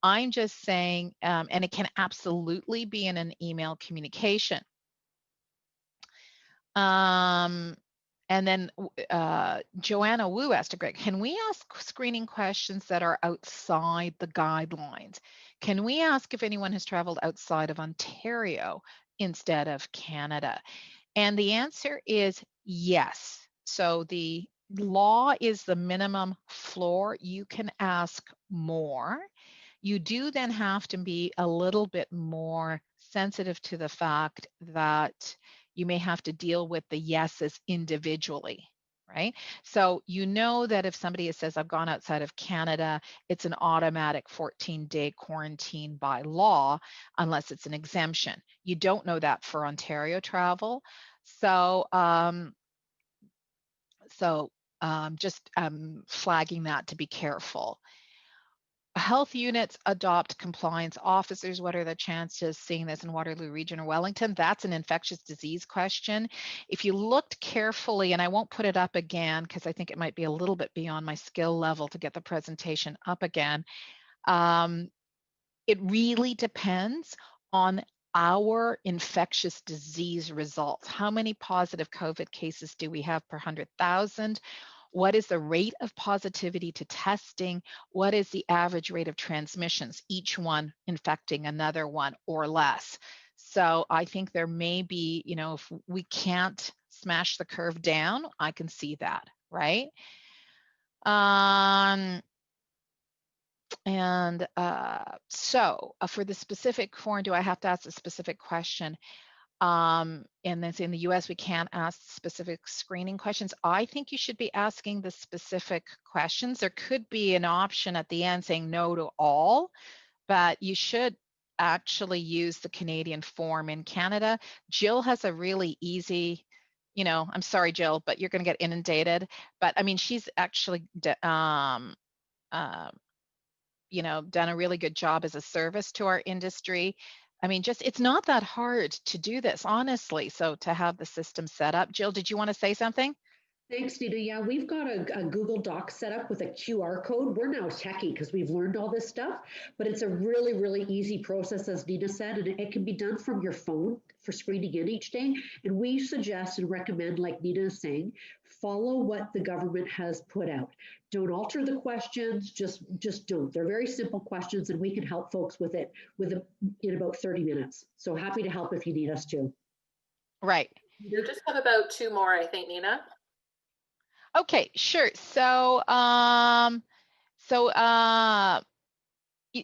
I'm just saying, and it can absolutely be in an email communication. And then Joanna Wu asked a great, can we ask screening questions that are outside the guidelines? Can we ask if anyone has traveled outside of Ontario instead of Canada? And the answer is yes. So the law is the minimum floor. You can ask more. You do then have to be a little bit more sensitive to the fact that you may have to deal with the yeses individually, right? So you know that if somebody says, I've gone outside of Canada, it's an automatic 14-day quarantine by law, unless it's an exemption. You don't know that for Ontario travel. So, just flagging that to be careful. Health units adopt compliance officers. What are the chances seeing this in Waterloo Region or Wellington? That's an infectious disease question. If you looked carefully, and I won't put it up again because I think it might be a little bit beyond my skill level to get the presentation up again. It really depends on our infectious disease results. How many positive COVID cases do we have per 100,000? What is the rate of positivity to testing? What is the average rate of transmissions, each one infecting another one or less? So I think there may be, you know, if we can't smash the curve down, I can see that, right? So for the specific form, do I have to ask a specific question? And then in the US, we can't ask specific screening questions. I think you should be asking the specific questions. There could be an option at the end saying no to all, but you should actually use the Canadian form. In Canada, Jill has a really easy, you know, I'm sorry, Jill, but you're going to get inundated. But I mean, she's actually, you know, done a really good job as a service to our industry. I mean, just, it's not that hard to do this, honestly. So to have the system set up. Jill, did you want to say something? Thanks, Nina. Yeah, we've got a Google Doc set up with a QR code. We're now techie because we've learned all this stuff, but it's a really, really easy process, as Nina said, and it can be done from your phone for screening in each day. And we suggest and recommend, like Nina is saying, follow what the government has put out. Don't alter the questions, just don't. They're very simple questions, and we can help folks with it in about 30 minutes. So happy to help if you need us to. Right. You just have about 2 more, I think, Nina. Okay, sure. So,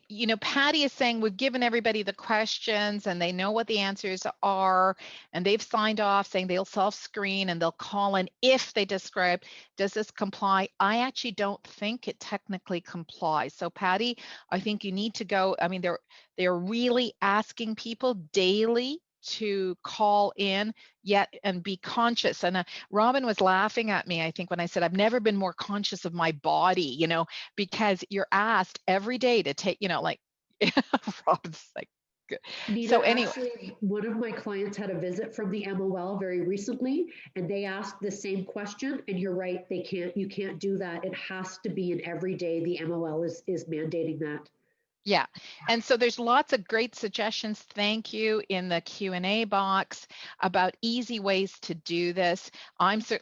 you know, Patty is saying we've given everybody the questions and they know what the answers are, and they've signed off saying they'll self-screen and they'll call in if they describe, does this comply? I actually don't think it technically complies. So Patty, I think you need to go, I mean, they're really asking people daily to call in yet and be conscious. And Robin was laughing at me, I think, when I said, I've never been more conscious of my body, you know, because you're asked every day to take, you know, like, Robin's like, good. Nina, So anyway. Actually, one of my clients had a visit from the MOL very recently, and they asked the same question, and you're right, you can't do that. It has to be an every day. The MOL is mandating that. Yeah, and so there's lots of great suggestions, thank you, in the Q&A box about easy ways to do this.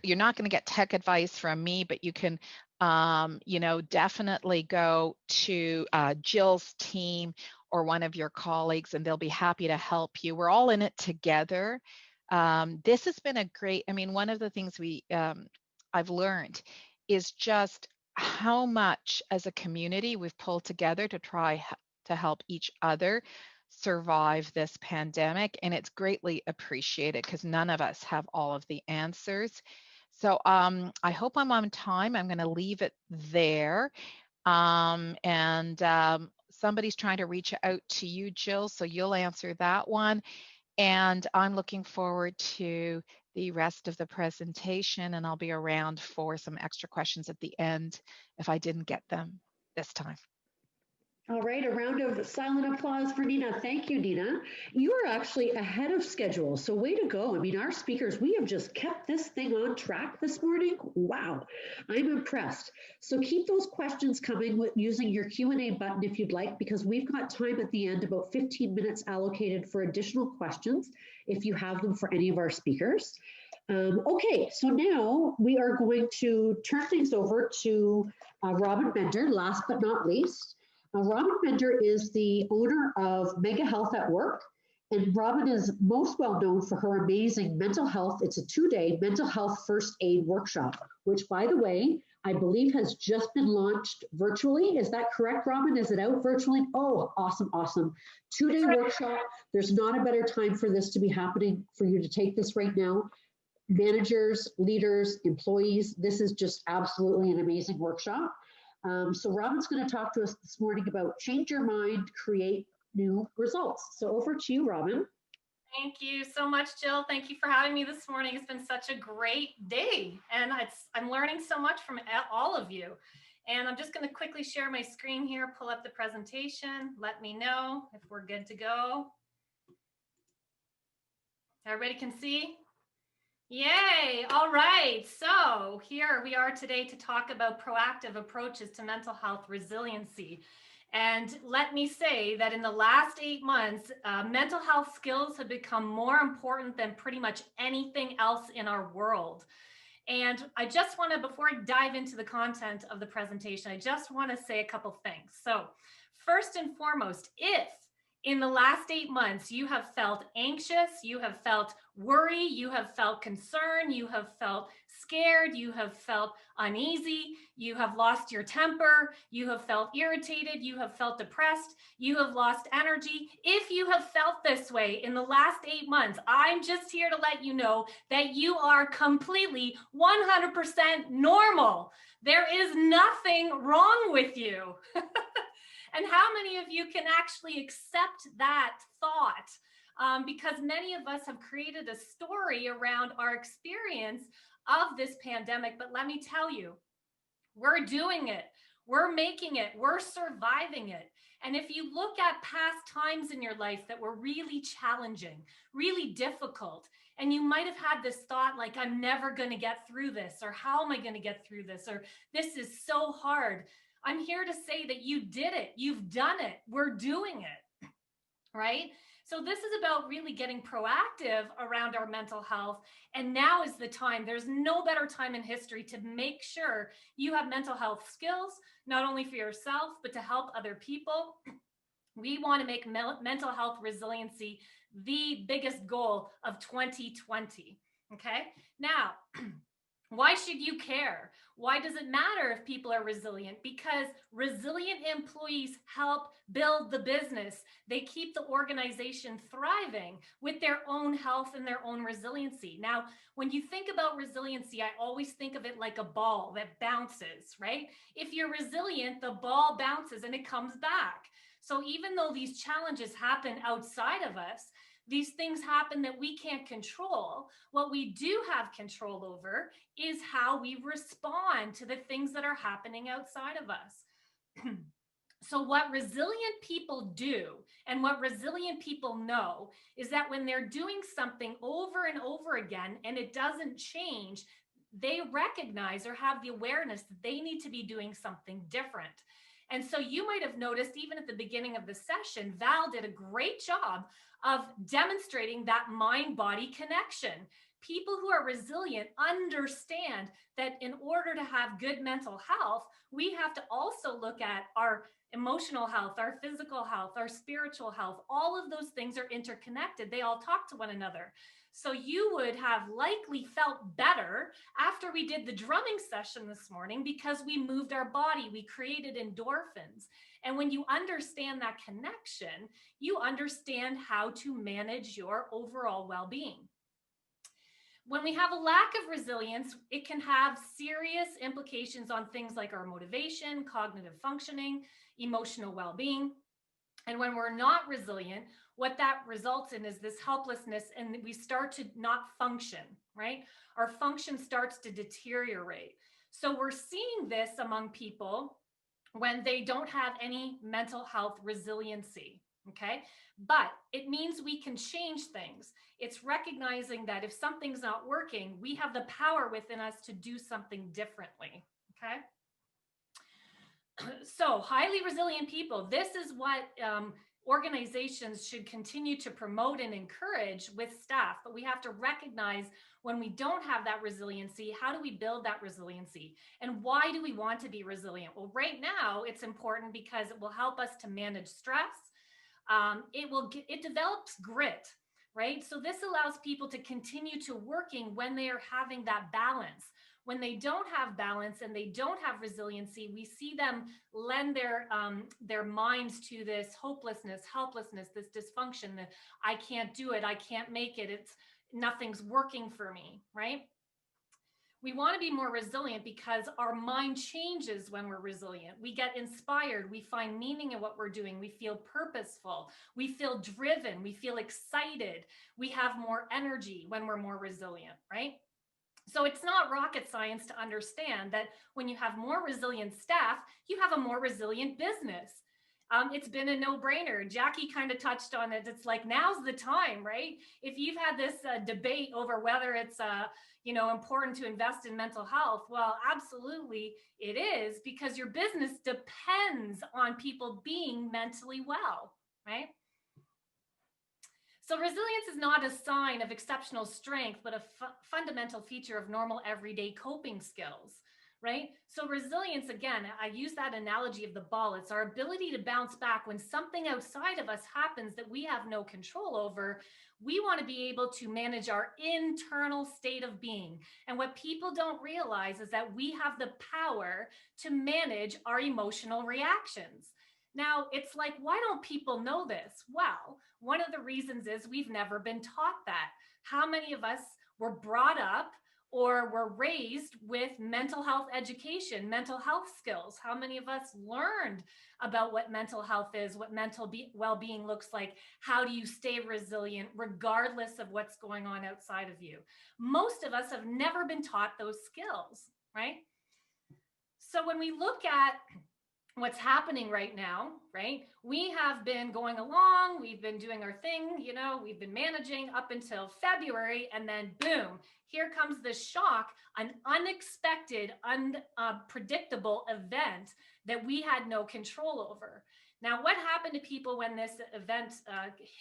You're not going to get tech advice from me, but you can, you know, definitely go to Jill's team or one of your colleagues, and they'll be happy to help you. We're all in it together. This has been a great, I mean, one of the things I've learned is just how much as a community we've pulled together to try to help each other survive this pandemic. And it's greatly appreciated because none of us have all of the answers. So I hope I'm on time. I'm going to leave it there. Somebody's trying to reach out to you, Jill, so you'll answer that one. And I'm looking forward to the rest of the presentation, and I'll be around for some extra questions at the end if I didn't get them this time. All right, a round of silent applause for Nina. Thank you, Nina. You are actually ahead of schedule, so way to go. I mean, our speakers, we have just kept this thing on track this morning. Wow, I'm impressed. So keep those questions coming with using your Q&A button if you'd like, because we've got time at the end, about 15 minutes allocated for additional questions if you have them for any of our speakers. Okay, so now we are going to turn things over to Robin Bender, last but not least. Robin Bender is the owner of Mega Health at Work, and Robin is most well known for her amazing mental health. It's a 2-day mental health first aid workshop, which, by the way, I believe has just been launched virtually. Is that correct, Robin? Is it out virtually? Oh, awesome, awesome. 2-day workshop. There's not a better time for this to be happening, for you to take this right now. Managers, leaders, employees, this is just absolutely an amazing workshop. So Robin's going to talk to us this morning about change your mind, create new results. So over to you, Robin. Thank you so much, Jill. Thank you for having me this morning. It's been such a great day, and I'm learning so much from all of you. And I'm just going to quickly share my screen here, pull up the presentation. Let me know if we're good to go. Everybody can see? Yay! All right, so here we are today to talk about proactive approaches to mental health resiliency. And let me say that in the last 8 months, mental health skills have become more important than pretty much anything else in our world. And I just want to, before I dive into the content of the presentation, I just want to say a couple things. So first and foremost, if in the last 8 months, you have felt anxious, you have felt worry, you have felt concern, you have felt scared, you have felt uneasy, you have lost your temper, you have felt irritated, you have felt depressed, you have lost energy. If you have felt this way in the last 8 months, I'm just here to let you know that you are completely 100% normal. There is nothing wrong with you. And how many of you can actually accept that thought? Because many of us have created a story around our experience of this pandemic. But let me tell you, we're doing it. We're making it. We're surviving it. And if you look at past times in your life that were really challenging, really difficult, and you might have had this thought like, I'm never going to get through this, or how am I going to get through this, or this is so hard. I'm here to say that you did it. You've done it. We're doing it, right? So this is about really getting proactive around our mental health. And now is the time. There's no better time in history to make sure you have mental health skills, not only for yourself, but to help other people. We want to make mental health resiliency the biggest goal of 2020, okay? Now, why should you care? Why does it matter if people are resilient? Because resilient employees help build the business. They keep the organization thriving with their own health and their own resiliency. Now, when you think about resiliency, I always think of it like a ball that bounces, right? If you're resilient, the ball bounces and it comes back. So even though these challenges happen outside of us, these things happen that we can't control. What we do have control over is how we respond to the things that are happening outside of us. So what resilient people do and what resilient people know is that when they're doing something over and over again and it doesn't change, they recognize or have the awareness that they need to be doing something different. And so you might have noticed even at the beginning of the session, Val did a great job of demonstrating that mind-body connection. People who are resilient understand that in order to have good mental health, we have to also look at our emotional health, our physical health, our spiritual health. All of those things are interconnected. They all talk to one another. So you would have likely felt better after we did the drumming session this morning because we moved our body, we created endorphins. And when you understand that connection, you understand how to manage your overall well-being. When we have a lack of resilience, it can have serious implications on things like our motivation, cognitive functioning, emotional well-being. And when we're not resilient, what that results in is this helplessness, and we start to not function, right? Our function starts to deteriorate. So we're seeing this among people when they don't have any mental health resiliency, okay? But it means we can change things. It's recognizing that if something's not working, we have the power within us to do something differently, okay? So highly resilient people, this is what organizations should continue to promote and encourage with staff, but we have to recognize when we don't have that resiliency, how do we build that resiliency? And why do we want to be resilient? Well, right now it's important because it will help us to manage stress. It develops grit, right? So this allows people to continue to working when they are having that balance. When they don't have balance and they don't have resiliency, we see them lend their minds to this hopelessness, helplessness, this dysfunction that I can't do it, I can't make it, nothing's working for me, right? We want to be more resilient because our mind changes when we're resilient. We get inspired, we find meaning in what we're doing, we feel purposeful, we feel driven, we feel excited, we have more energy when we're more resilient, right? So it's not rocket science to understand that when you have more resilient staff, you have a more resilient business. It's been a no-brainer. Jackie kind of touched on it. It's like, now's the time, right? If you've had this debate over whether it's important to invest in mental health, well, absolutely it is, because your business depends on people being mentally well, right? So resilience is not a sign of exceptional strength, but a fundamental feature of normal everyday coping skills, right? So resilience, again, I use that analogy of the ball. It's our ability to bounce back when something outside of us happens that we have no control over. We want to be able to manage our internal state of being. And what people don't realize is that we have the power to manage our emotional reactions. Now, it's like, why don't people know this? Well, one of the reasons is we've never been taught that. How many of us were brought up or were raised with mental health education, mental health skills? How many of us learned about what mental health is, what mental well-being looks like? How do you stay resilient regardless of what's going on outside of you? Most of us have never been taught those skills, right? So when we look at what's happening right now, right? We have been going along, we've been doing our thing, we've been managing up until February, and then boom, here comes the shock, an unexpected, unpredictable event that we had no control over. Now, what happened to people when this event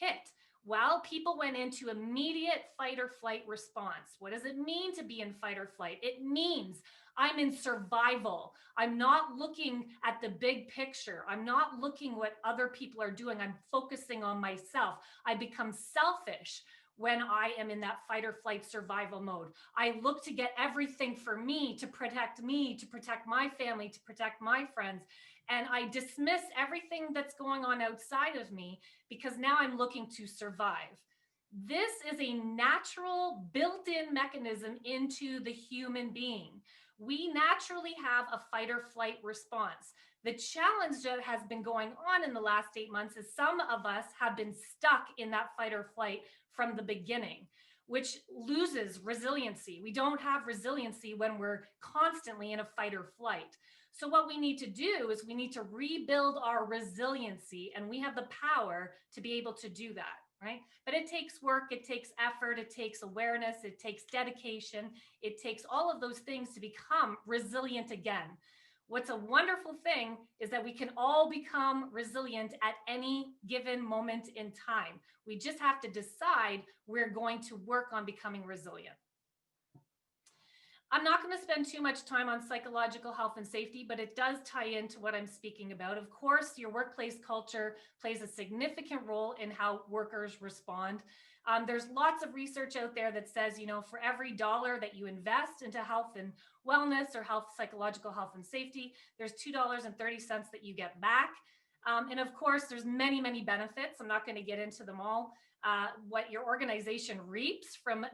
hit? Well, people went into immediate fight or flight response. What does it mean to be in fight or flight? It means I'm in survival. I'm not looking at the big picture. I'm not looking what other people are doing. I'm focusing on myself. I become selfish when I am in that fight or flight survival mode. I look to get everything for me, to protect my family, to protect my friends. And I dismiss everything that's going on outside of me because now I'm looking to survive. This is a natural built-in mechanism into the human being. We naturally have a fight or flight response. The challenge that has been going on in the last 8 months is some of us have been stuck in that fight or flight from the beginning, which loses resiliency. We don't have resiliency when we're constantly in a fight or flight. So what we need to do is we need to rebuild our resiliency, and we have the power to be able to do that, right? But it takes work, it takes effort, it takes awareness, it takes dedication, it takes all of those things to become resilient again. What's a wonderful thing is that we can all become resilient at any given moment in time. We just have to decide we're going to work on becoming resilient. I'm not going to spend too much time on psychological health and safety, but it does tie into what I'm speaking about. Of course, your workplace culture plays a significant role in how workers respond. There's lots of research out there that says, for every dollar that you invest into health and wellness or psychological health and safety, there's $2.30 that you get back. And of course, there's many, many benefits. I'm not going to get into them all. What your organization reaps from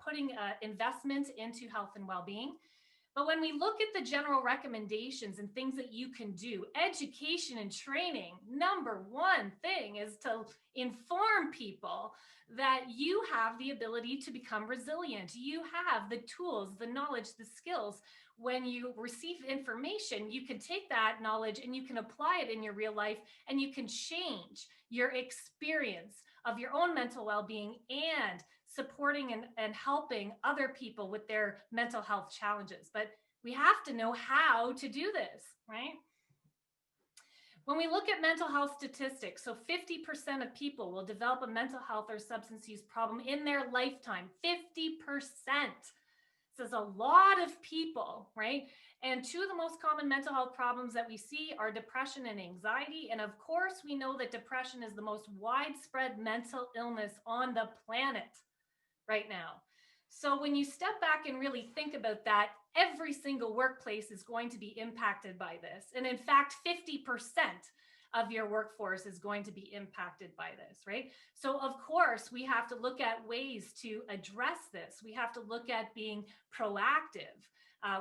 putting investment into health and well-being. But when we look at the general recommendations and things that you can do, education and training, number one thing is to inform people that you have the ability to become resilient. You have the tools, the knowledge, the skills. When you receive information, you can take that knowledge and you can apply it in your real life, and you can change your experience of your own mental well-being and supporting and helping other people with their mental health challenges. But we have to know how to do this, right? When we look at mental health statistics, so 50% of people will develop a mental health or substance use problem in their lifetime. 50%. This is a lot of people, right? And two of the most common mental health problems that we see are depression and anxiety. And of course, we know that depression is the most widespread mental illness on the planet right now. So when you step back and really think about that, every single workplace is going to be impacted by this. And in fact, 50% of your workforce is going to be impacted by this, right? So of course, we have to look at ways to address this. We have to look at being proactive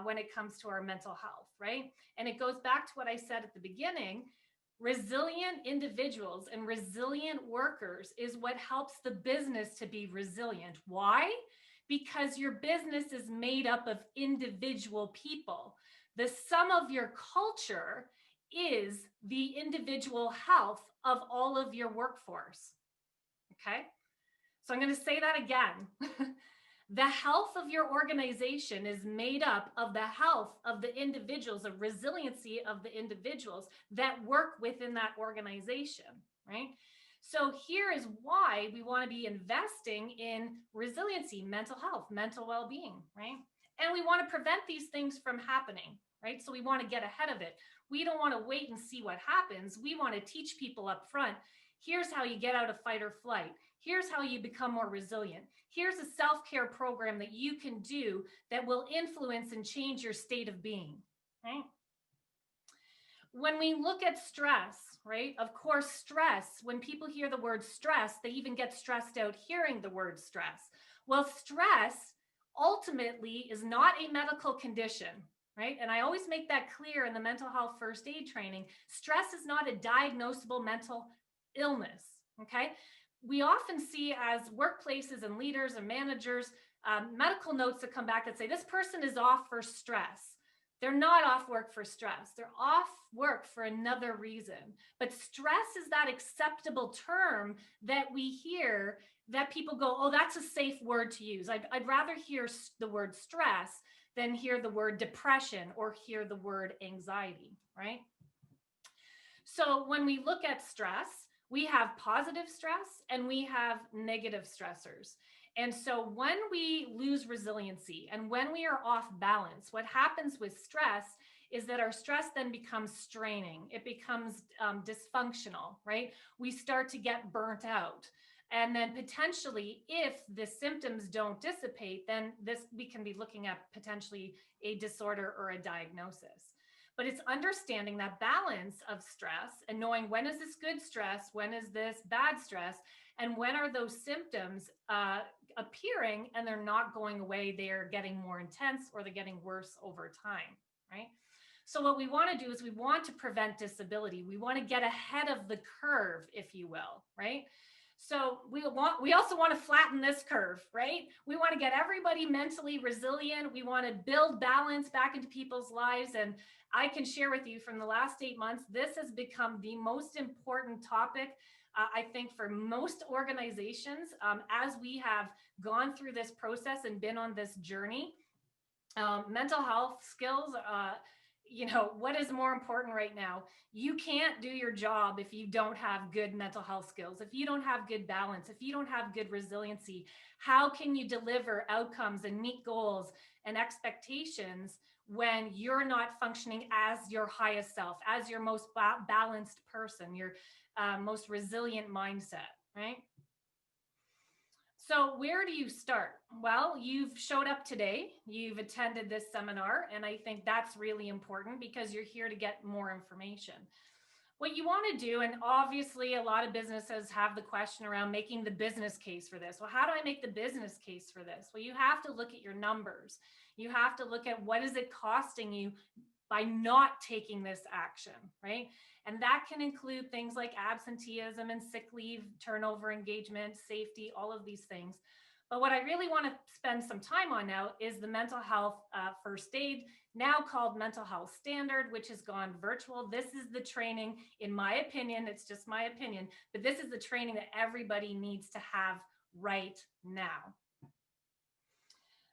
when it comes to our mental health, right? And it goes back to what I said at the beginning. Resilient individuals and resilient workers is what helps the business to be resilient. Why? Because your business is made up of individual people. The sum of your culture is the individual health of all of your workforce. Okay? So I'm going to say that again. The health of your organization is made up of the health of the individuals, the resiliency of the individuals that work within that organization, right? So here is why we want to be investing in resiliency, mental health, mental well-being, right? And we want to prevent these things from happening, right? So we want to get ahead of it. We don't want to wait and see what happens. We want to teach people up front. Here's how you get out of fight or flight. Here's how you become more resilient. Here's a self-care program that you can do that will influence and change your state of being, right? When we look at stress, right? Of course, stress, when people hear the word stress, they even get stressed out hearing the word stress. Well, stress ultimately is not a medical condition, right? And I always make that clear in the mental health first aid training. Stress is not a diagnosable mental illness, okay? We often see as workplaces and leaders and managers, medical notes that come back that say, this person is off for stress. They're not off work for stress. They're off work for another reason. But stress is that acceptable term that we hear that people go, oh, that's a safe word to use. I'd rather hear the word stress than hear the word depression or hear the word anxiety, right? So when we look at stress, we have positive stress and we have negative stressors. And so when we lose resiliency and when we are off balance, what happens with stress is that our stress then becomes straining. It becomes dysfunctional, right? We start to get burnt out. And then potentially, if the symptoms don't dissipate, then we can be looking at potentially a disorder or a diagnosis. But it's understanding that balance of stress and knowing when is this good stress, when is this bad stress, and when are those symptoms appearing and they're not going away, they're getting more intense or they're getting worse over time, right? So what we want to do is we want to prevent disability. We want to get ahead of the curve, if you will, right? So we also want to flatten this curve, right? We want to get everybody mentally resilient. We want to build balance back into people's lives. And I can share with you from the last 8 months, this has become the most important topic, I think, for most organizations as we have gone through this process and been on this journey. Mental health skills, you know, what is more important right now? You can't do your job if you don't have good mental health skills, if you don't have good balance, if you don't have good resiliency. How can you deliver outcomes and meet goals and expectations when you're not functioning as your highest self, as your most balanced person, your most resilient mindset, right? So where do you start? Well, you've showed up today, you've attended this seminar, and I think that's really important because you're here to get more information. what you want to do, and obviously a lot of businesses have the question around making the business case for this. Well, how do I make the business case for this? Well, you have to look at your numbers. You have to look at what is it costing you by not taking this action, right? And that can include things like absenteeism and sick leave, turnover, engagement, safety, all of these things. But what I really want to spend some time on now is the mental health first aid, now called Mental Health Standard, which has gone virtual. This is the training, in my opinion, it's just my opinion, but this is the training that everybody needs to have right now.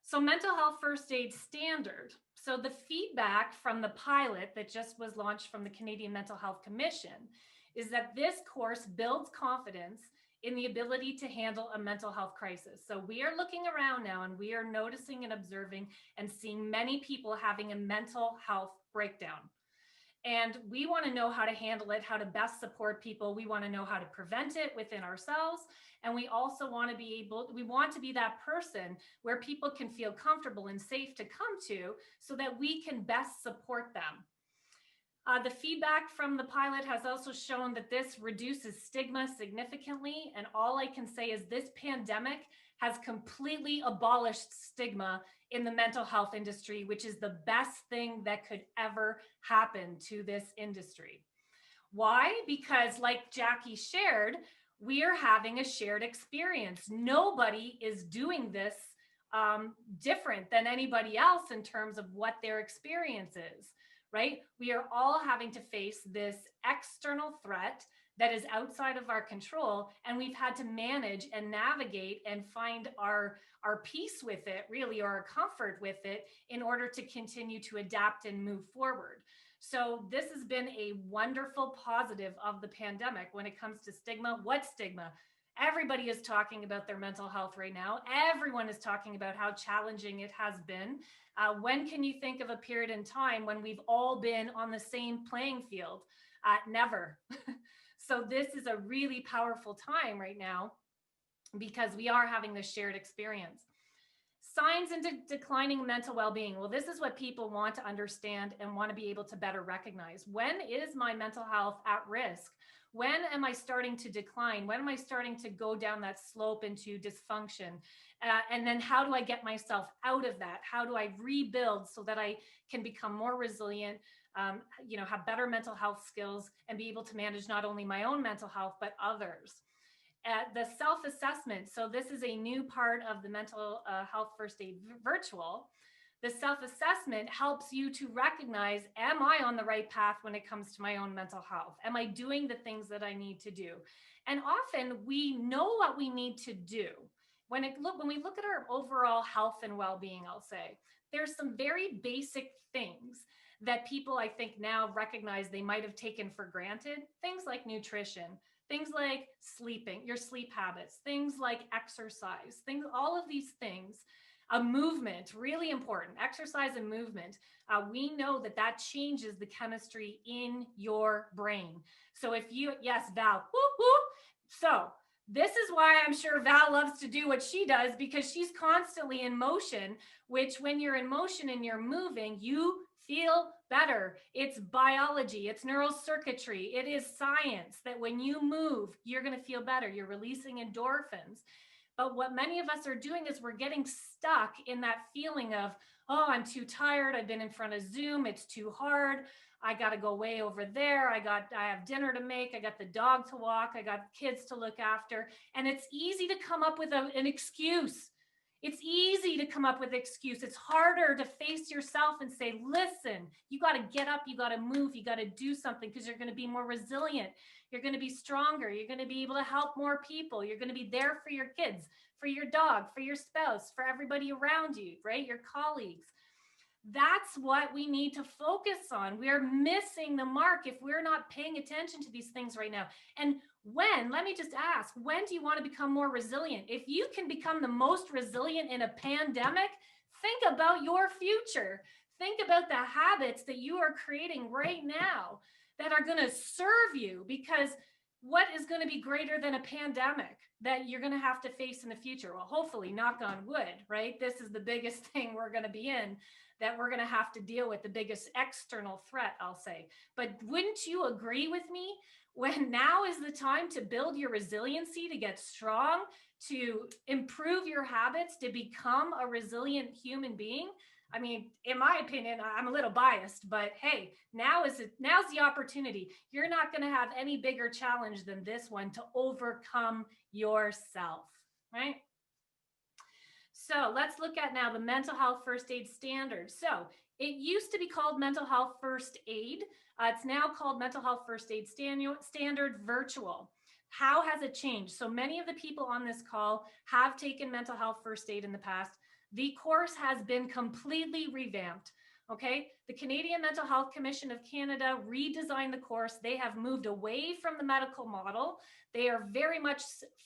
So Mental Health First Aid Standard. So the feedback from the pilot that just was launched from the Canadian Mental Health Commission is that this course builds confidence in the ability to handle a mental health crisis. So we are looking around now and we are noticing and observing and seeing many people having a mental health breakdown. And we want to know how to handle it, how to best support people. We want to know how to prevent it within ourselves. And we also want to be we want to be that person where people can feel comfortable and safe to come to so that we can best support them. The feedback from the pilot has also shown that this reduces stigma significantly. And all I can say is this pandemic has completely abolished stigma in the mental health industry, which is the best thing that could ever happen to this industry. Why? Because like Jackie shared, we are having a shared experience. Nobody is doing this different than anybody else in terms of what their experience is. Right? We are all having to face this external threat that is outside of our control, and we've had to manage and navigate and find our peace with it, really, or our comfort with it in order to continue to adapt and move forward. So this has been a wonderful positive of the pandemic when it comes to stigma. What stigma? Everybody is talking about their mental health right now. Everyone is talking about how challenging it has been. When can you think of a period in time when we've all been on the same playing field? Never. So this is a really powerful time right now because we are having this shared experience. Signs into declining mental well-being. Well, this is what people want to understand and want to be able to better recognize. When is my mental health at risk? When am I starting to decline? When am I starting to go down that slope into dysfunction? And then how do I get myself out of that? How do I rebuild so that I can become more resilient, have better mental health skills and be able to manage not only my own mental health, but others? The self-assessment. So this is a new part of the mental health first aid virtual. The self-assessment helps you to recognize, am I on the right path when it comes to my own mental health? Am I doing the things that I need to do? And often we know what we need to do. When we look at our overall health and well-being, I'll say, there's some very basic things that people, I think, now recognize they might have taken for granted. Things like nutrition, things like sleeping, your sleep habits, things like exercise, all of these things. Movement, really important, exercise and movement. We know that changes the chemistry in your brain. So yes, Val, whoop, whoop. So this is why I'm sure Val loves to do what she does, because she's constantly in motion, which when you're in motion and you're moving, you feel better. It's biology, it's neural circuitry, it is science that when you move, you're going to feel better. You're releasing endorphins. But what many of us are doing is we're getting stuck in that feeling of, oh, I'm too tired. I've been in front of Zoom. It's too hard. I got to go way over there. I have dinner to make. I got the dog to walk. I got kids to look after. And it's easy to come up with an excuse. It's easy to come up with an excuse. It's harder to face yourself and say, listen, you got to get up. You got to move. You got to do something because you're going to be more resilient. You're going to be stronger. You're going to be able to help more people. You're going to be there for your kids, for your dog, for your spouse, for everybody around you, right? Your colleagues. That's what we need to focus on. We are missing the mark if we're not paying attention to these things right now. And let me just ask, when do you want to become more resilient? If you can become the most resilient in a pandemic, think about your future. Think about the habits that you are creating right now that are going to serve you, because what is going to be greater than a pandemic? that you're going to have to face in the future. Well, hopefully, knock on wood, right? This is the biggest thing we're going to be in, that we're going to have to deal with, the biggest external threat, I'll say. But wouldn't you agree with me when now is the time to build your resiliency, to get strong, to improve your habits, to become a resilient human being? I mean, in my opinion, I'm a little biased, but hey, now's the opportunity. You're not going to have any bigger challenge than this one to overcome yourself, right? So let's look at now the mental health first aid standards. So it used to be called mental health first aid. It's now called mental health first aid standard virtual. How has it changed? So many of the people on this call have taken mental health first aid in the past. The course has been completely revamped. Okay, the Canadian Mental Health Commission of Canada redesigned the course. They have moved away from the medical model. They are very much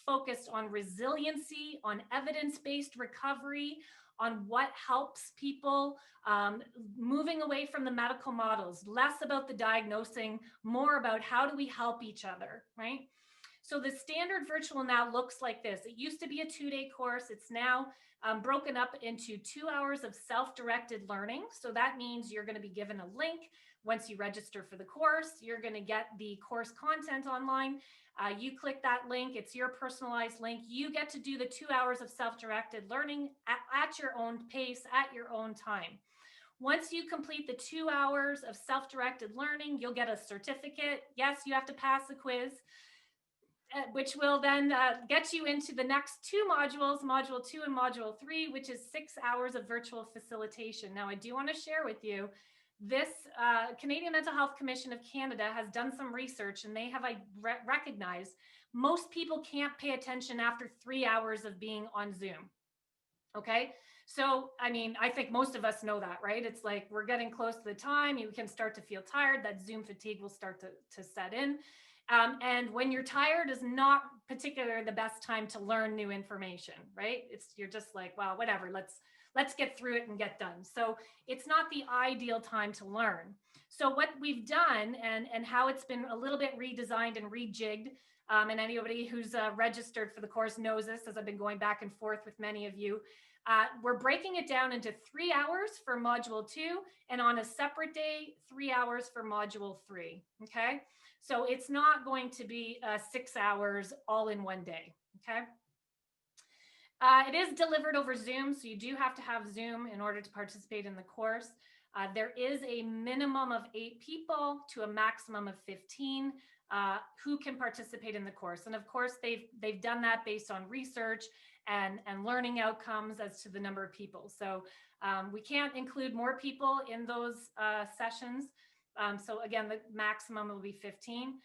focused on resiliency, on evidence-based recovery, on what helps people, moving away from the medical models, less about the diagnosing, more about how do we help each other, right? So the standard virtual now looks like this. It used to be a 2-day course. It's now broken up into 2 hours of self-directed learning. So that means you're going to be given a link. Once you register for the course, you're going to get the course content online. You click that link. It's your personalized link. You get to do the 2 hours of self-directed learning at your own pace, at your own time. Once you complete the 2 hours of self-directed learning, you'll get a certificate. Yes, you have to pass the quiz, which will then get you into the next 2 modules, Module 2 and Module 3, which is 6 hours of virtual facilitation. Now, I do want to share with you, this Canadian Mental Health Commission of Canada has done some research, and they have recognized most people can't pay attention after 3 hours of being on Zoom. Okay. So, I mean, I think most of us know that, right? It's like we're getting close to the time, you can start to feel tired, that Zoom fatigue will start to set in. And when you're tired is not particularly the best time to learn new information, right? You're just like, well, whatever, let's get through it and get done. So it's not the ideal time to learn. So what we've done and how it's been a little bit redesigned and rejigged, and anybody who's registered for the course knows this, as I've been going back and forth with many of you, we're breaking it down into 3 hours for Module 2, and on a separate day, 3 hours for Module 3, okay? So it's not going to be 6 hours all in one day, okay? It is delivered over Zoom, so you do have to have Zoom in order to participate in the course. There is a minimum of 8 people to a maximum of 15 who can participate in the course. And of course, they've done that based on research and learning outcomes as to the number of people. So we can't include more people in those sessions. So again, the maximum will be 15.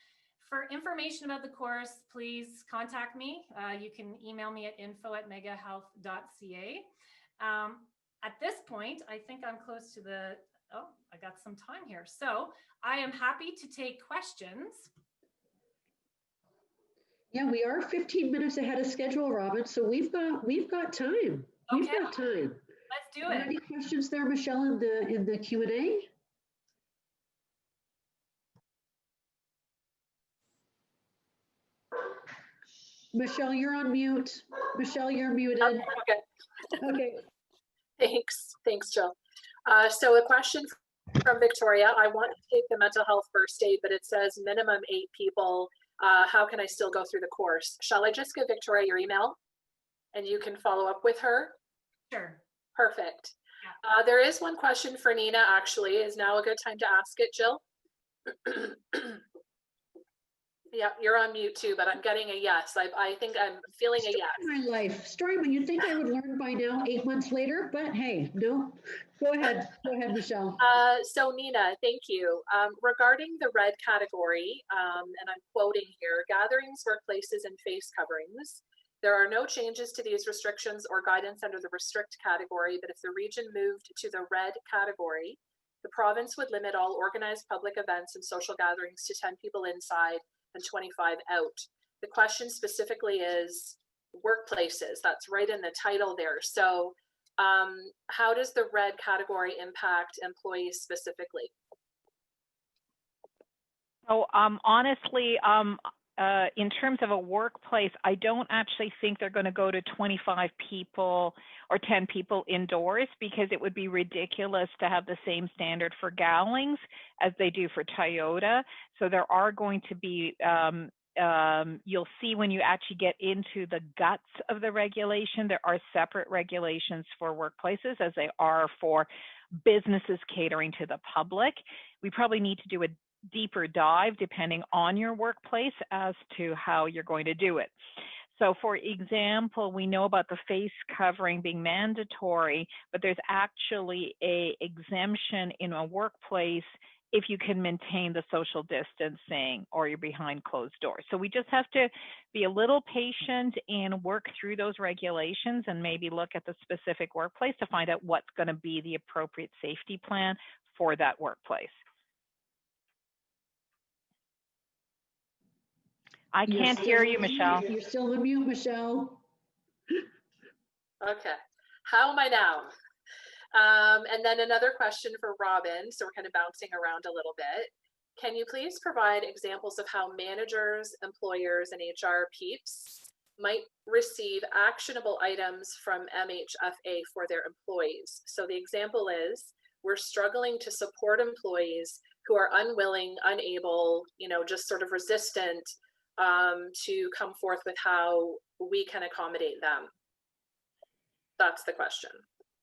For information about the course, please contact me. You can email me at info@megahealth.ca. At this point, I think I'm close to I got some time here. So I am happy to take questions. Yeah, we are 15 minutes ahead of schedule, Robin. So we've got time. We've got time. Let's do it. Any questions there, Michelle, in the Q&A? Michelle, you're on mute. Michelle, you're muted. Okay. Okay. Thanks, Jill. So a question from Victoria. I want to take the mental health first aid, but it says minimum 8 people. How can I still go through the course? Shall I just give Victoria your email and you can follow up with her? Sure. Perfect. There is one question for Nina, actually. Is now a good time to ask it, Jill? Yeah, you're on mute too, but I'm getting a yes. I think I'm feeling a yes. My life story. When you'd think I would learn by now, 8 months later, but hey, no. Go ahead, Michelle. So Nina, thank you. Regarding the red category, and I'm quoting here, gatherings, workplaces, and face coverings. There are no changes to these restrictions or guidance under the restrict category, but if the region moved to the red category, the province would limit all organized public events and social gatherings to 10 people inside and 25 out. The question specifically is workplaces. That's right in the title there. So how does the red category impact employees specifically? So honestly, in terms of a workplace, I don't actually think they're going to go to 25 people or 10 people indoors, because it would be ridiculous to have the same standard for Gowlings as they do for Toyota. So there are going to be, you'll see when you actually get into the guts of the regulation, there are separate regulations for workplaces as they are for businesses catering to the public. We probably need to do a deeper dive depending on your workplace as to how you're going to do it. So for example, we know about the face covering being mandatory, but there's actually a exemption in a workplace if you can maintain the social distancing or you're behind closed doors. So we just have to be a little patient and work through those regulations and maybe look at the specific workplace to find out what's going to be the appropriate safety plan for that workplace. I can't hear you, Michelle. You're still on mute, Michelle. Okay, how am I now? And then another question for Robin. So we're kind of bouncing around a little bit. Can you please provide examples of how managers, employers, and HR peeps might receive actionable items from MHFA for their employees? So the example is, we're struggling to support employees who are unwilling, unable, just sort of resistant to come forth with how we can accommodate them. That's the question.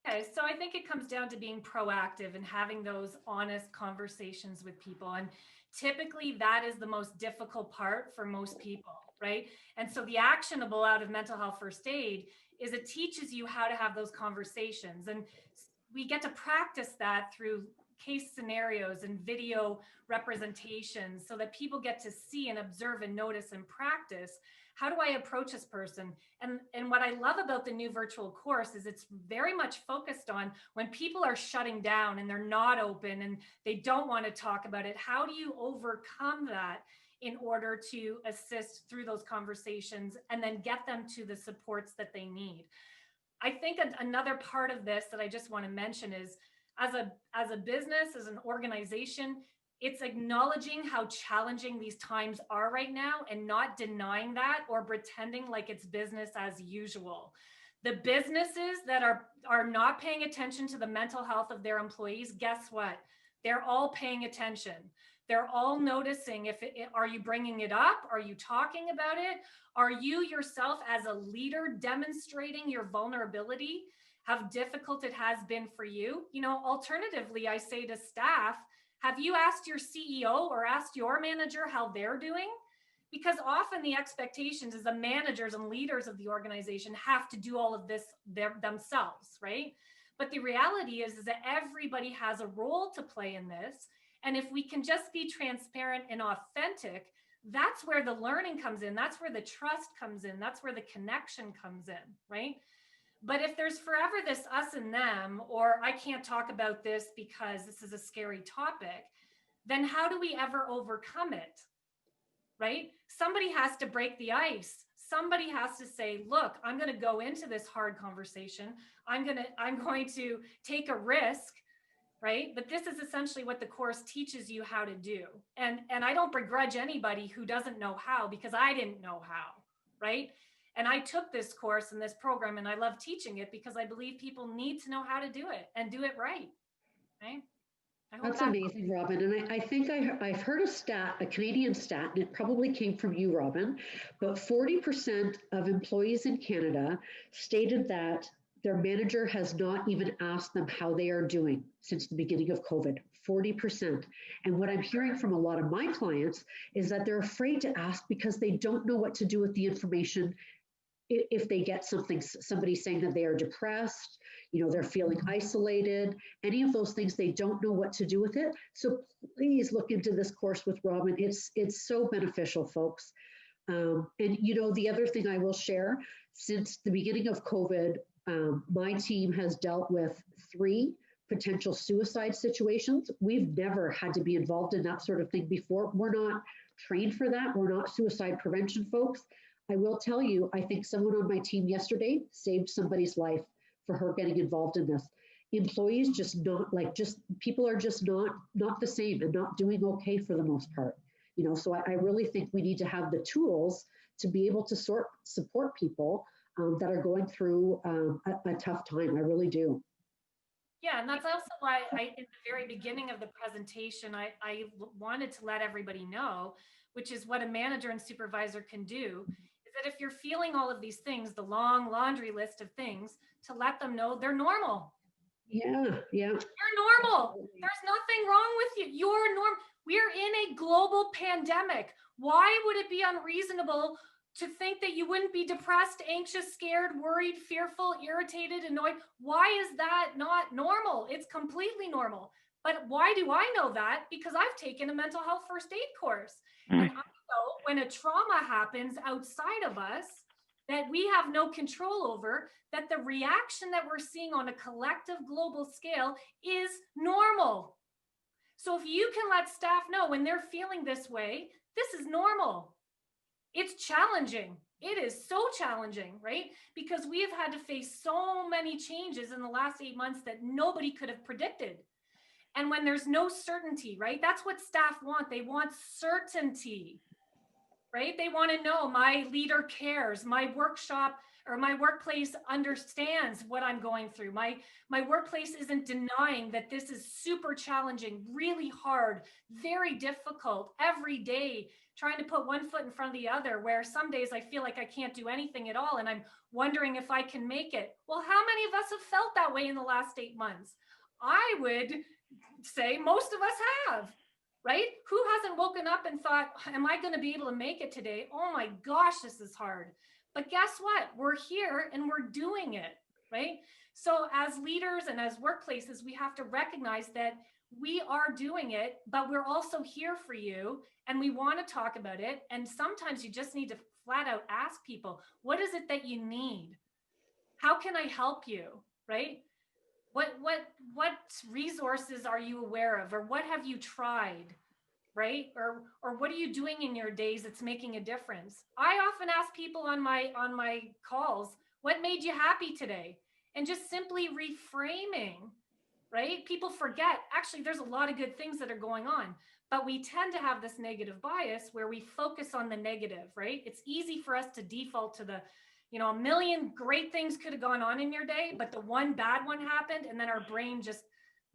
Okay, so I think it comes down to being proactive and having those honest conversations with people. And typically that is the most difficult part for most people, right? And so the actionable out of mental health first aid is it teaches you how to have those conversations. And we get to practice that through case scenarios and video representations so that people get to see and observe and notice and practice. How do I approach this person? And what I love about the new virtual course is it's very much focused on when people are shutting down and they're not open and they don't want to talk about it. How do you overcome that in order to assist through those conversations and then get them to the supports that they need? I think another part of this that I just want to mention is as a business, as an organization, it's acknowledging how challenging these times are right now and not denying that or pretending like it's business as usual. The businesses that are not paying attention to the mental health of their employees, guess what? They're all paying attention. They're all noticing are you bringing it up? Are you talking about it? Are you yourself as a leader demonstrating your vulnerability, how difficult it has been for you? Alternatively, I say to staff, have you asked your CEO or asked your manager how they're doing? Because often the expectations is the managers and leaders of the organization have to do all of this themselves, right? But the reality is that everybody has a role to play in this. And if we can just be transparent and authentic, that's where the learning comes in. That's where the trust comes in. That's where the connection comes in, right? But if there's forever this us and them, or I can't talk about this because this is a scary topic, then how do we ever overcome it, right? Somebody has to break the ice. Somebody has to say, look, I'm going to go into this hard conversation. I'm going to take a risk, right? But this is essentially what the course teaches you how to do. And I don't begrudge anybody who doesn't know how, because I didn't know how, right? And I took this course and this program and I love teaching it because I believe people need to know how to do it and do it right, right? That's amazing, Robin. And I think I've heard a stat, a Canadian stat, and it probably came from you, Robin, but 40% of employees in Canada stated that their manager has not even asked them how they are doing since the beginning of COVID, 40%. And what I'm hearing from a lot of my clients is that they're afraid to ask because they don't know what to do with the information. If they get somebody saying that they are depressed, they're feeling isolated, any of those things, they don't know what to do with it. So please look into this course with Robin. It's so beneficial, folks. And the other thing I will share, since the beginning of COVID, my team has dealt with 3 potential suicide situations. We've never had to be involved in that sort of thing before. We're not trained for that. We're not suicide prevention folks. I will tell you, I think someone on my team yesterday saved somebody's life for her getting involved in this. Employees people are just not the same and not doing okay for the most part. So I really think we need to have the tools to be able to support people that are going through a tough time. I really do. Yeah, and that's also why in the very beginning of the presentation, I wanted to let everybody know, which is what a manager and supervisor can do, is that if you're feeling all of these things, the long laundry list of things, to let them know they're normal. Yeah. You're normal. There's nothing wrong with you. You're normal. We're in a global pandemic. Why would it be unreasonable to think that you wouldn't be depressed, anxious, scared, worried, fearful, irritated, annoyed? Why is that not normal? It's completely normal. But why do I know that? Because I've taken a mental health first aid course. And I know when a trauma happens outside of us that we have no control over, that the reaction that we're seeing on a collective global scale is normal. So if you can let staff know when they're feeling this way, this is normal. It's challenging. It is so challenging, right? Because we have had to face so many changes in the last 8 months that nobody could have predicted. And when there's no certainty, right? That's what staff want. They want certainty, right? They want to know my leader cares, my workshop or my workplace understands what I'm going through. My workplace isn't denying that this is super challenging, really hard, very difficult every day, trying to put one foot in front of the other, where some days I feel like I can't do anything at all and I'm wondering if I can make it. Well, how many of us have felt that way in the last 8 months? I would say most of us have, right? Who hasn't woken up and thought, am I going to be able to make it today? Oh my gosh, this is hard. But guess what? We're here and we're doing it, right? So as leaders and as workplaces, we have to recognize that we are doing it, but we're also here for you and we want to talk about it. And sometimes you just need to flat out ask people, what is it that you need? How can I help you, right? What resources are you aware of, or what have you tried, right? Or what are you doing in your days that's making a difference? I often ask people on my calls, what made you happy today? And just simply reframing, right? People forget, actually, there's a lot of good things that are going on, but we tend to have this negative bias where we focus on the negative, right? It's easy for us to default to the, a million great things could have gone on in your day, but the one bad one happened, and then our brain just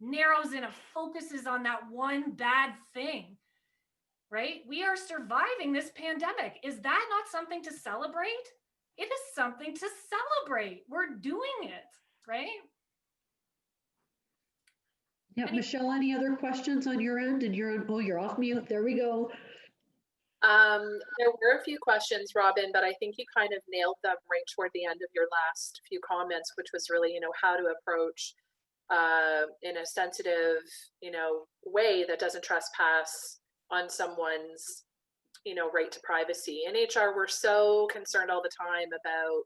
narrows in and focuses on that one bad thing, right? We are surviving this pandemic. Is that not something to celebrate? It is something to celebrate. We're doing it, right? Yeah, Michelle, any other questions on your end? And you're off mute. There we go. There were a few questions, Robin, but I think you kind of nailed them right toward the end of your last few comments, which was really, how to approach in a sensitive, way that doesn't trespass on someone's, right to privacy. In HR, we're so concerned all the time about,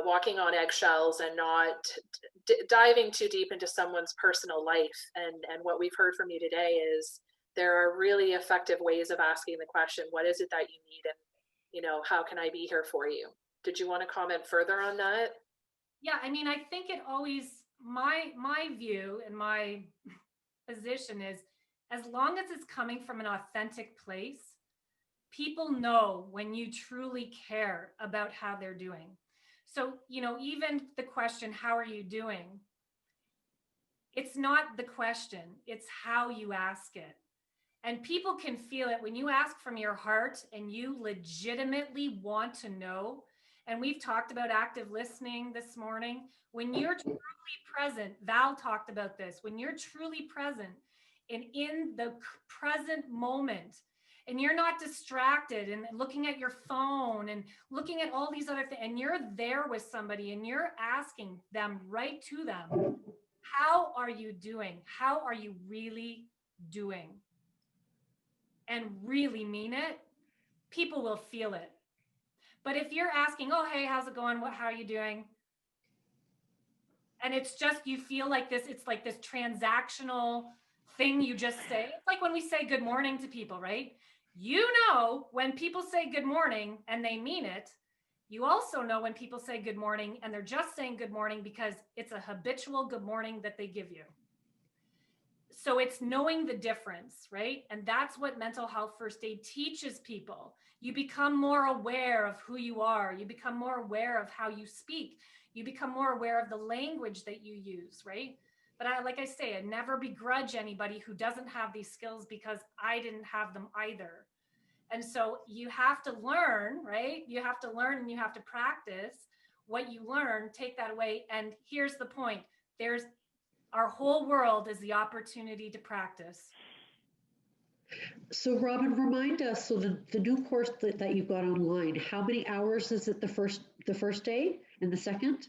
walking on eggshells and not diving too deep into someone's personal life. And what we've heard from you today is there are really effective ways of asking the question, what is it that you need? And, how can I be here for you? Did you want to comment further on that? Yeah, I mean, I think it always, my view and my position is, as long as it's coming from an authentic place, people know when you truly care about how they're doing. So, even the question, how are you doing? It's not the question, it's how you ask it. And people can feel it when you ask from your heart and you legitimately want to know. And we've talked about active listening this morning. When you're truly present, Val talked about this, when you're truly present and in the present moment, and you're not distracted and looking at your phone and looking at all these other things, and you're there with somebody and you're asking them right to them, how are you doing? How are you really doing? And really mean it, people will feel it. But if you're asking, oh, hey, how's it going? How are you doing? And it's just, you feel like this, it's like this transactional thing you just say. It's like when we say good morning to people, right? When people say good morning and they mean it, you also know when people say good morning and they're just saying good morning because it's a habitual good morning that they give you. so it's knowing the difference, right? And that's what mental health first aid teaches people. You become more aware of who you are. You become more aware of how you speak. You become more aware of the language that you use, right? But like I say, I never begrudge anybody who doesn't have these skills, because I didn't have them either. And so you have to learn, right? You have to learn and you have to practice what you learn, take that away. And here's the point. Our whole world is the opportunity to practice. So Robin, remind us, so the new course that you've got online, how many hours is it the first day and the second?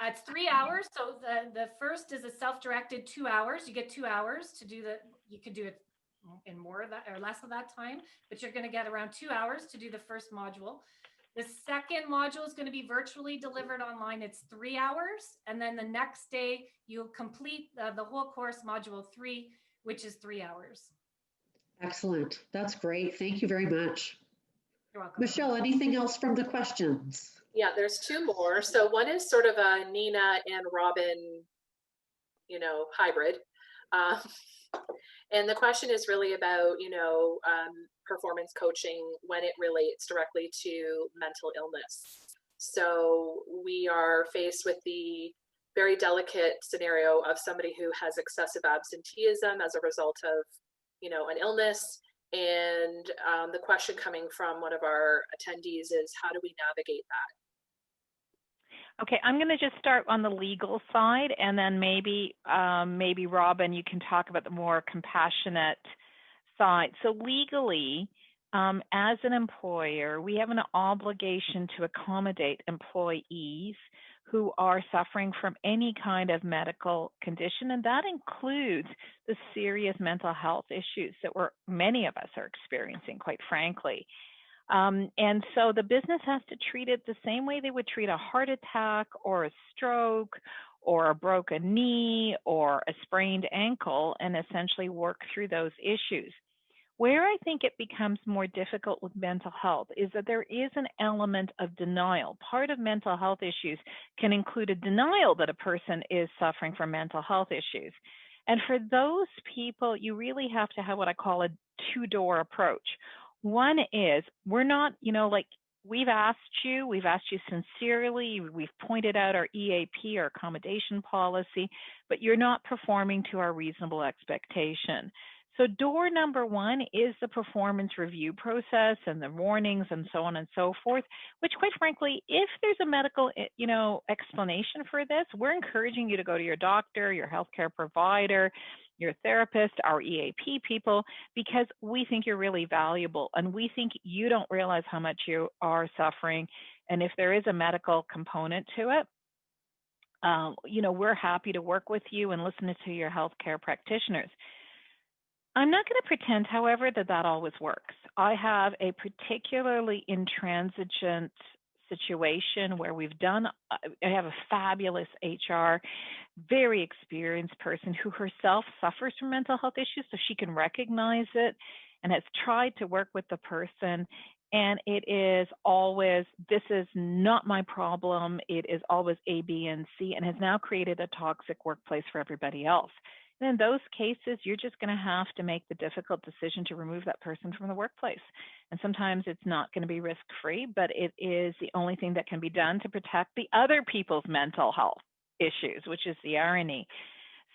It's 3 hours. So the first is a self-directed 2 hours. You get 2 hours to do you could do it in more of that or less of that time, but you're going to get around 2 hours to do the first module. The second module is going to be virtually delivered online. It's 3 hours. And then the next day you'll complete the whole course, module 3, which is 3 hours. Excellent. That's great. Thank you very much. You're welcome. Michelle, anything else from the questions? Yeah, there's two more. So one is sort of a Nina and Robin, hybrid. And the question is really about, performance coaching when it relates directly to mental illness. So we are faced with the very delicate scenario of somebody who has excessive absenteeism as a result of, an illness. And the question coming from one of our attendees is, how do we navigate that? Okay, I'm going to just start on the legal side, and then maybe Robin, you can talk about the more compassionate side. So legally, as an employer, we have an obligation to accommodate employees who are suffering from any kind of medical condition, and that includes the serious mental health issues that many of us are experiencing, quite frankly. And so the business has to treat it the same way they would treat a heart attack or a stroke or a broken knee or a sprained ankle, and essentially work through those issues. Where I think it becomes more difficult with mental health is that there is an element of denial. Part of mental health issues can include a denial that a person is suffering from mental health issues. And for those people, you really have to have what I call a two-door approach. One is, we're not, we've asked you sincerely, we've pointed out our EAP, our accommodation policy, but you're not performing to our reasonable expectation. So door number one is the performance review process and the warnings and so on and so forth, which quite frankly, if there's a medical, explanation for this, we're encouraging you to go to your doctor, your healthcare provider, your therapist, our EAP people, because we think you're really valuable and we think you don't realize how much you are suffering. And if there is a medical component to it, we're happy to work with you and listen to your healthcare practitioners. I'm not going to pretend, however, that always works. I have a particularly intransigent situation where I have a fabulous HR, very experienced person who herself suffers from mental health issues, so she can recognize it and has tried to work with the person. And it is always, this is not my problem. It is always A, B, and C, and has now created a toxic workplace for everybody else. And in those cases, you're just going to have to make the difficult decision to remove that person from the workplace. And sometimes it's not going to be risk-free, but it is the only thing that can be done to protect the other people's mental health issues, which is the irony.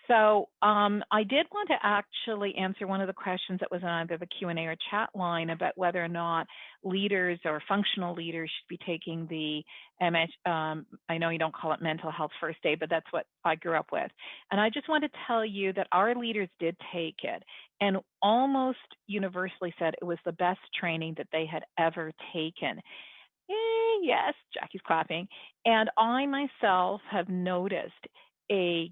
So I did want to actually answer one of the questions that was on either the Q&A or chat line about whether or not leaders or functional leaders should be taking the I know you don't call it mental health first aid, but that's what I grew up with. And I just want to tell you that our leaders did take it and almost universally said it was the best training that they had ever taken. Yes, Jackie's clapping. And I myself have noticed a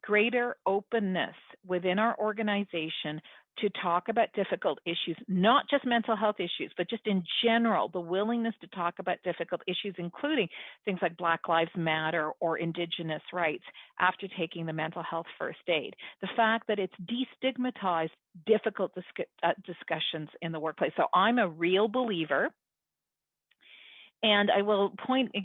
greater openness within our organization to talk about difficult issues, not just mental health issues, but just in general, the willingness to talk about difficult issues, including things like Black Lives Matter or Indigenous rights after taking the mental health first aid. The fact that it's destigmatized difficult discussions in the workplace. So I'm a real believer. And I will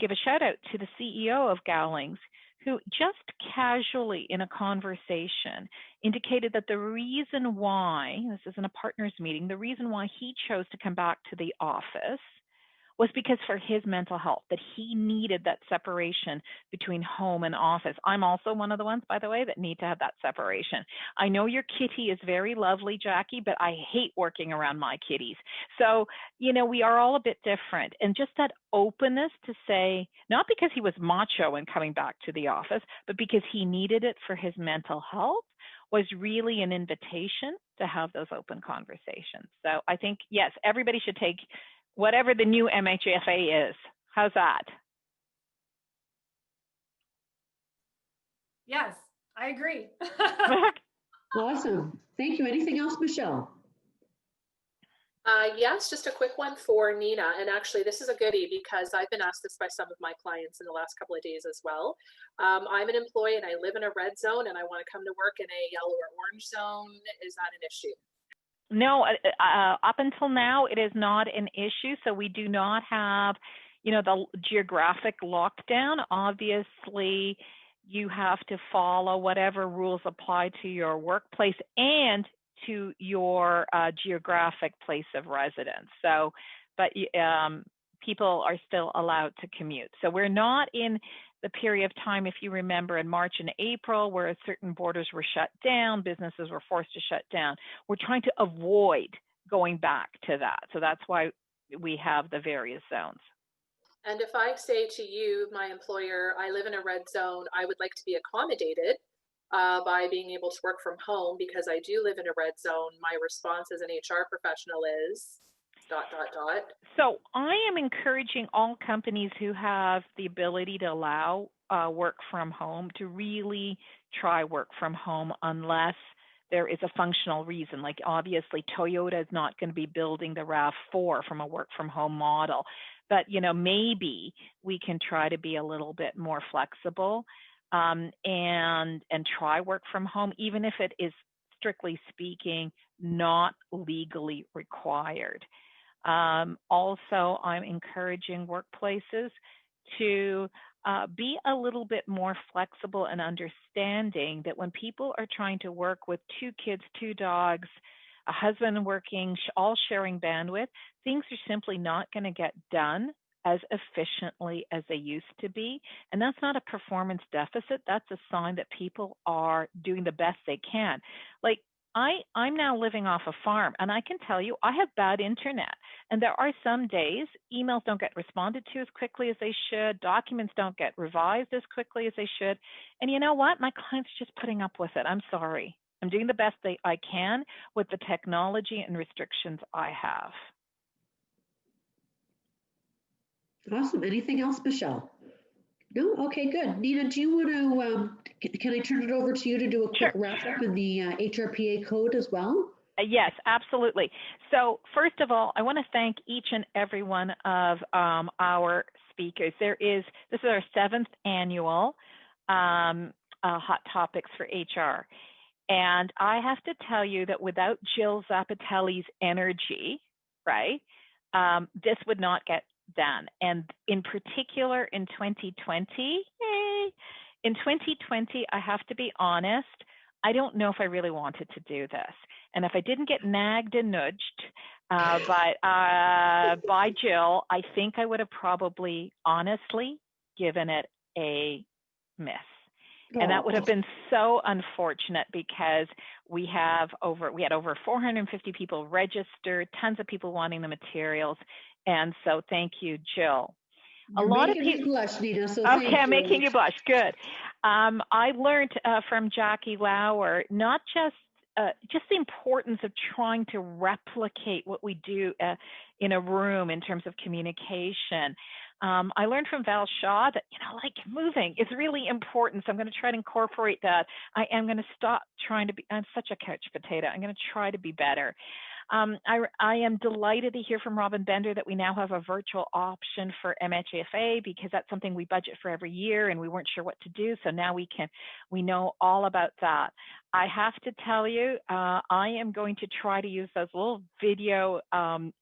give a shout out to the CEO of Gowlings, who just casually in a conversation indicated that the reason why, this isn't a partners meeting, the reason why he chose to come back to the office was because for his mental health, that he needed that separation between home and office. I'm also one of the ones, by the way, that need to have that separation. I know your kitty is very lovely, Jackie, but I hate working around my kitties. So, you know, we are all a bit different. And just that openness to say, not because he was macho and coming back to the office, but because he needed it for his mental health, was really an invitation to have those open conversations. So I think, yes, everybody should take whatever the new MHFA is. How's that? Yes, I agree. Awesome. Thank you. Anything else, Michelle? Yes, just a quick one for Nina. And actually, this is a goodie because I've been asked this by some of my clients in the last couple of days as well. I'm an employee and I live in a red zone and I want to come to work in a yellow or orange zone. Is that an issue? No, up until now, it is not an issue. So we do not have, you know, the geographic lockdown. Obviously, you have to follow whatever rules apply to your workplace and to your geographic place of residence. So, but people are still allowed to commute. So we're not in the period of time, if you remember, in March and April, where certain borders were shut down, businesses were forced to shut down. We're trying to avoid going back to that. So that's why we have the various zones. And if I say to you, my employer, I live in a red zone, I would like to be accommodated by being able to work from home because I do live in a red zone, my response as an HR professional is ... So I am encouraging all companies who have the ability to allow work from home to really try work from home unless there is a functional reason. Like obviously Toyota is not going to be building the RAV4 from a work from home model, but you know, maybe we can try to be a little bit more flexible and try work from home, even if it is strictly speaking not legally required. Also, I'm encouraging workplaces to be a little bit more flexible and understanding that when people are trying to work with 2 kids, 2 dogs, a husband working, all sharing bandwidth, things are simply not going to get done as efficiently as they used to be. And that's not a performance deficit. That's a sign that people are doing the best they can. Like, I'm now living off a farm, and I can tell you I have bad internet. And there are some days emails don't get responded to as quickly as they should. Documents don't get revised as quickly as they should. And you know what? My client's just putting up with it. I'm sorry. I'm doing the best I can with the technology and restrictions I have. Awesome. Anything else, Michelle? No? Okay, good. Nina, do you want to, can I turn it over to you to do a quick wrap up in the HRPA code as well? Yes, absolutely. So first of all, I want to thank each and every one of our speakers. This is our 7th annual Hot Topics for HR. And I have to tell you that without Jill Zapatelli's energy, right, this would not get done. And in particular in 2020, I have to be honest, I don't know if I really wanted to do this. And if I didn't get nagged and nudged by Jill, I think I would have probably honestly given it a miss. And that would have been so unfortunate because we had over 450 people registered, tons of people wanting the materials. And so thank you, Jill. You're making me blush, Nina, so thank you. Okay, I'm making you blush. Good. I learned from Jackie Lauer not just the importance of trying to replicate what we do in a room in terms of communication. I learned from Val Shaw that, like moving is really important. So I'm going to try to incorporate that. I am going to stop trying to be, I'm such a couch potato. I'm going to try to be better. I am delighted to hear from Robin Bender that we now have a virtual option for MHFA because that's something we budget for every year and we weren't sure what to do. So now we know all about that. I have to tell you, I am going to try to use those little video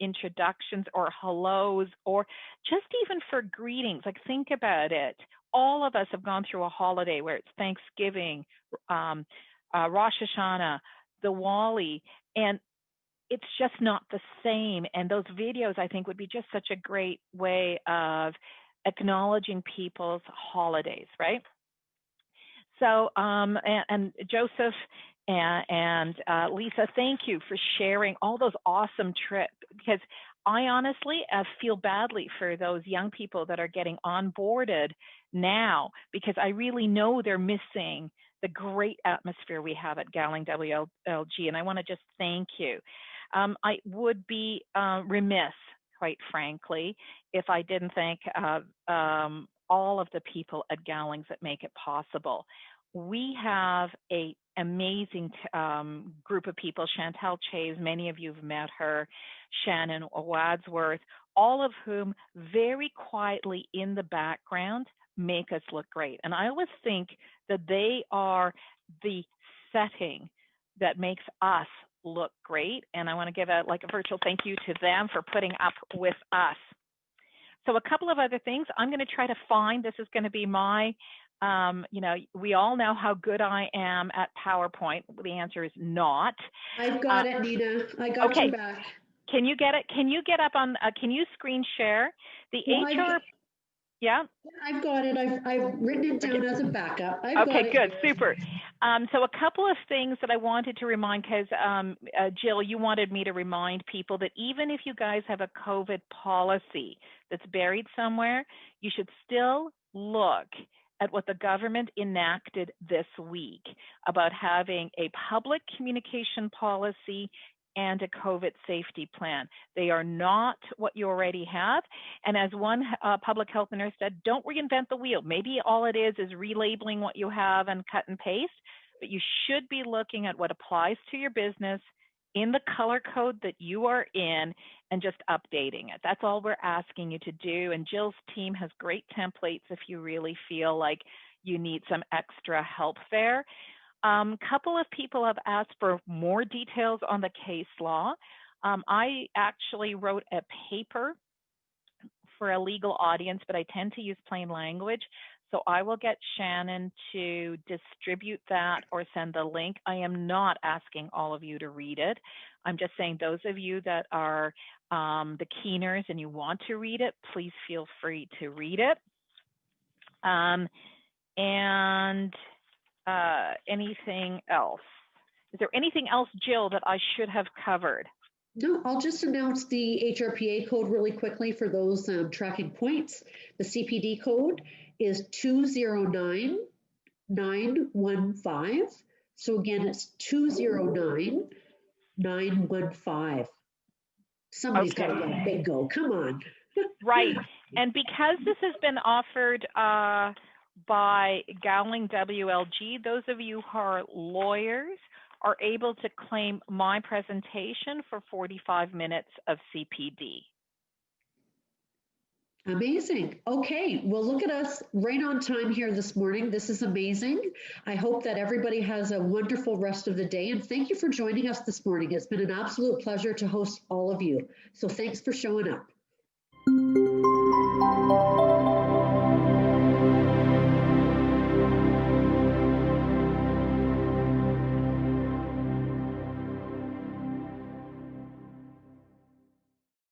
introductions or hellos or just even for greetings. Like think about it. all of us have gone through a holiday where it's Thanksgiving, Rosh Hashanah, Diwali, and it's just not the same. And those videos, I think, would be just such a great way of acknowledging people's holidays, right? So, and Joseph and Lisa, thank you for sharing all those awesome trips, because I honestly feel badly for those young people that are getting onboarded now, because I really know they're missing the great atmosphere we have at Gowling WLG, and I want to just thank you. I would be remiss, quite frankly, if I didn't thank all of the people at Gowlings that make it possible. We have an amazing group of people. Chantal Chase, many of you have met her, Shannon Wadsworth, all of whom very quietly in the background make us look great. And I always think that they are the setting that makes us look great. And I want to give a virtual thank you to them for putting up with us. So a couple of other things I'm going to try to find. This is going to be my, we all know how good I am at PowerPoint. The answer is not. I've got it, Nina. I got okay. you back. Can you get it? Can you get up on, can you screen share? The HR, yeah? I've got it. I've written it down as a backup. Okay, good, super. So a couple of things that I wanted to remind, because Jill, you wanted me to remind people that even if you guys have a COVID policy that's buried somewhere, you should still look at what the government enacted this week about having a public communication policy and a COVID safety plan. They are not what you already have. And as one public health nurse said, don't reinvent the wheel. Maybe all it is relabeling what you have and cut and paste, but you should be looking at what applies to your business in the color code that you are in and just updating it. That's all we're asking you to do. And Jill's team has great templates if you really feel like you need some extra help there. Couple of people have asked for more details on the case law. I actually wrote a paper for a legal audience, but I tend to use plain language. So I will get Shannon to distribute that or send the link. I am not asking all of you to read it. I'm just saying those of you that are the keeners and you want to read it, please feel free to read it. Anything else? Is there anything else, Jill, that I should have covered? No, I'll just announce the HRPA code really quickly for those tracking points. The CPD code is 209915. So again, it's 209915. Somebody's got to get bingo. Come on. Right. And because this has been offered by Gowling WLG, those of you who are lawyers are able to claim my presentation for 45 minutes of CPD. Amazing. Okay, well, look at us right on time here this morning. This is amazing. I hope that everybody has a wonderful rest of the day, and thank you for joining us this morning. It's been an absolute pleasure to host all of you. So thanks for showing up.